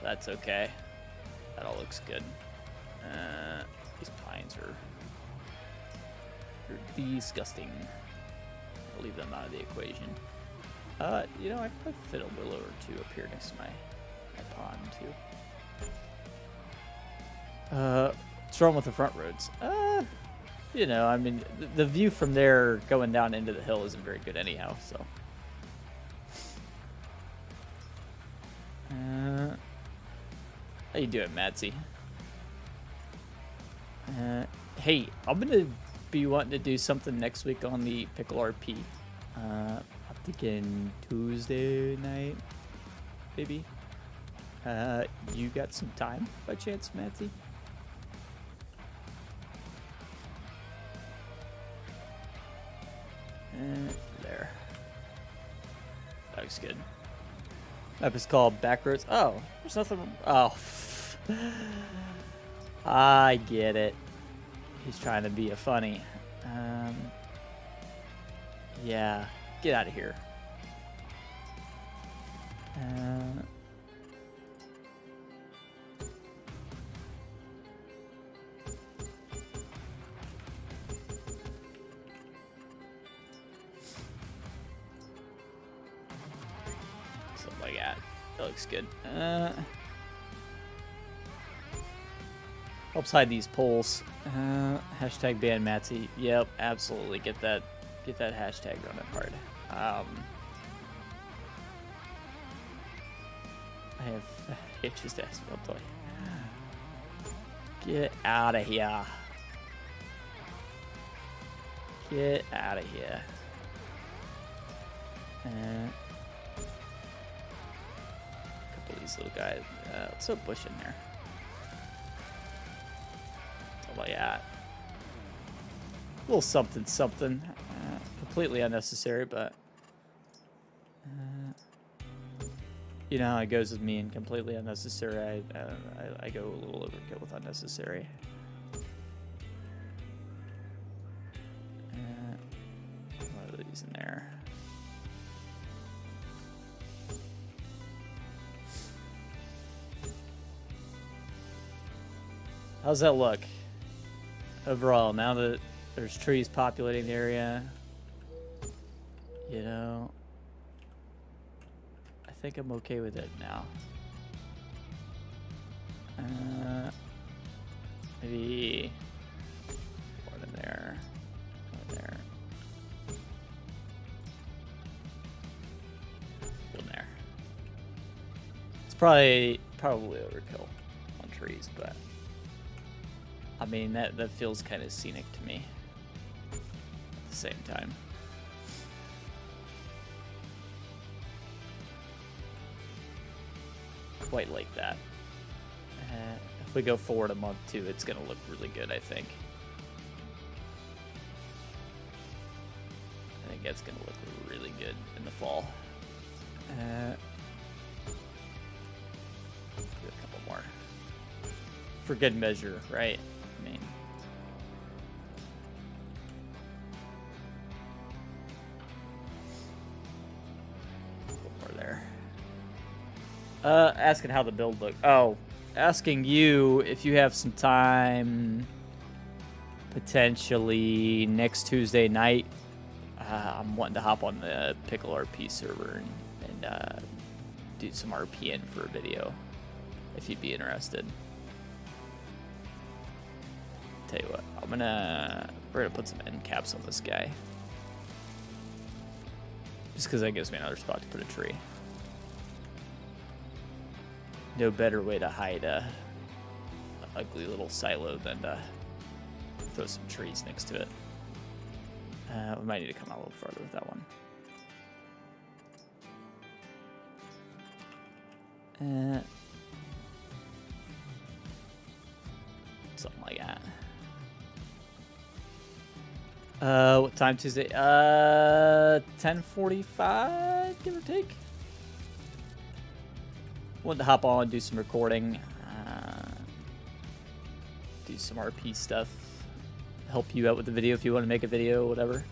That's okay. That all looks good. These pines are disgusting. I'll leave them out of the equation. You know, I could fit a willow or two up here next to my pond too. What's wrong with the front roads? You know, I mean, the view from there going down into the hill isn't very good anyhow, so. How you doing, Madsy? Hey, I'm gonna be wanting to do something next week on the Pickle RP. I'm thinking Tuesday night, maybe. You got some time by chance, Madsy? There. That looks good. Map is called Backroads. Oh, there's nothing. Oh. I get it. He's trying to be a funny. Yeah, get out of here. Something like that. That looks good. Helps hide these poles. Hashtag ban Matsy. Yep, absolutely. Get that hashtag running hard. I have it just asked me toy. Get out of here. Get out of here. A couple of these little guys. Let's throw a bush in there. Something like that. A little something, something. Completely unnecessary, but you know how it goes with me and completely unnecessary. I go a little overkill with unnecessary. What are these in there? How's that look overall? Now that there's trees populating the area, you know, I think I'm okay with it now. Maybe one in there, one there, one there. It's probably overkill on trees, but I mean that feels kind of scenic to me at the same time. Quite like that. If we go forward a month too, it's gonna look really good, I think. I think that's gonna look really good in the fall. Do a couple more. For good measure, right? I mean, a little more there. Asking how the build looked. Oh, asking you if you have some time, potentially next Tuesday night. I'm wanting to hop on the Pickle RP server and do some RPing for a video, if you'd be interested. Tell you what, we're gonna put some end caps on this guy, just because that gives me another spot to put a tree. No better way to hide a ugly little silo than to throw some trees next to it. We might need to come out a little farther with that one. Something like that. What time Tuesday? 10:45, give or take. Wanted to hop on, do some recording, do some RP stuff, help you out with the video if you want to make a video, whatever.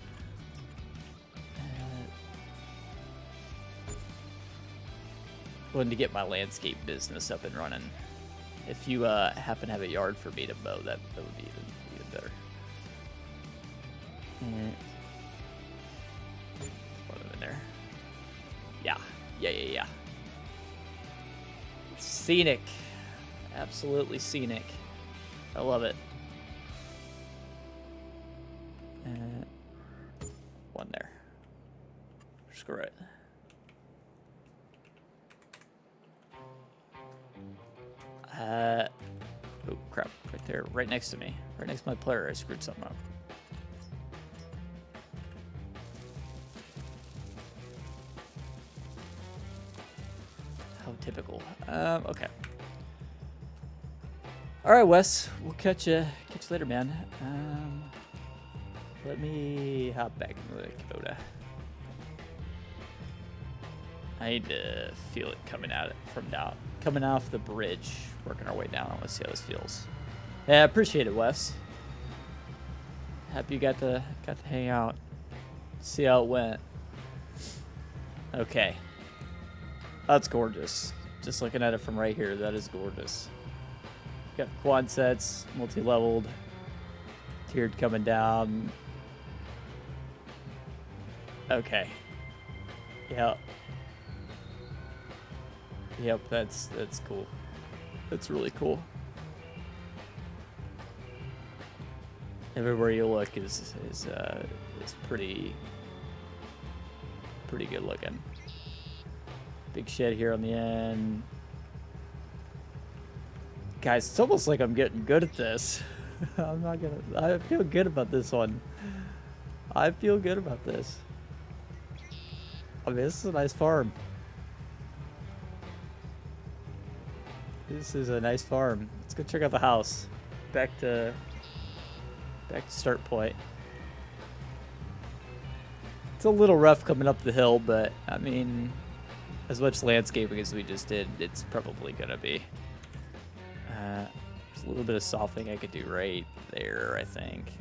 Wanted to get my landscape business up and running. If you happen to have a yard for me to mow, that would be even better. Put them in there. Yeah. Scenic. Absolutely scenic. I love it. One there. Screw it. Oh crap, right there, right next to me. Right next to my player, I screwed something up. How typical. Okay. All right, Wes, we'll catch you later, man. Let me hop back into the Kubota. I need to feel it coming off the bridge, working our way down. I want to see how this feels. Yeah, I appreciate it, Wes. Happy you got to hang out, see how it went. Okay, that's gorgeous. Just looking at it from right here, that is gorgeous. Got quad sets, multi-leveled, tiered coming down. Okay. Yeah. Yep, that's cool. That's really cool. Everywhere you look is pretty good looking. Big shed here on the end. Guys, it's almost like I'm getting good at this. I feel good about this one. I feel good about this. I mean, this is a nice farm. This is a nice farm. Let's go check out the house. Back to start point. It's a little rough coming up the hill, but I mean, as much landscaping as we just did, it's probably gonna be. There's a little bit of softening I could do right there, I think.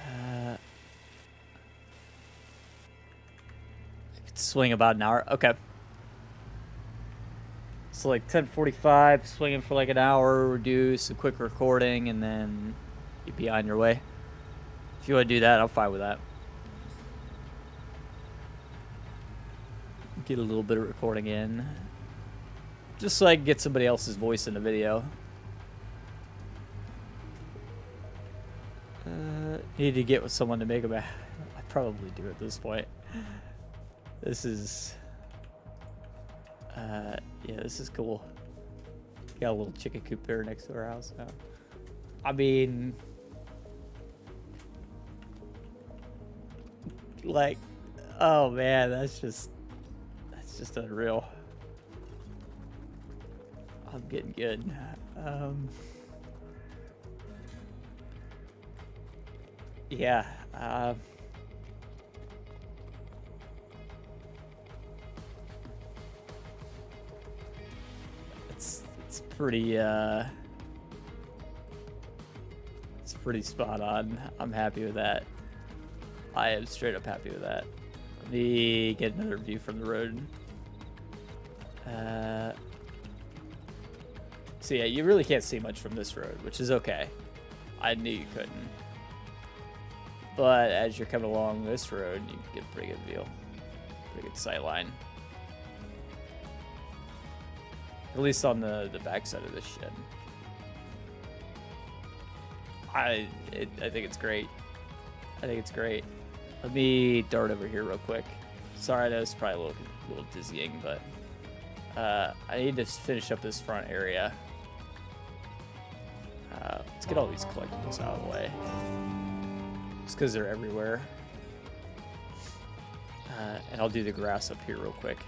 I could swing about an hour. Okay. So like 10:45, swinging for like an hour, do some quick recording, and then you'd be on your way. If you want to do that, I'm fine with that. Get a little bit of recording in, just so I can get somebody else's voice in the video. Need to get with someone to make them. I probably do at this point. This is, yeah, this is cool. Got a little chicken coop there next to our house now. I mean, like, oh man, that's just unreal. I'm getting good. Yeah. It's pretty it's pretty spot on. I'm happy with that. I am straight up happy with that. Let me get another view from the road. So yeah, you really can't see much from this road, which is okay. I knew you couldn't. But as you're coming along this road, you get a pretty good view. Pretty good sight line. At least on the back side of this shed. I think it's great. I think it's great. Let me dart over here real quick. Sorry, I know it's probably a little dizzying, but I need to finish up this front area. Let's get all these collectibles out of the way. Just because they're everywhere. And I'll do the grass up here real quick.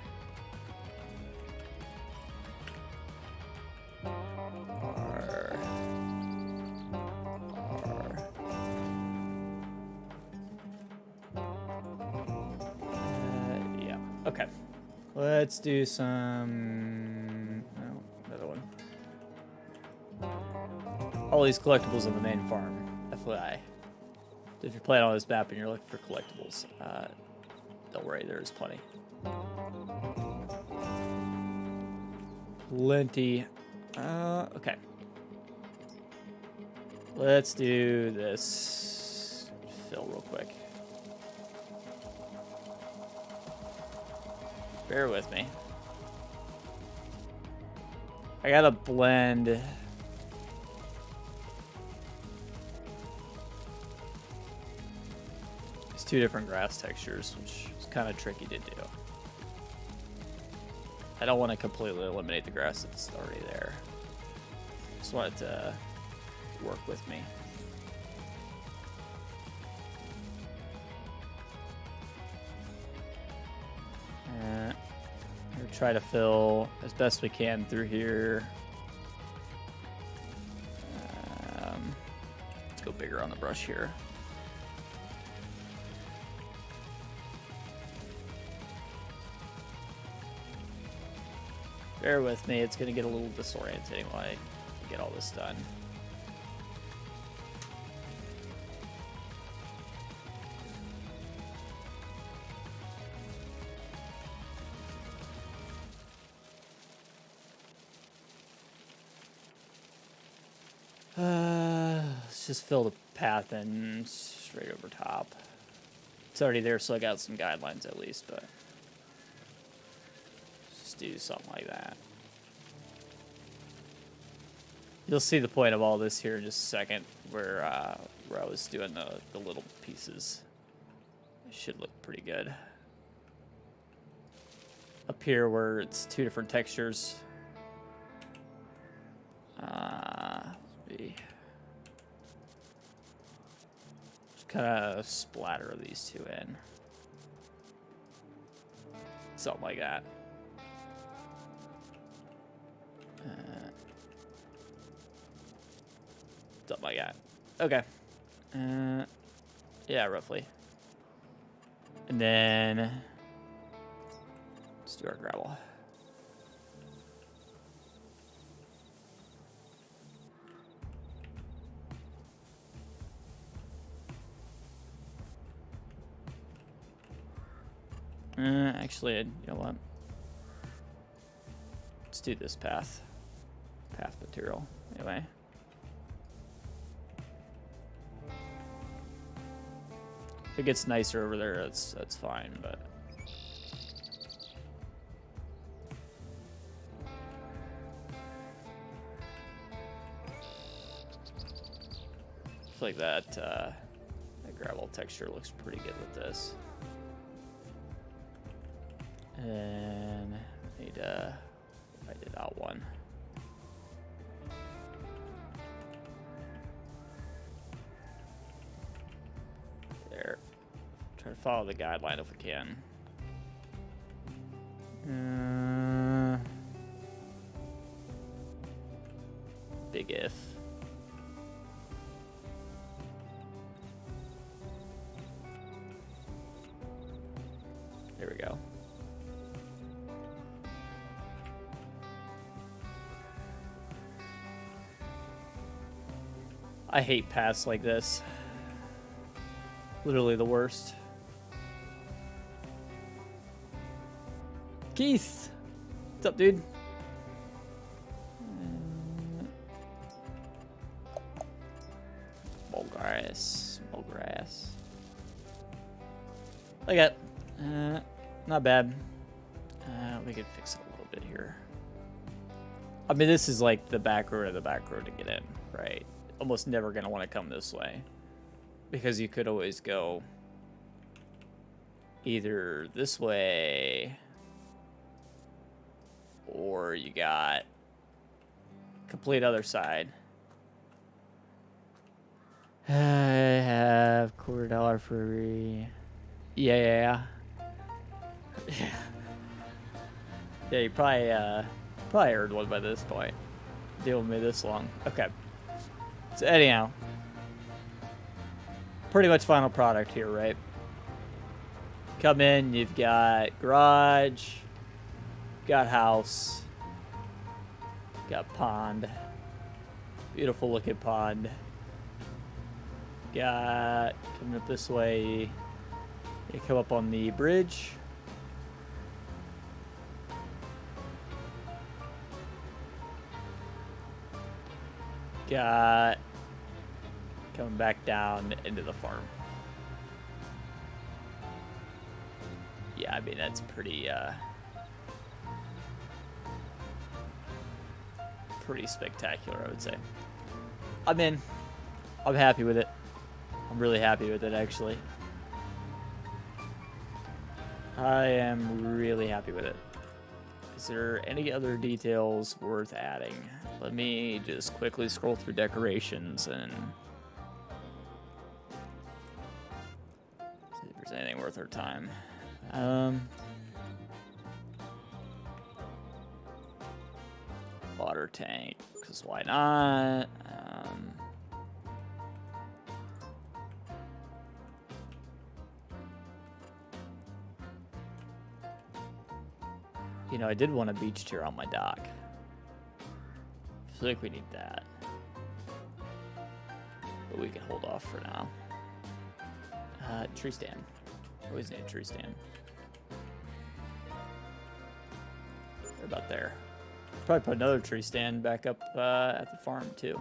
Yeah, okay. Let's do some... Oh, another one. All these collectibles on the main farm, FYI. If you're playing on this map and you're looking for collectibles, don't worry, there's plenty. Plenty. Okay. Let's do this fill real quick. Bear with me. I gotta blend. It's two different grass textures, which is kind of tricky to do. I don't want to completely eliminate the grass that's already there. Just want it to work with me. We'll try to fill as best we can through here. Let's go bigger on the brush here. Bear with me, it's going to get a little disorienting while I get all this done. Let's just fill the path in straight over top. It's already there, so I got some guidelines at least, but just do something like that. You'll see the point of all this here in just a second, where I was doing the little pieces. It should look pretty good. Up here where it's 2 different textures. Just kind of splatter these 2 in. Something like that. Something like that. Okay. Yeah, roughly. And then let's do our gravel. Actually, you know what? Let's do this path material anyway. If it gets nicer over there, that's fine, but I feel like that gravel texture looks pretty good with this. And need I did out one. There. Try to follow the guideline if we can. Big if. There we go. I hate paths like this. Literally the worst. Keith! What's up, dude? Mulgrass. Mulgrass. Like that. Not bad. We could fix it a little bit here. I mean, this is like the back road of the back road to get in, right? Almost never going to want to come this way. Because you could always go either this way, or you got complete other side. I have $25 for every... Yeah. Yeah, you probably heard one by this point. Deal with me this long. Okay. So anyhow, pretty much final product here, right? Come in, you've got garage, got house, got pond, beautiful looking pond. Got, coming up this way, you come up on the bridge. Got coming back down into the farm. Yeah, I mean, that's pretty spectacular, I would say. I'm happy with it. I'm really happy with it, actually. I am really happy with it. Is there any other details worth adding? Let me just quickly scroll through decorations and see if there's anything worth our time. Water tank, because why not? You know, I did want a beach chair on my dock. I feel like we need that. But we can hold off for now. Tree stand. Always need a tree stand. They're about there. Probably put another tree stand back up at the farm too.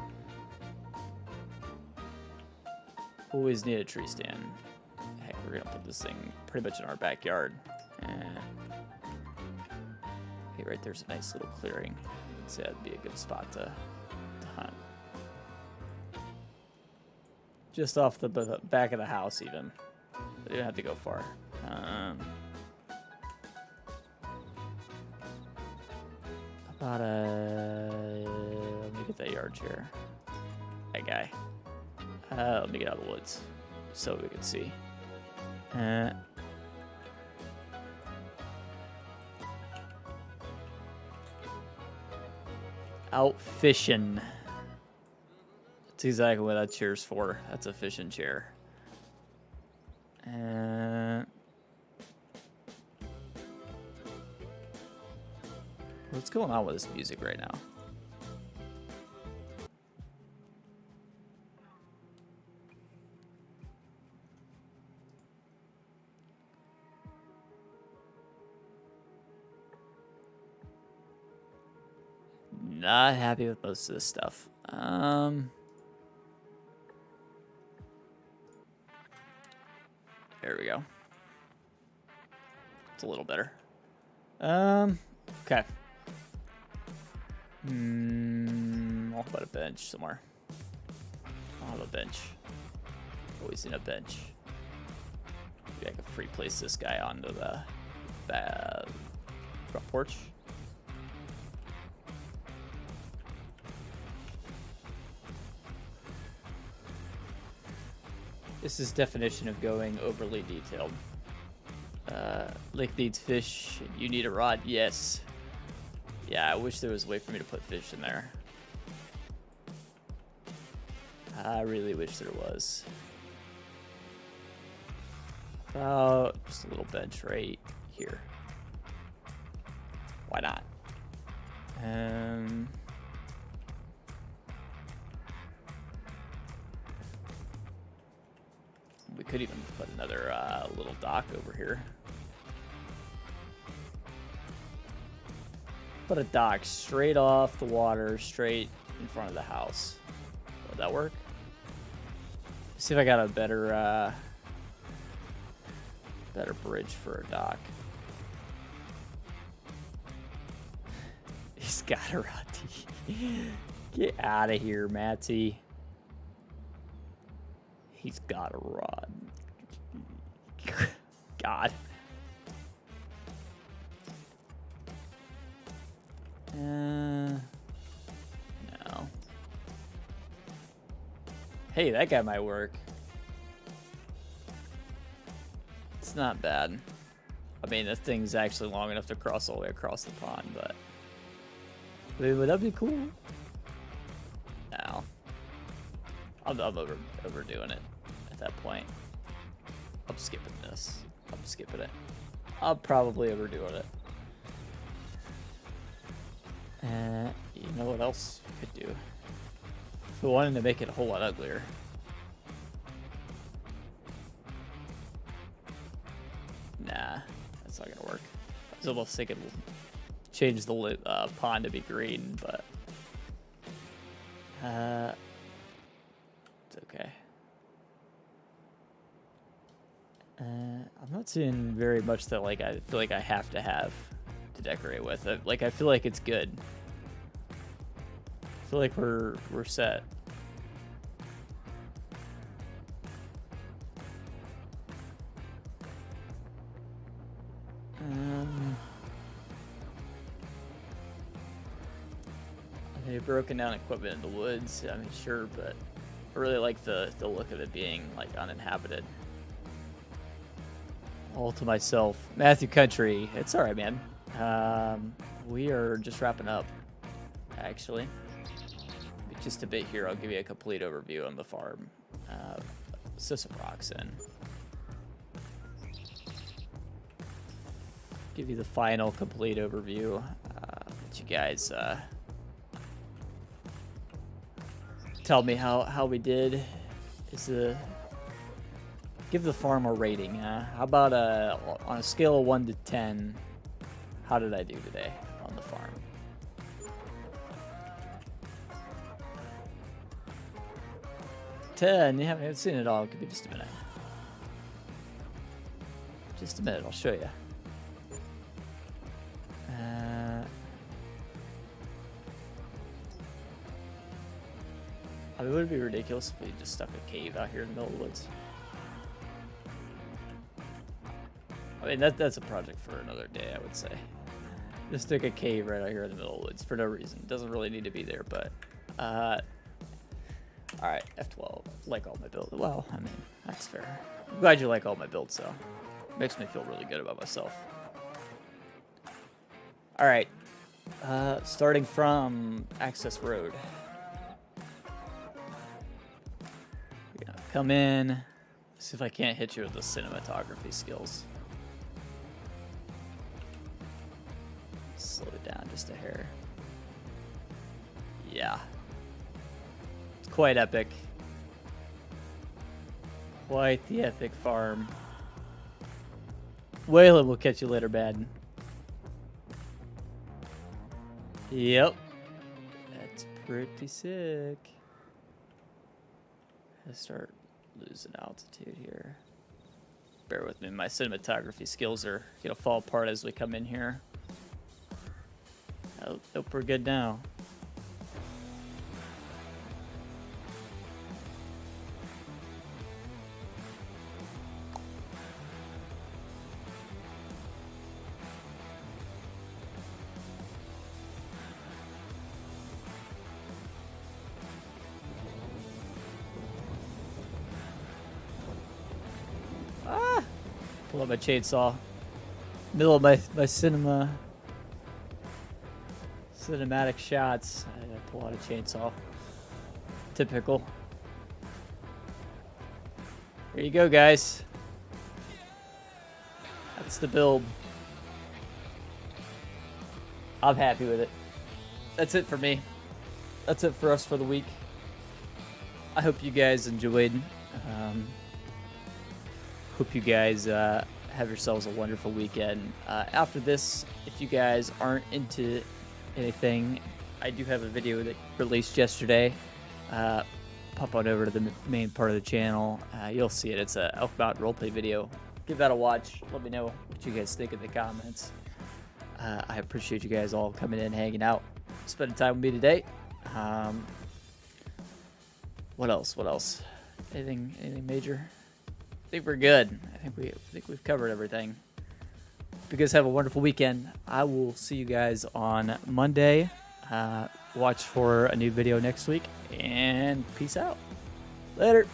Always need a tree stand. Heck, we're gonna put this thing pretty much in our backyard. Hey, right there's a nice little clearing. So that'd be a good spot to hunt. Just off the back of the house, even. But you don't have to go far. About let me get that yard chair. That guy. Let me get out of the woods so we can see. Out fishing. That's exactly what that chair's for. That's a fishing chair. What's going on with this music right now? Not happy with most of this stuff. There we go. It's a little better. Okay. I'll put a bench somewhere. I'll have a bench. Always in a bench. Maybe I can free place this guy onto the front porch. This is definition of going overly detailed. Lake needs fish. You need a rod. Yes. Yeah, I wish there was a way for me to put fish in there. I really wish there was. About just a little bench right here. Why not? We could even put another little dock over here. Put a dock straight off the water, straight in front of the house. Would that work? See if I got a better bridge for a dock. He's got a rod. Get out of here, Matty. He's got a rod. God. No. Hey, that guy might work. It's not bad. I mean, this thing's actually long enough to cross all the way across the pond, but... would that be cool? No. I'm overdoing it at that point. I'm skipping this. I'm skipping it. I'm probably overdoing it. You know what else we could do? If we wanted to make it a whole lot uglier. Nah, that's not gonna work. I was almost thinking change the pond to be green, but it's okay. I'm not seeing very much that like I feel like I have to decorate with. I feel like it's good. I feel like we're set. They've broken down equipment in the woods. I mean, sure, but I really like the look of it being like uninhabited. All to myself. Matthew Country. It's all right, man. We are just wrapping up, actually. Just a bit here. I'll give you a complete overview on the farm. Some rocks in. Give you the final complete overview. Let you guys tell me how we did. Give the farm a rating. How about on a scale of 1 to 10? How did I do today on the farm? You haven't seen it all. Give me just a minute. Just a minute, I'll show you. I mean, would it be ridiculous if we just stuck a cave out here in the middle of the woods? I mean, that's a project for another day, I would say. Just stick a cave right out here in the middle of the woods for no reason. Doesn't really need to be there, but... Alright, F12. Like all my builds. Well, I mean, that's fair. I'm glad you like all my builds, though. Makes me feel really good about myself. Alright. Starting from Access Road. We're gonna come in. See if I can't hit you with the cinematography skills. Slow it down just a hair. Yeah. It's quite epic. Quite the epic farm. Waylon will catch you later, Madden. Yep. That's pretty sick. Let's start losing altitude here. Bear with me, my cinematography skills are gonna fall apart as we come in here. Oh, nope, we're good now. Ah! Pull up my chainsaw. Middle of my cinematic shots. I gotta pull out a chainsaw. Typical. Here you go, guys. That's the build. I'm happy with it. That's it for me. That's it for us for the week. I hope you guys enjoyed. Hope you guys have yourselves a wonderful weekend. After this, if you guys aren't into anything, I do have a video that released yesterday. Pop on over to the main part of the channel. You'll see it. It's a Elk Mountain roleplay video. Give that a watch. Let me know what you guys think in the comments. I appreciate you guys all coming in, hanging out, spending time with me today. What else? What else? Anything major? I think we're good. I think we've covered everything. Hope you guys have a wonderful weekend. I will see you guys on Monday. Watch for a new video next week, and peace out. Later.